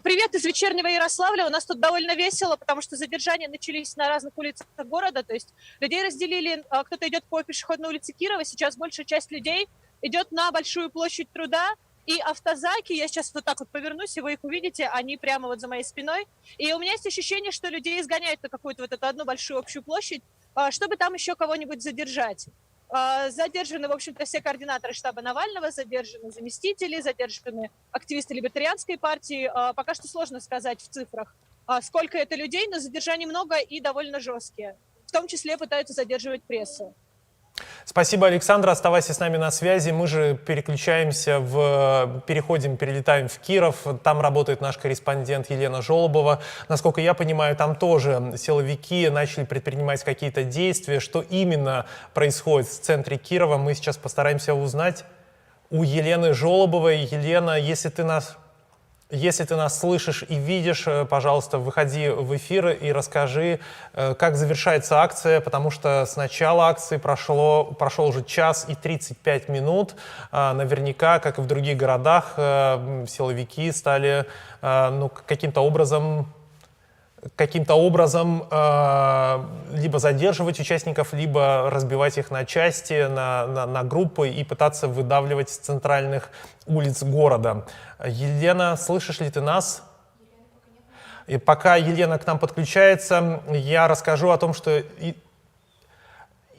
Привет из вечернего Ярославля. У нас тут довольно весело, потому что задержания начались на разных улицах города. То есть людей разделили, кто-то идет по пешеходной улице Кирова, сейчас большая часть людей идет на Большую площадь Труда. И автозаки, я сейчас вот так вот повернусь, и вы их увидите, они прямо вот за моей спиной. И у меня есть ощущение, что людей изгоняют на какую-то вот эту одну большую общую площадь, чтобы там еще кого-нибудь задержать. Задержаны, в общем-то, все координаторы штаба Навального, задержаны заместители, задержаны активисты либертарианской партии. Пока что сложно сказать в цифрах, сколько это людей, но задержаний много и довольно жесткие. В том числе пытаются задерживать прессу. Спасибо, Александра. Оставайся с нами на связи. Мы же перелетаем в Киров. Там работает наш корреспондент Елена Жолобова. Насколько я понимаю, там тоже силовики начали предпринимать какие-то действия. Что именно происходит в центре Кирова, мы сейчас постараемся узнать у Елены Жолобовой. Елена, если ты нас Если ты нас слышишь и видишь, пожалуйста, выходи в эфир и расскажи, как завершается акция, потому что с начала акции прошел уже 1 час и 35 минут. Наверняка, как и в других городах, силовики стали каким-то образом либо задерживать участников, либо разбивать их на части, на группы и пытаться выдавливать с центральных улиц города. Елена, слышишь ли ты нас? И пока Елена к нам подключается, я расскажу о том, что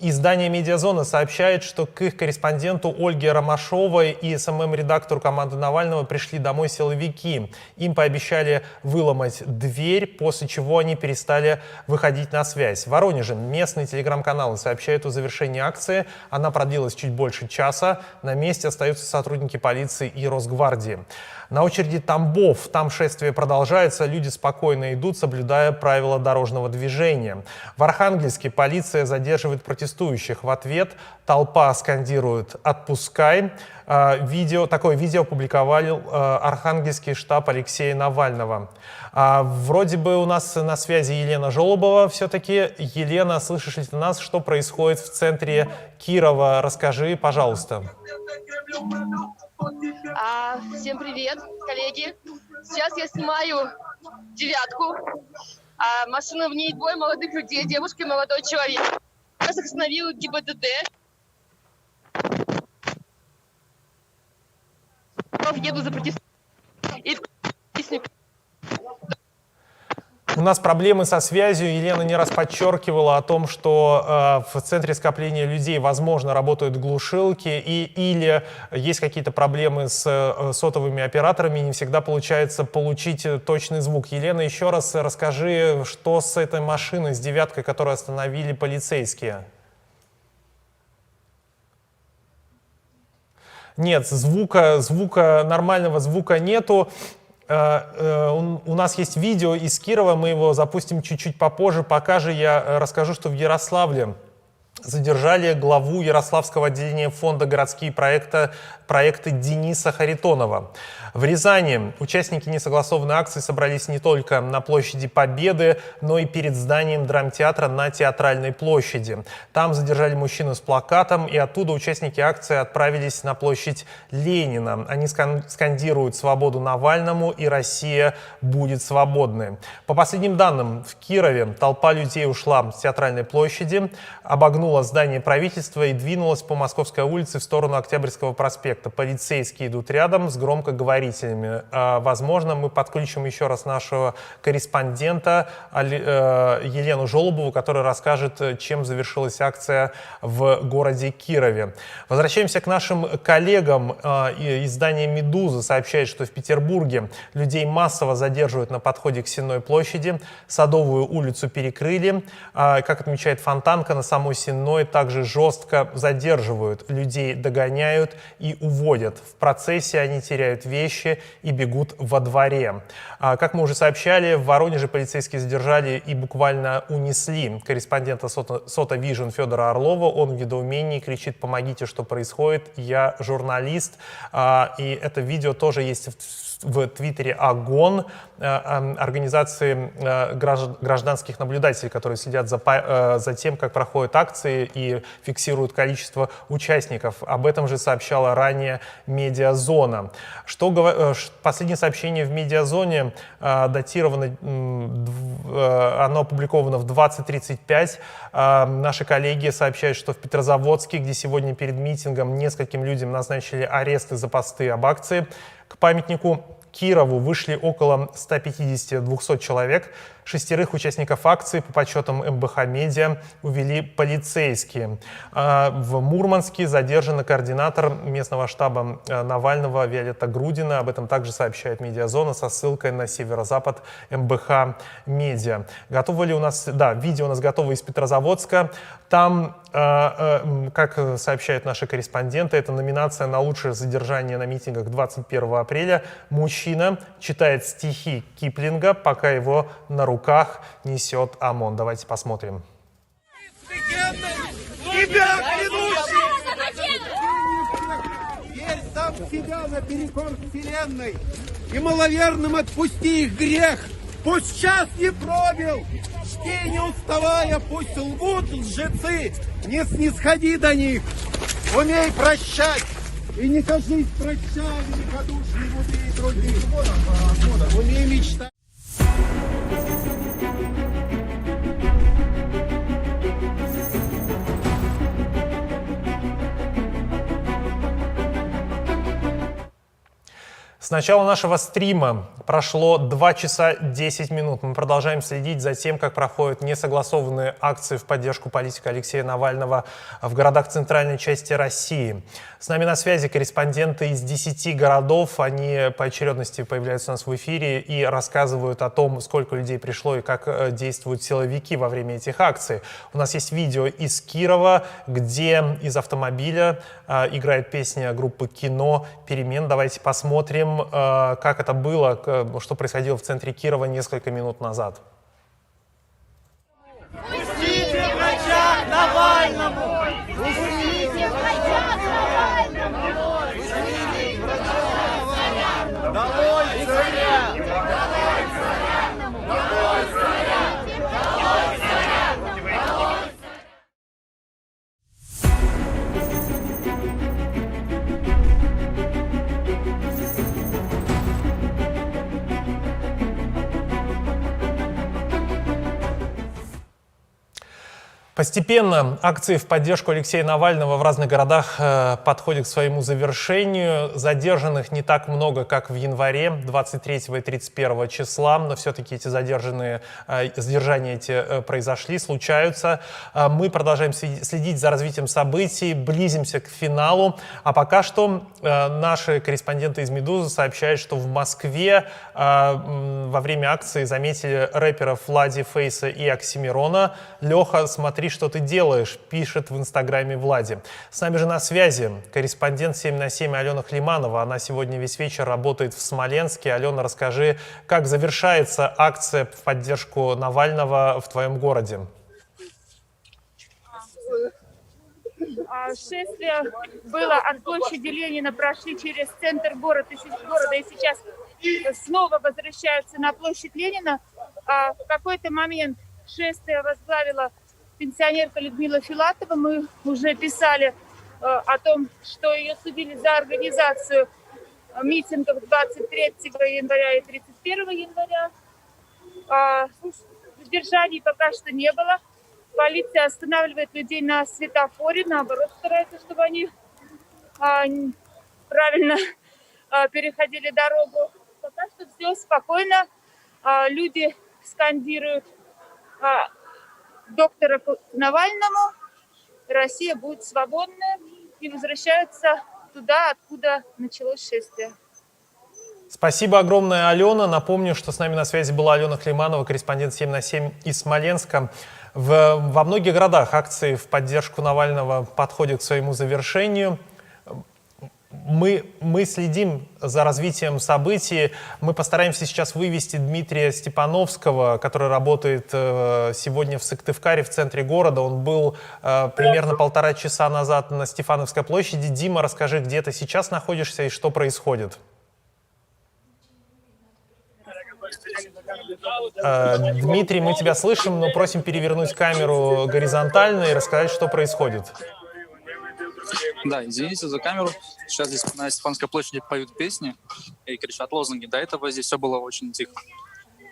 издание «Медиазона» сообщает, что к их корреспонденту Ольге Ромашовой и СММ-редактору команды Навального пришли домой силовики. Им пообещали выломать дверь, после чего они перестали выходить на связь. В Воронеже местные телеграм-каналы сообщают о завершении акции. Она продлилась чуть больше часа. На месте остаются сотрудники полиции и Росгвардии. На очереди Тамбов. Там шествие продолжается. Люди спокойно идут, соблюдая правила дорожного движения. В Архангельске полиция задерживает протестующих. В ответ толпа скандирует «Отпускай». Такое видео опубликовал архангельский штаб Алексея Навального. Вроде бы у нас на связи Елена Жолобова все-таки. Елена, слышишь ли ты нас? Что происходит в центре Кирова? Расскажи, пожалуйста. Всем привет, коллеги. Сейчас я снимаю 9-ку. Машина, в ней 2 молодых людей, девушка и молодой человек. Нас остановил ГИБДД. Еду за протестом. У нас проблемы со связью. Елена не раз подчеркивала о том, что в центре скопления людей, возможно, работают глушилки или есть какие-то проблемы с сотовыми операторами, и не всегда получается получить точный звук. Елена, еще раз расскажи, что с этой машиной, с 9-кой, которую остановили полицейские. Нет, нормального звука нету. У нас есть видео из Кирова, мы его запустим чуть-чуть попозже. Пока же я расскажу, что в Ярославле задержали главу Ярославского отделения фонда «Городские проекты» Дениса Харитонова. В Рязани участники несогласованной акции собрались не только на площади Победы, но и перед зданием драмтеатра на Театральной площади. Там задержали мужчину с плакатом, и оттуда участники акции отправились на площадь Ленина. Они скандируют «Свободу Навальному» и «Россия будет свободной». По последним данным, в Кирове толпа людей ушла с Театральной площади, обогнула здание правительства и двинулась по Московской улице в сторону Октябрьского проспекта. Полицейские идут рядом с громкоговорителями. Возможно, мы подключим еще раз нашего корреспондента Елену Жолобову, которая расскажет, чем завершилась акция в городе Кирове. Возвращаемся к нашим коллегам. Издание «Медуза» сообщает, что в Петербурге людей массово задерживают на подходе к Сенной площади. Садовую улицу перекрыли. Как отмечает Фонтанка, на самой Сенной также жестко задерживают. Людей догоняют и уводят. В процессе они теряют вещи и бегут во дворе. Как мы уже сообщали, в Воронеже полицейские задержали и буквально унесли корреспондента Сота Вижн Федора Орлова. Он в недоумении кричит: «Помогите, что происходит, я журналист». И это видео тоже есть в твиттере ОГОН, организации гражданских наблюдателей, которые следят за тем, как проходят акции и фиксируют количество участников. Об этом же сообщала ранее «Медиазона». Последнее сообщение в «Медиазоне» датировано, оно опубликовано в 20:35. Наши коллеги сообщают, что в Петрозаводске, где сегодня перед митингом нескольким людям назначили аресты за посты об акции, к памятнику Кирову вышли около 150-200 человек. 6 участников акции по подсчетам МБХ Медиа увели полицейские. В Мурманске задержана координатор местного штаба Навального Виолетта Грудина. Об этом также сообщает «Медиазона» со ссылкой на северо-запад МБХ Медиа. Готовы ли у нас... Да, видео у нас готово из Петрозаводска. Там, как сообщают наши корреспонденты, это номинация на лучшее задержание на митингах 21 апреля. Мужчина читает стихи Киплинга, пока его на руках несет ОМОН. Давайте посмотрим. Тебя клянусь! Есть Оставь себя наперекор вселенной и маловерным отпусти их грех. Пусть час не пробил, чти не уставая, пусть лгут лжецы, не снисходи до них. Умей прощать и не кажись прощай великодушный в уме и других. Умей мечтать. С начала нашего стрима прошло 2 часа 10 минут. Мы продолжаем следить за тем, как проходят несогласованные акции в поддержку политика Алексея Навального в городах центральной части России. С нами на связи корреспонденты из 10 городов. Они по очередности появляются у нас в эфире и рассказывают о том, сколько людей пришло и как действуют силовики во время этих акций. У нас есть видео из Кирова, где из автомобиля играет песня группы «Кино» «Перемен». Давайте посмотрим, как это было, что происходило в центре Кирова несколько минут назад. Пустите врача к Навальному! Пустите врача к Навальному! Пустите врача к Навальному! Долой царя! Долой царя! Долой царя! Долой царя! Долой царя! Постепенно акции в поддержку Алексея Навального в разных городах подходят к своему завершению. Задержанных не так много, как в январе, 23 и 31 числа, но все-таки эти задержания эти произошли, случаются. Мы продолжаем следить за развитием событий, близимся к финалу. А пока что наши корреспонденты из «Медузы» сообщают, что в Москве во время акции заметили рэперов Влади, Фейса и Оксимирона. Леха, смотри, что ты делаешь, пишет в инстаграме Влади. С нами же на связи корреспондент 7 на 7 Алена Климанова. Она сегодня весь вечер работает в Смоленске. Алена, расскажи, как завершается акция в поддержку Навального в твоем городе? Шествие было от площади Ленина, прошли через центр города и сейчас снова возвращаются на площадь Ленина. В какой-то момент шествие возглавила пенсионерка Людмила Филатова. Мы уже писали о том, что ее судили за организацию митингов 23 января и 31 января. Задержаний пока что не было. Полиция останавливает людей на светофоре, наоборот, старается, чтобы они правильно переходили дорогу. Пока что все спокойно. Люди скандируют доктора Навальному, Россия будет свободная, и возвращаются туда, откуда началось шествие. Спасибо огромное, Алена. Напомню, что с нами на связи была Алена Климанова, корреспондент 7 на 7 из Смоленска. Во многих городах акции в поддержку Навального подходят к своему завершению. Мы следим за развитием событий. Мы постараемся сейчас вывести Дмитрия Степановского, который работает сегодня в Сыктывкаре, в центре города. Он был примерно 1,5 часа назад на Стефановской площади. Дима, расскажи, где ты сейчас находишься и что происходит? Дмитрий, мы тебя слышим, но просим перевернуть камеру горизонтально и рассказать, что происходит. Да, извините за камеру. Сейчас здесь на Стефанской площади поют песни и кричат лозунги. До этого здесь все было очень тихо.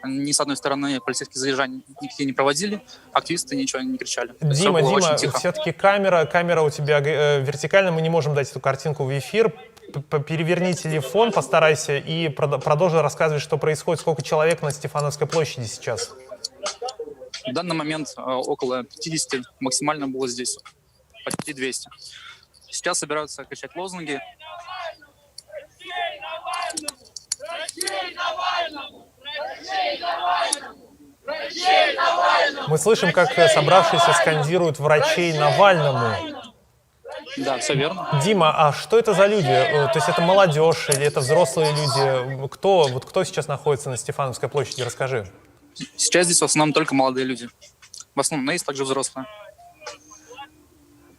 Ни с одной стороны полицейские задержания никакие не проводили, активисты ничего не кричали. Дима, все-таки камера у тебя вертикальная, мы не можем дать эту картинку в эфир. Переверни телефон, постарайся, и продолжи рассказывать, что происходит, сколько человек на Стефановской площади сейчас. В данный момент около 50, максимально было здесь почти 200. Сейчас собираются кричать лозунги. Мы слышим, как собравшиеся скандируют «Врачей Навальному». Да, все верно. Дима, а что это за люди? То есть это молодежь или это взрослые люди? Кто сейчас находится на Стефановской площади? Расскажи. Сейчас здесь в основном только молодые люди. В основном, но есть также взрослые.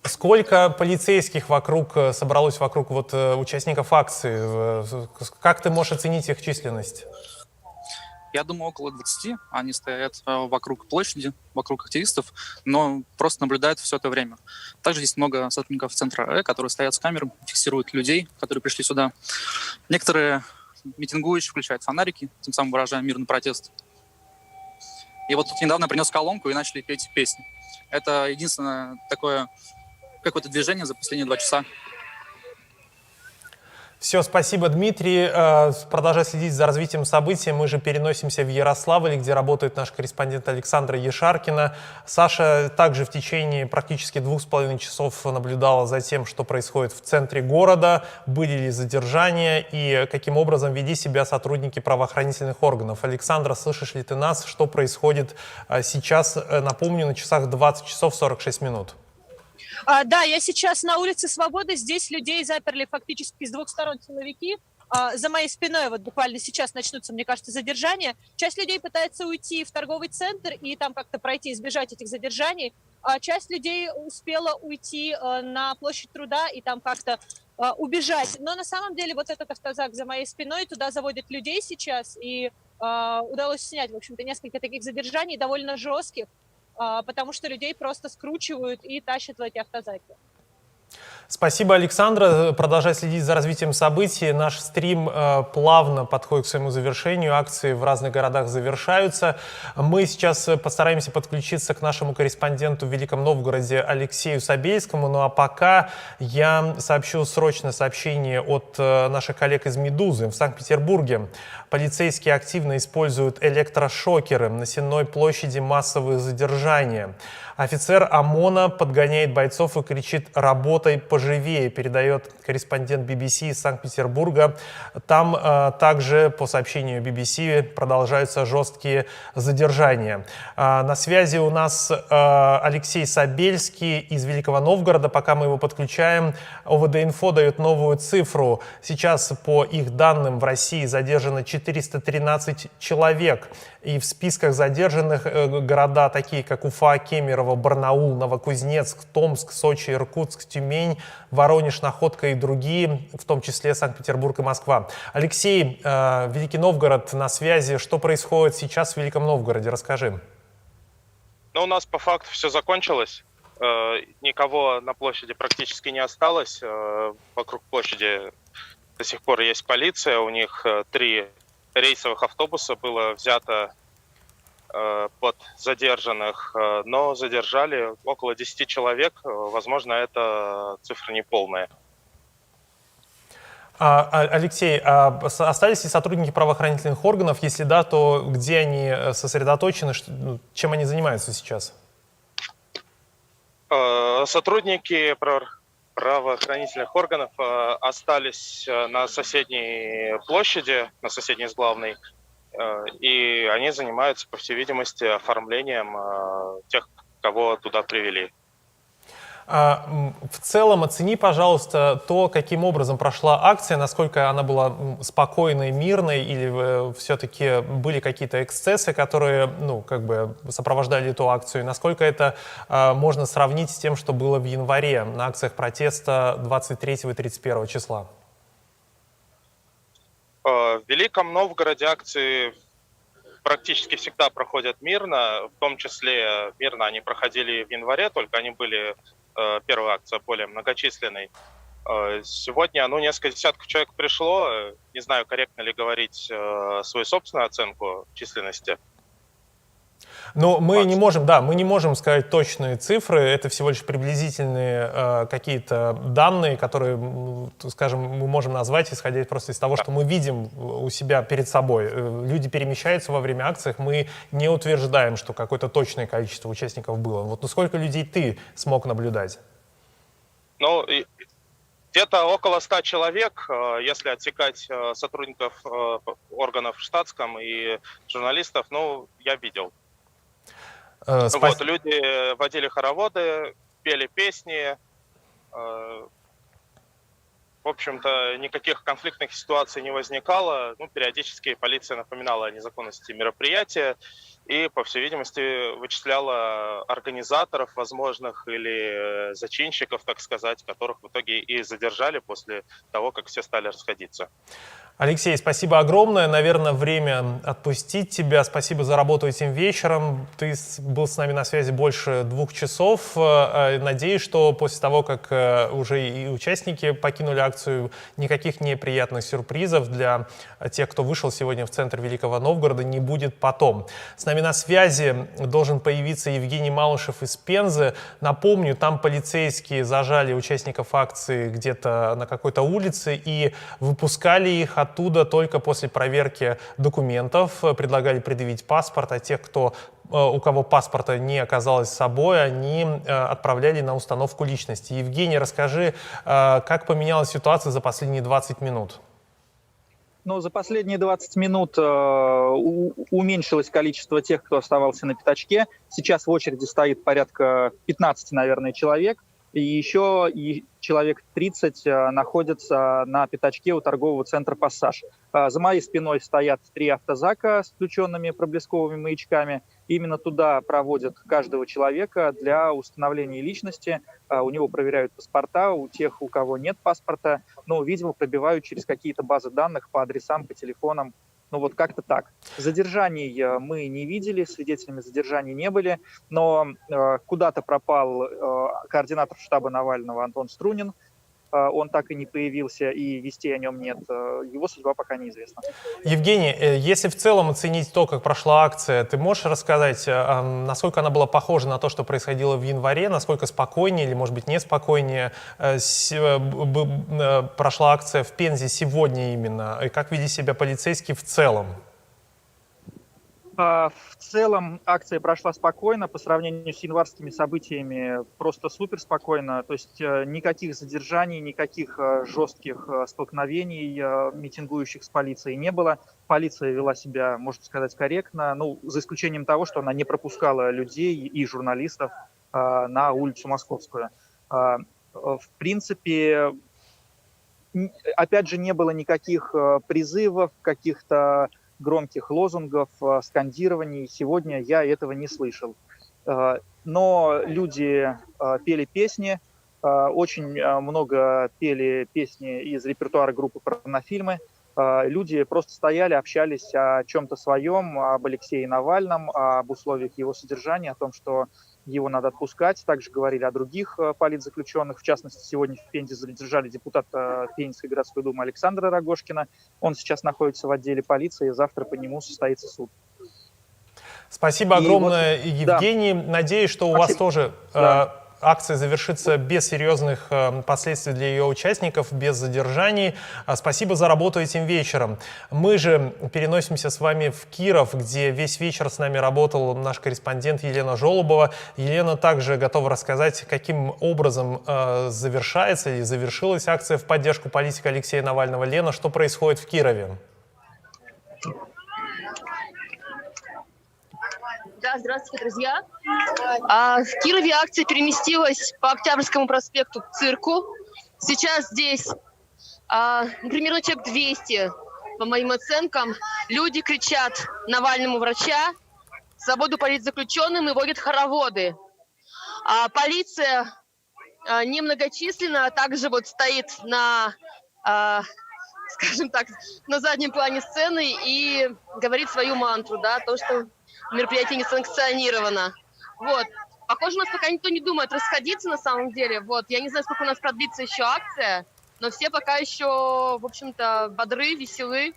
Сколько полицейских собралось вокруг участников акции? Как ты можешь оценить их численность? Я думаю, около 20. Они стоят вокруг площади, вокруг активистов, но просто наблюдают все это время. Также здесь много сотрудников центра которые стоят с камерами, фиксируют людей, которые пришли сюда. Некоторые митингующие включают фонарики, тем самым выражая мирный протест. И вот тут недавно принес колонку и начали петь песни. Это единственное такое какое-то движение за последние 2 часа. Все, спасибо, Дмитрий. Продолжай следить за развитием событий. Мы же переносимся в Ярославль, где работает наш корреспондент Александра Ешаркина. Саша также в течение практически 2,5 часов наблюдала за тем, что происходит в центре города, были ли задержания и каким образом вели себя сотрудники правоохранительных органов. Александра, слышишь ли ты нас? Что происходит сейчас? Напомню, на часах 20 часов 46 минут. Да, я сейчас на улице Свободы. Здесь людей заперли фактически с 2 сторон силовики. За моей спиной вот буквально сейчас начнутся, мне кажется, задержания. Часть людей пытается уйти в торговый центр и там как-то пройти, избежать этих задержаний. Часть людей успела уйти на площадь Труда и там как-то убежать. Но на самом деле вот этот автозак за моей спиной, туда заводят людей сейчас. И удалось снять, в общем-то, несколько таких задержаний, довольно жестких. Потому что людей просто скручивают и тащат в эти автозаки. Спасибо, Александра. Продолжай следить за развитием событий. Наш стрим плавно подходит к своему завершению. Акции в разных городах завершаются. Мы сейчас постараемся подключиться к нашему корреспонденту в Великом Новгороде Алексею Сабельскому. Ну а пока я сообщу срочное сообщение от наших коллег из «Медузы». В Санкт-Петербурге полицейские активно используют электрошокеры. На Сенной площади массовые задержания. Офицер ОМОНа подгоняет бойцов и кричит «работай поживее», передает корреспондент BBC из Санкт-Петербурга. Там также, по сообщению BBC, продолжаются жесткие задержания. На связи у нас Алексей Сабельский из Великого Новгорода. Пока мы его подключаем, ОВД-инфо дает новую цифру. Сейчас, по их данным, в России задержано 413 человек. И в списках задержанных города, такие как Уфа, Кемерово, Барнаул, Новокузнецк, Томск, Сочи, Иркутск, Тюмень, Воронеж, Находка и другие, в том числе Санкт-Петербург и Москва. Алексей, Великий Новгород на связи. Что происходит сейчас в Великом Новгороде? Расскажи. Ну, у нас по факту все закончилось. Никого на площади практически не осталось. Вокруг площади до сих пор есть полиция. У них 3 рейсовых автобуса было взято под задержанных, но задержали около 10 человек. Возможно, это цифра неполная. Алексей, остались ли сотрудники правоохранительных органов? Если да, то где они сосредоточены, чем они занимаются сейчас? Сотрудники правоохранительных органов остались на соседней площади, на соседней с главной, и они занимаются, по всей видимости, оформлением тех, кого туда привели. В целом оцени, пожалуйста, то, каким образом прошла акция, насколько она была спокойной, мирной, или все-таки были какие-то эксцессы, которые, сопровождали эту акцию, и насколько это можно сравнить с тем, что было в январе на акциях протеста 23 и 31 числа? В Великом Новгороде акции практически всегда проходят мирно, в том числе мирно они проходили в январе, только они были, первая акция более многочисленной. Сегодня, несколько десятков человек пришло, не знаю, корректно ли говорить свою собственную оценку численности. Но мы не можем сказать точные цифры, это всего лишь приблизительные какие-то данные, которые, скажем, мы можем назвать, исходя просто из того, что мы видим у себя перед собой. Люди перемещаются во время акций, мы не утверждаем, что какое-то точное количество участников было. Вот сколько людей ты смог наблюдать? Где-то около 100 человек, если отсекать сотрудников органов в штатском и журналистов, я видел. Люди водили хороводы, пели песни. В общем-то, никаких конфликтных ситуаций не возникало. Периодически полиция напоминала о незаконности мероприятия. и, по всей видимости, вычисляла организаторов возможных или зачинщиков, так сказать, которых в итоге и задержали после того, как все стали расходиться. Алексей, спасибо огромное. Наверное, время отпустить тебя. Спасибо за работу этим вечером. Ты был с нами на связи больше 2 часов. Надеюсь, что после того, как уже и участники покинули акцию, никаких неприятных сюрпризов для тех, кто вышел сегодня в центр Великого Новгорода, не будет потом. С нами на связи должен появиться Евгений Малышев из Пензы. Напомню, там полицейские зажали участников акции где-то на какой-то улице и выпускали их оттуда только после проверки документов, предлагали предъявить паспорт, а тех, у кого паспорта не оказалось с собой, они отправляли на установку личности. Евгений, расскажи, как поменялась ситуация за последние 20 минут? Ну, за последние 20 минут уменьшилось количество тех, кто оставался на пятачке. Сейчас в очереди стоит порядка 15, наверное, человек. И еще человек 30 находятся на пятачке у торгового центра «Пассаж». За моей спиной стоят 3 автозака с включенными проблесковыми маячками. Именно туда проводят каждого человека для установления личности. У него проверяют паспорта, у тех, у кого нет паспорта, но, видимо, пробивают через какие-то базы данных по адресам, по телефонам. Ну вот как-то так. Задержаний мы не видели, свидетелями задержаний не были, но куда-то пропал координатор штаба Навального Антон Струнин. Он так и не появился, и вестей о нем нет. Его судьба пока неизвестна. Евгений, если в целом оценить то, как прошла акция, ты можешь рассказать, насколько она была похожа на то, что происходило в январе, насколько спокойнее или, может быть, неспокойнее прошла акция в Пензе сегодня именно, и как вели себя полицейские в целом? В целом акция прошла спокойно, по сравнению с январскими событиями просто супер спокойно, то есть никаких задержаний, никаких жестких столкновений митингующих с полицией не было. Полиция вела себя, можно сказать, корректно, ну, за исключением того, что она не пропускала людей и журналистов на улицу Московскую. В принципе, опять же, не было никаких призывов, каких-то громких лозунгов, скандирований. Сегодня я этого не слышал. Но люди пели песни, очень много пели песни из репертуара группы «Порнофильмы». Люди просто стояли, общались о чем-то своем, об Алексее Навальном, об условиях его содержания, о том, что его надо отпускать. Также говорили о других политзаключенных. В частности, сегодня в Пензе задержали депутата Пензенской городской думы Александра Рогожкина. Он сейчас находится в отделе полиции, и завтра по нему состоится суд. Спасибо огромное, вот, Евгений. Да. Надеюсь, что у вас тоже акция завершится без серьезных последствий для ее участников, без задержаний. Спасибо за работу этим вечером. Мы же переносимся с вами в Киров, где весь вечер с нами работал наш корреспондент Елена Жолобова. Елена также готова рассказать, каким образом завершается или завершилась акция в поддержку политика Алексея Навального. Лена, что происходит в Кирове? Да, здравствуйте, друзья. В Кирове акция переместилась по Октябрьскому проспекту к цирку. Сейчас здесь примерно человек 200, по моим оценкам. Люди кричат Навальному врача, свободу политзаключенным и водят хороводы. Полиция немногочисленна, также вот стоит на, скажем так, на заднем плане сцены и говорит свою мантру, да, то, что мероприятие не санкционировано. Вот. Похоже, у нас пока никто не думает расходиться на самом деле. Вот. Я не знаю, сколько у нас продлится еще акция, но все пока еще, в общем-то, бодры, веселы.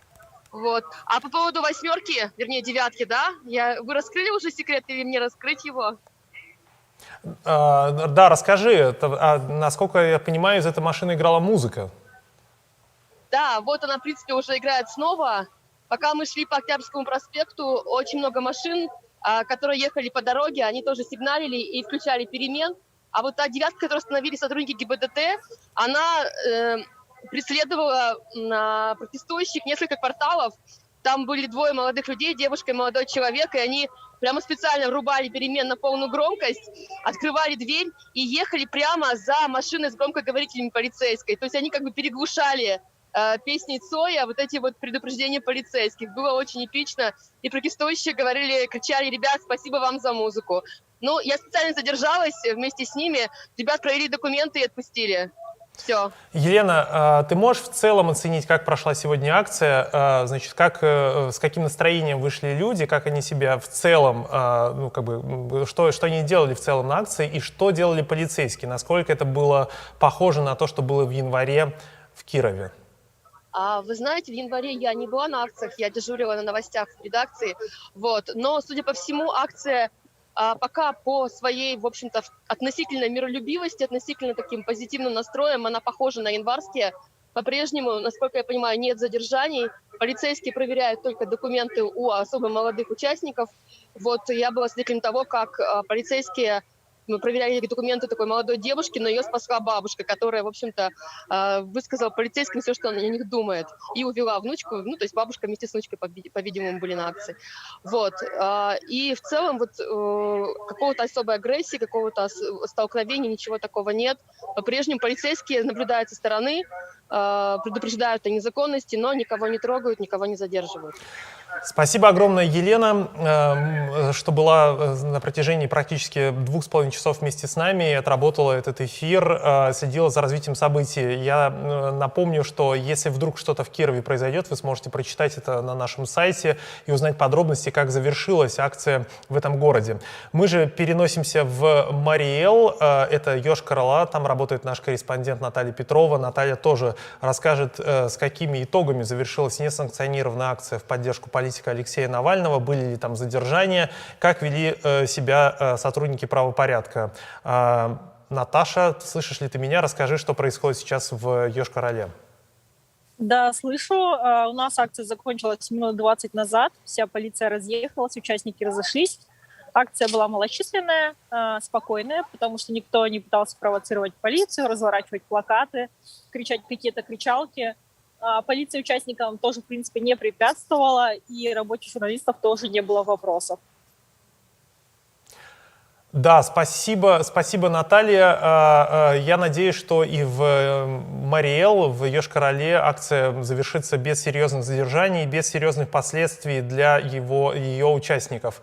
Вот. А по поводу 8-ки, вернее 9-ки, да? Вы раскрыли уже секрет или мне раскрыть его? Да, расскажи. Насколько я понимаю, из этой машины играла музыка. Да, вот она, в принципе, уже играет снова. Пока мы шли по Октябрьскому проспекту, очень много машин, которые ехали по дороге, они тоже сигналили и включали перемен. А вот та 9-ка, которую остановили сотрудники ГИБДД, она преследовала протестующих несколько кварталов. Там были 2 молодых людей, девушка и молодой человек, и они прямо специально врубали перемен на полную громкость, открывали дверь и ехали прямо за машиной с громкоговорителями полицейской. То есть они как бы переглушали песни Цоя, вот эти вот предупреждения полицейских. Было очень эпично. И протестующие кричали: ребят, спасибо вам за музыку. Ну, я специально задержалась вместе с ними. Ребят проверили документы и отпустили. Все. Елена, ты можешь в целом оценить, как прошла сегодня акция? Значит, с каким настроением вышли люди, как они себя в целом, ну, как бы, что они делали в целом на акции и что делали полицейские? Насколько это было похоже на то, что было в январе в Кирове? Вы знаете, в январе я не была на акциях, я дежурила на новостях в редакции. Вот. Но, судя по всему, акция пока по своей, в общем-то, относительной миролюбивости, относительно таким позитивным настроем, она похожа на январские. По-прежнему, насколько я понимаю, нет задержаний. Полицейские проверяют только документы у особо молодых участников. Вот я была свидетелем того, как полицейские проверяли документы такой молодой девушки, но ее спасла бабушка, которая, в общем-то, высказала полицейским все, что она о них думает, и увела внучку. Ну, то есть бабушка вместе с внучкой, по-видимому, были на акции. Вот. И в целом вот какого-то особой агрессии, какого-то столкновения, ничего такого нет. По-прежнему полицейские наблюдают со стороны, предупреждают о незаконности, но никого не трогают, никого не задерживают. Спасибо огромное, Елена, что была на протяжении практически 2,5 часов вместе с нами и отработала этот эфир, следила за развитием событий. Я напомню, что если вдруг что-то в Кирове произойдет, вы сможете прочитать это на нашем сайте и узнать подробности, как завершилась акция в этом городе. Мы же переносимся в Мариэл, это Йошкар-Ола, там работает наш корреспондент Наталья Петрова. Наталья тоже расскажет, с какими итогами завершилась несанкционированная акция в поддержку политика Алексея Навального, были ли там задержания, как вели себя сотрудники правопорядка. Наташа, слышишь ли ты меня? Расскажи, что происходит сейчас в Йошкар-Оле. Да, слышу. У нас акция закончилась минут 20 назад. Вся полиция разъехалась, участники разошлись. Акция была малочисленная, спокойная, потому что никто не пытался провоцировать полицию, разворачивать плакаты, кричать какие-то кричалки. Полиция участникам тоже, в принципе, не препятствовала, и рабочих журналистов тоже не было вопросов. Да, спасибо, Наталья. Я надеюсь, что и в Мариэл, в Йошкар-Оле акция завершится без серьезных задержаний, без серьезных последствий для ее участников.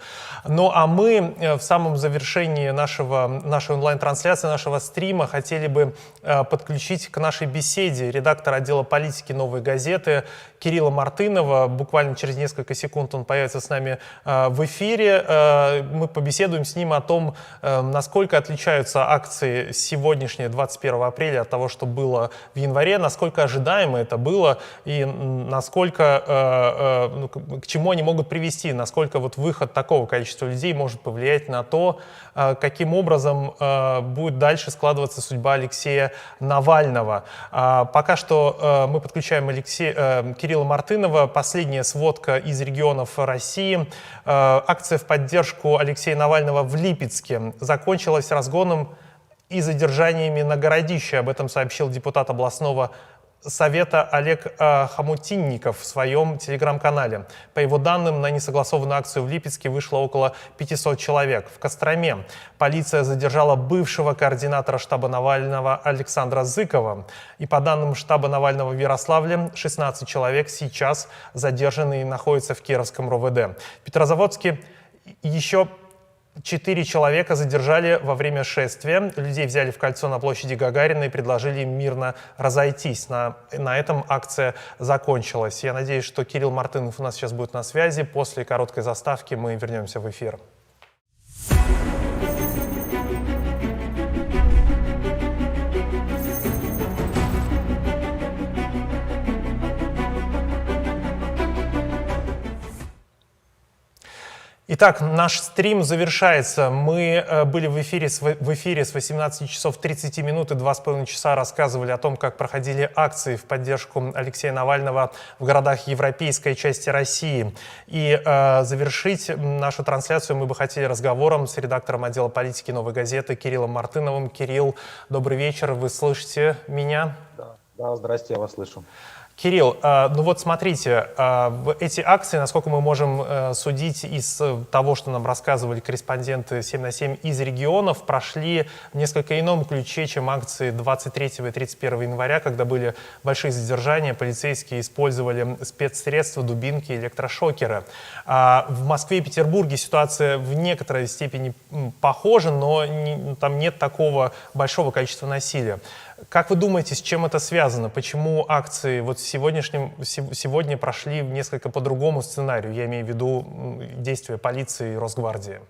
Ну а мы в самом завершении нашей онлайн-трансляции, нашего стрима хотели бы подключить к нашей беседе редактора отдела политики «Новой газеты» Кирилла Мартынова. Буквально через несколько секунд он появится с нами в эфире. Мы побеседуем с ним о том, насколько отличаются акции сегодняшние, 21 апреля, от того, что было в январе, насколько ожидаемо это было и насколько, к чему они могут привести, насколько вот выход такого количества людей может повлиять на то, каким образом будет дальше складываться судьба Алексея Навального. Пока что мы подключаем Кирилла Мартынова. Последняя сводка из регионов России. Акция в поддержку Алексея Навального в Липецке закончилась разгоном и задержаниями на городище. Об этом сообщил депутат областного совета Олег Хомутинников в своем телеграм-канале. По его данным, на несогласованную акцию в Липецке вышло около 500 человек. В Костроме полиция задержала бывшего координатора штаба Навального Александра Зыкова. И по данным штаба Навального в Ярославле, 16 человек сейчас задержаны и находятся в Кировском РОВД. В Петрозаводске еще 4 человека задержали во время шествия. Людей взяли в кольцо на площади Гагарина и предложили им мирно разойтись. На этом акция закончилась. Я надеюсь, что Кирилл Мартынов у нас сейчас будет на связи. После короткой заставки мы вернемся в эфир. Итак, наш стрим завершается. Мы были в эфире с 18 часов 30 минут и 2,5 часа рассказывали о том, как проходили акции в поддержку Алексея Навального в городах европейской части России. И завершить нашу трансляцию мы бы хотели разговором с редактором отдела политики «Новой газеты» Кириллом Мартыновым. Кирилл, добрый вечер. Вы слышите меня? Да, здрасте, я вас слышу. Кирилл, ну вот смотрите, эти акции, насколько мы можем судить из того, что нам рассказывали корреспонденты 7 на 7 из регионов, прошли в несколько ином ключе, чем акции 23 и 31 января, когда были большие задержания, полицейские использовали спецсредства, дубинки, электрошокеры. В Москве и Петербурге ситуация в некоторой степени похожа, но там нет такого большого количества насилия. Как вы думаете, с чем это связано? Почему акции вот сегодня прошли несколько по другому сценарию? Я имею в виду действия полиции и Росгвардии.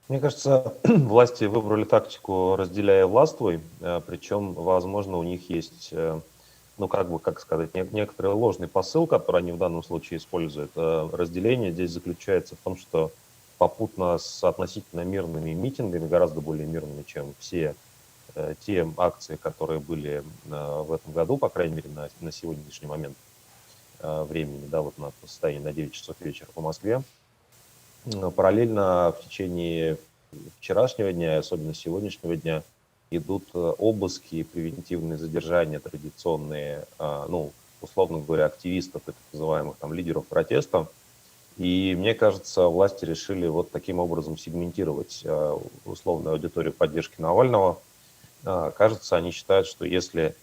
Мне кажется, власти выбрали тактику «разделяя властвуй», причем, возможно, у них есть, ну, как сказать, некоторый ложный посыл, который они в данном случае используют. Разделение здесь заключается в том, что попутно с относительно мирными митингами, гораздо более мирными, чем все те акции, которые были в этом году, по крайней мере, на сегодняшний момент времени, да, вот на состоянии на 9 часов вечера по Москве. Параллельно в течение вчерашнего дня, и особенно сегодняшнего дня, идут обыски, превентивные задержания традиционные, ну, условно говоря, активистов, так называемых там лидеров протеста. И мне кажется, власти решили вот таким образом сегментировать условную аудиторию поддержки Навального. Кажется, они считают, что если,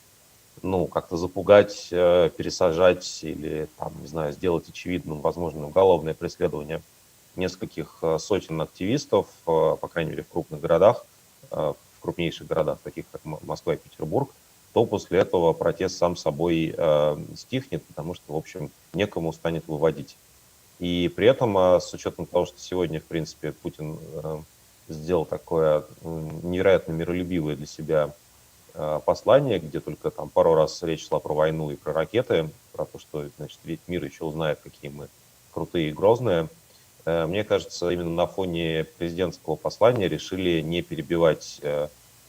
ну, как-то запугать, пересажать или, там, не знаю, сделать очевидным возможное уголовное преследование нескольких сотен активистов, по крайней мере, в крупных городах, в крупнейших городах, таких как Москва и Петербург, то после этого протест сам собой стихнет, потому что, в общем, некому станет выводить. И при этом, с учетом того, что сегодня, в принципе, Путин сделал такое невероятно миролюбивое для себя послание, где только там пару раз речь шла про войну и про ракеты, про то, что, значит, весь мир еще узнает, какие мы крутые и грозные. Мне кажется, именно на фоне президентского послания решили не перебивать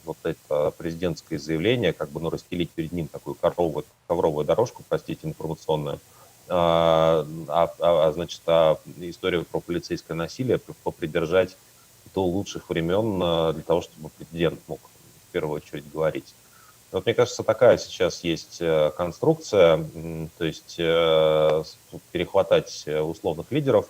вот это президентское заявление, как бы, ну, расстелить перед ним такую ковровую дорожку, простите, информационную, значит, историю про полицейское насилие попридержать до лучших времен для того, чтобы президент мог в первую очередь говорить. Вот, мне кажется, такая сейчас есть конструкция, то есть перехватать условных лидеров,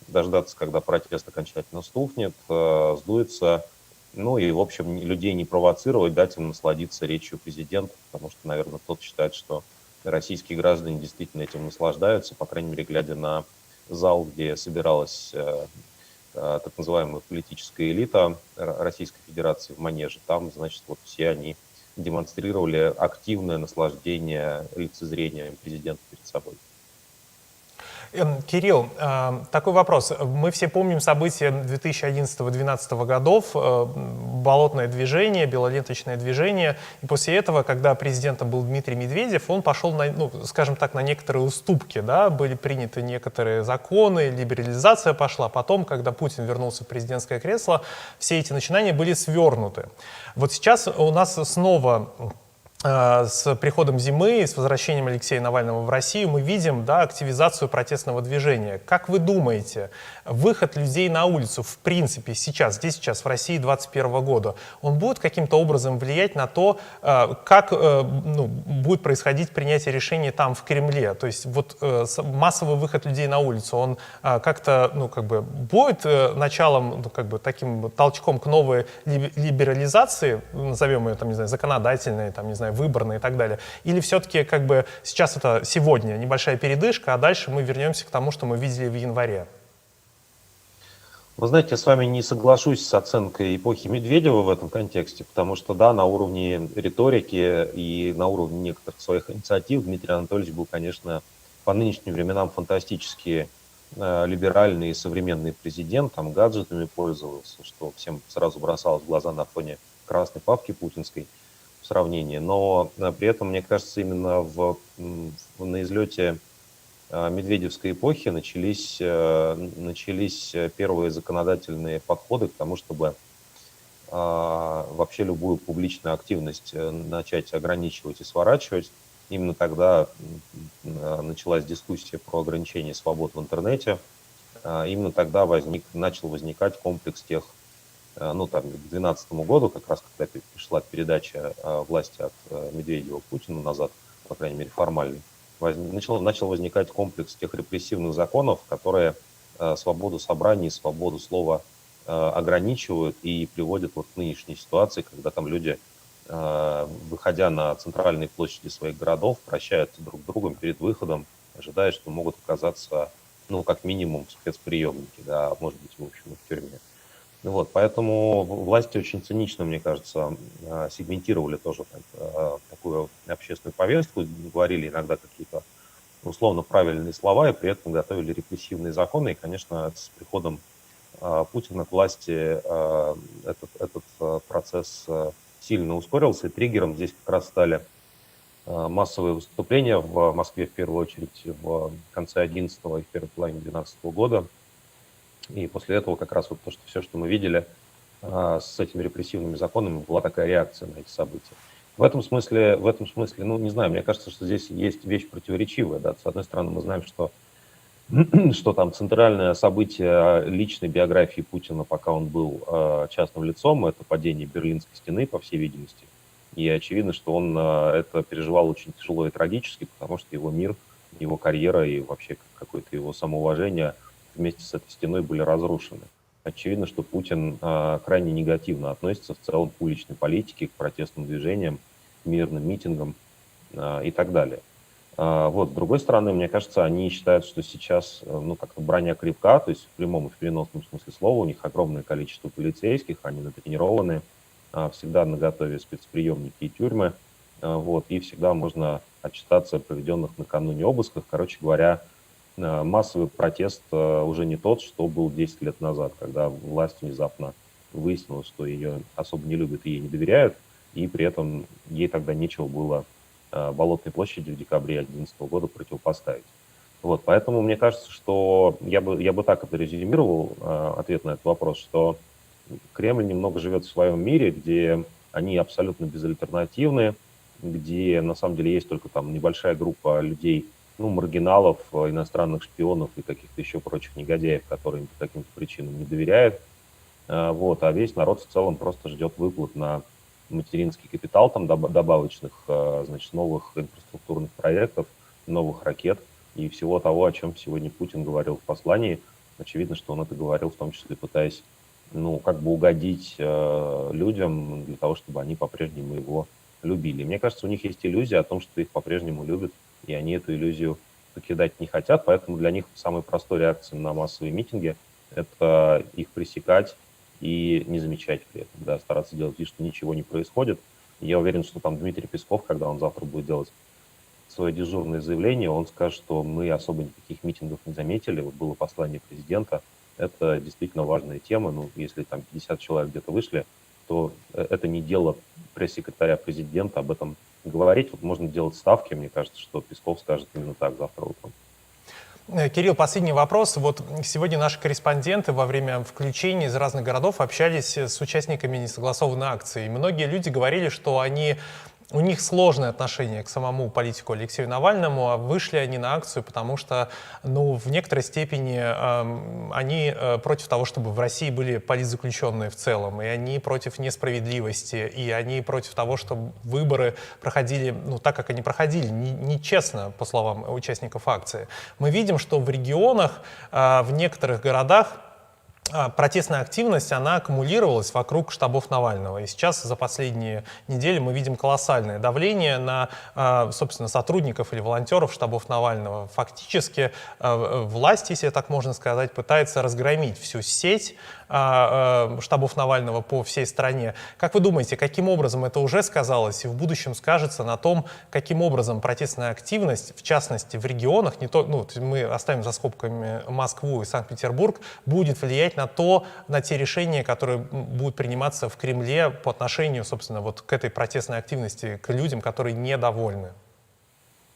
дождаться, когда протест окончательно стухнет, сдуется, ну и, в общем, людей не провоцировать, дать им насладиться речью президента, потому что, наверное, кто-то считает, что российские граждане действительно этим наслаждаются, по крайней мере, глядя на зал, где собиралась так называемая политическая элита Российской Федерации в Манеже. Там, значит, вот все они демонстрировали активное наслаждение лицезрением президента перед собой. Кирилл, такой вопрос. Мы все помним события 2011-2012 годов, болотное движение, белоленточное движение. И после этого, когда президентом был Дмитрий Медведев, он пошел, на, ну, скажем так, на некоторые уступки. Да? Были приняты некоторые законы, либерализация пошла. Потом, когда Путин вернулся в президентское кресло, все эти начинания были свернуты. Вот сейчас у нас снова... С приходом зимы и с возвращением Алексея Навального в Россию мы видим, да, активизацию протестного движения. Как вы думаете, выход людей на улицу в принципе сейчас в России 2021 года, он будет каким-то образом влиять на то, как будет происходить принятие решений там в Кремле? То есть вот массовый выход людей на улицу, он как-то будет началом, таким толчком к новой либерализации, назовем ее там, не знаю, законодательной, там, не знаю, выборные и так далее? Или все-таки сейчас это сегодня небольшая передышка, а дальше мы вернемся к тому, что мы видели в январе? Вы знаете, я с вами не соглашусь с оценкой эпохи Медведева в этом контексте, потому что, да, на уровне риторики и на уровне некоторых своих инициатив Дмитрий Анатольевич был, конечно, по нынешним временам фантастически либеральный и современный президент, там гаджетами пользовался, что всем сразу бросалось в глаза на фоне красной папки путинской в сравнении. Но при этом, мне кажется, именно на излете медведевской эпохи начались первые законодательные подходы к тому, чтобы вообще любую публичную активность начать ограничивать и сворачивать. Именно тогда началась дискуссия про ограничение свобод в интернете. Именно тогда начал возникать комплекс тех, к 2012 году, как раз когда пришла передача власти от Медведева Путину назад, по крайней мере формальный, начал возникать комплекс тех репрессивных законов, которые свободу собраний, свободу слова ограничивают и приводят вот к нынешней ситуации, когда там люди, выходя на центральные площади своих городов, прощаются друг с другом перед выходом, ожидая, что могут оказаться, ну, как минимум, в спецприемнике, да, может быть, в общем, и в тюрьме. Вот, поэтому власти очень цинично, мне кажется, сегментировали тоже такую общественную повестку, говорили иногда какие-то условно правильные слова и при этом готовили репрессивные законы. И, конечно, с приходом Путина к власти этот процесс сильно ускорился. И триггером здесь как раз стали массовые выступления в Москве, в первую очередь, в конце 2011 и в первой половине 2012 года. И после этого как раз вот то, что все, что мы видели с этими репрессивными законами, была такая реакция на эти события. В этом смысле, ну, не знаю, мне кажется, что здесь есть вещь противоречивая. Да? С одной стороны, мы знаем, что там центральное событие личной биографии Путина, пока он был частным лицом, это падение Берлинской стены, по всей видимости. И очевидно, что он это переживал очень тяжело и трагически, потому что его мир, его карьера и вообще какое-то его самоуважение вместе с этой стеной были разрушены. Очевидно, что Путин крайне негативно относится в целом к уличной политике, к протестным движениям, к мирным митингам и так далее. Вот, с другой стороны, мне кажется, они считают, что сейчас, ну, как-то броня крепка, то есть в прямом и в переносном смысле слова, у них огромное количество полицейских, они натренированы, всегда наготове спецприемники и тюрьмы, вот, и всегда можно отчитаться о проведенных накануне обысках. Короче говоря, массовый протест уже не тот, что был 10 лет назад, когда власть внезапно выяснила, что ее особо не любят и ей не доверяют, и при этом ей тогда нечего было Болотной площади в декабре 2011 года противопоставить. Вот, поэтому мне кажется, что я бы так это резюмировал, ответ на этот вопрос, что Кремль немного живет в своем мире, где они абсолютно безальтернативны, где на самом деле есть только там небольшая группа людей, ну, маргиналов, иностранных шпионов и каких-то еще прочих негодяев, которые им по каким-то причинам не доверяют. Вот, а весь народ в целом просто ждет выплат на материнский капитал, там добавочных, значит, новых инфраструктурных проектов, новых ракет и всего того, о чем сегодня Путин говорил в послании. Очевидно, что он это говорил, в том числе пытаясь, ну, как бы угодить людям для того, чтобы они по-прежнему его любили. Мне кажется, у них есть иллюзия о том, что их по-прежнему любят, и они эту иллюзию покидать не хотят, поэтому для них самой простой реакцией на массовые митинги – это их пресекать и не замечать при этом, да, стараться делать вид, что ничего не происходит. И я уверен, что там Дмитрий Песков, когда он завтра будет делать свое дежурное заявление, он скажет, что мы особо никаких митингов не заметили, вот было послание президента, это действительно важная тема, ну, если там 50 человек где-то вышли, то это не дело пресс-секретаря президента об этом говорить, вот можно делать ставки, мне кажется, что Песков скажет именно так завтра утром. Кирилл, последний вопрос. Вот сегодня наши корреспонденты во время включения из разных городов общались с участниками несогласованной акции. И многие люди говорили, что у них сложное отношение к самому политику Алексею Навальному, а вышли они на акцию, потому что, ну, в некоторой степени они против того, чтобы в России были политзаключенные в целом, и они против несправедливости, и они против того, чтобы выборы проходили, ну, так, как они проходили, нечестно, по словам участников акции. Мы видим, что в регионах, в некоторых городах протестная активность, она аккумулировалась вокруг штабов Навального. И сейчас за последние недели мы видим колоссальное давление на, собственно, сотрудников или волонтеров штабов Навального. Фактически власть, если так можно сказать, пытается разгромить всю сеть штабов Навального по всей стране. Как вы думаете, каким образом это уже сказалось и в будущем скажется на том, каким образом протестная активность, в частности в регионах, не то, ну, мы оставим за скобками Москву и Санкт-Петербург, будет влиять на те решения, которые будут приниматься в Кремле по отношению, собственно, вот к этой протестной активности, к людям, которые недовольны?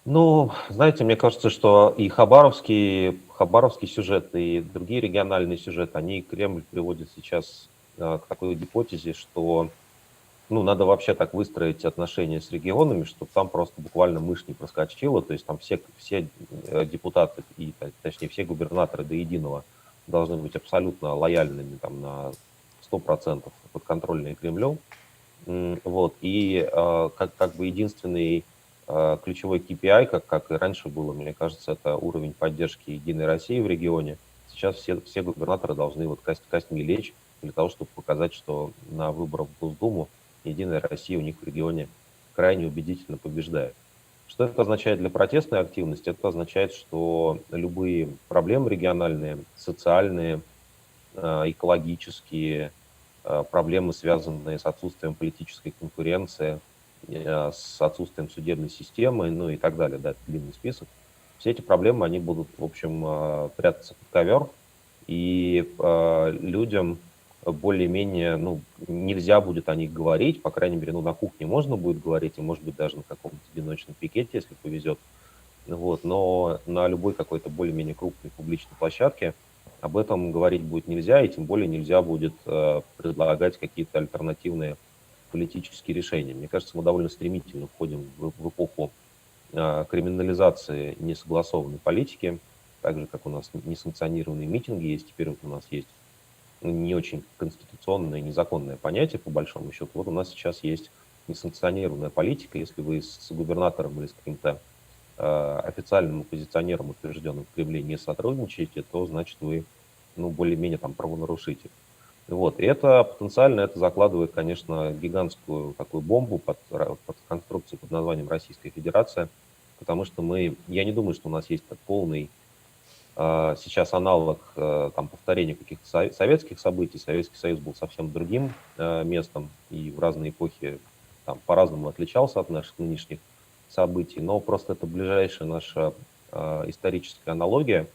Ну, знаете, мне кажется, что и хабаровский сюжет, и другие региональные сюжеты, они Кремль приводят сейчас к такой гипотезе, что, ну, надо вообще так выстроить отношения с регионами, чтобы там просто буквально мышь не проскочила, то есть там все депутаты, и, точнее, все губернаторы до единого должны быть абсолютно лояльными там, на 100% подконтрольные Кремлю. Вот. И как бы единственный ключевой KPI, как и раньше было, мне кажется, это уровень поддержки Единой России в регионе. Сейчас все губернаторы должны вот костьми лечь для того, чтобы показать, что на выборах в Госдуму Единая Россия у них в регионе крайне убедительно побеждает. Что это означает для протестной активности? Это означает, что любые проблемы региональные, социальные, экологические, проблемы, связанные с отсутствием политической конкуренции, с отсутствием судебной системы, ну и так далее, да, это длинный список. Все эти проблемы, они будут, в общем, прятаться под ковер, и людям более-менее, ну, нельзя будет о них говорить, по крайней мере, ну, на кухне можно будет говорить, и, может быть, даже на каком-то одиночном пикете, если повезет, вот, но на любой какой-то более-менее крупной публичной площадке об этом говорить будет нельзя, и тем более нельзя будет предлагать какие-то альтернативные политические решения. Мне кажется, мы довольно стремительно входим в эпоху криминализации несогласованной политики, так же, как у нас несанкционированные митинги есть, теперь вот у нас есть не очень конституционное, незаконное понятие, по большому счету. Вот у нас сейчас есть несанкционированная политика. Если вы с губернатором или с каким-то официальным оппозиционером, утвержденным в Кремле, не сотрудничаете, то, значит, вы, ну, более-менее там правонарушитель. Вот. И это потенциально это закладывает, конечно, гигантскую такую бомбу под конструкцию под названием Российская Федерация, потому что я не думаю, что у нас есть полный сейчас аналог там, повторения каких-то советских событий. Советский Союз был совсем другим местом и в разные эпохи там, по-разному отличался от наших нынешних событий, но просто это ближайшая наша историческая аналогия,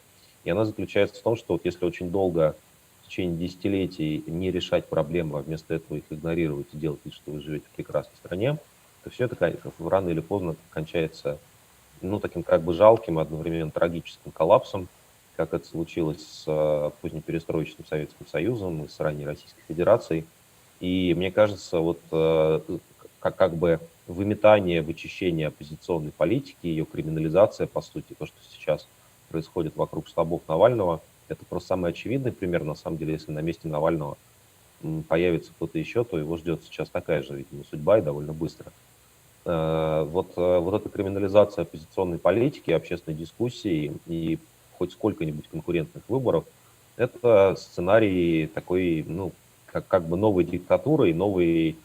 и она заключается в том, что вот если очень долго, в течение десятилетий не решать проблемы, а вместо этого их игнорировать и делать вид, что вы живете в прекрасной стране, то все это рано или поздно кончается, ну, таким как бы жалким, одновременно трагическим коллапсом, как это случилось с позднеперестроечным Советским Союзом и с ранней Российской Федерацией. И мне кажется, вот как бы выметание, вычищение оппозиционной политики, ее криминализация, по сути, то, что сейчас происходит вокруг штабов Навального, это просто самый очевидный пример. На самом деле, если на месте Навального появится кто-то еще, то его ждет сейчас такая же, видимо, судьба и довольно быстро. Вот эта криминализация оппозиционной политики, общественной дискуссии и хоть сколько-нибудь конкурентных выборов, это сценарий такой, ну, как бы новой диктатуры и новой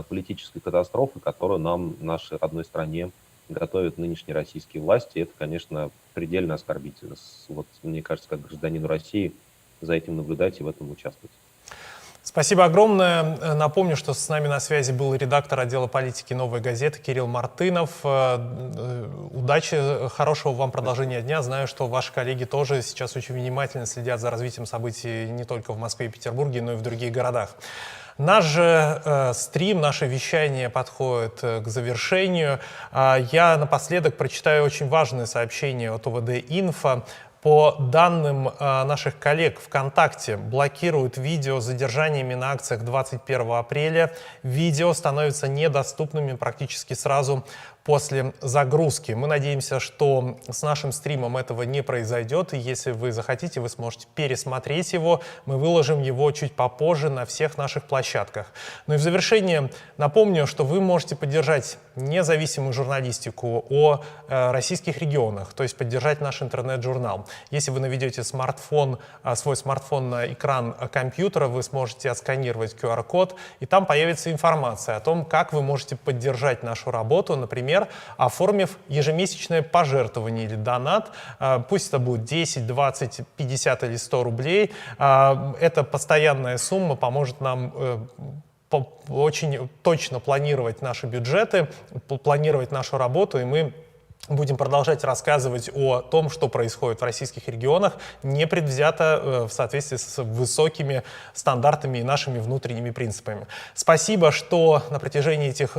политической катастрофы, которую нам, нашей родной стране, готовят нынешние российские власти. Это, конечно, предельно оскорбительно. Вот, мне кажется, как гражданину России за этим наблюдать и в этом участвовать. Спасибо огромное. Напомню, что с нами на связи был редактор отдела политики «Новой газеты» Кирилл Мартынов. Удачи, хорошего вам продолжения дня. Знаю, что ваши коллеги тоже сейчас очень внимательно следят за развитием событий не только в Москве и Петербурге, но и в других городах. Наш же стрим, наше вещание подходит к завершению. Я напоследок прочитаю очень важное сообщение от ОВД-Инфо. По данным наших коллег, ВКонтакте блокируют видео с задержаниями на акциях 21 апреля. Видео становятся недоступными практически сразу после загрузки. Мы надеемся, что с нашим стримом этого не произойдет. И если вы захотите, вы сможете пересмотреть его. Мы выложим его чуть попозже на всех наших площадках. Ну и в завершение напомню, что вы можете поддержать независимую журналистику о российских регионах, то есть поддержать наш интернет-журнал. Если вы наведете свой смартфон на экран компьютера, вы сможете отсканировать QR-код, и там появится информация о том, как вы можете поддержать нашу работу, например, оформив ежемесячное пожертвование или донат. Пусть это будет 10, 20, 50 или 100 рублей. Эта постоянная сумма поможет нам очень точно планировать наши бюджеты, планировать нашу работу, и мы будем продолжать рассказывать о том, что происходит в российских регионах, непредвзято в соответствии с высокими стандартами и нашими внутренними принципами. Спасибо, что на протяжении этих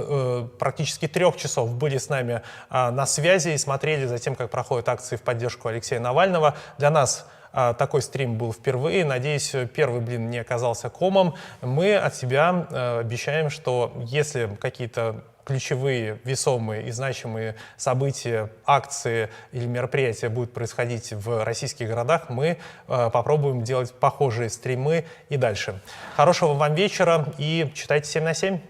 практически 3 часов были с нами на связи и смотрели за тем, как проходят акции в поддержку Алексея Навального. Для нас такой стрим был впервые. Надеюсь, первый блин не оказался комом. Мы от себя обещаем, что если какие-то ключевые, весомые и значимые события, акции или мероприятия будут происходить в российских городах, мы попробуем делать похожие стримы и дальше. Хорошего вам вечера и читайте 7/7.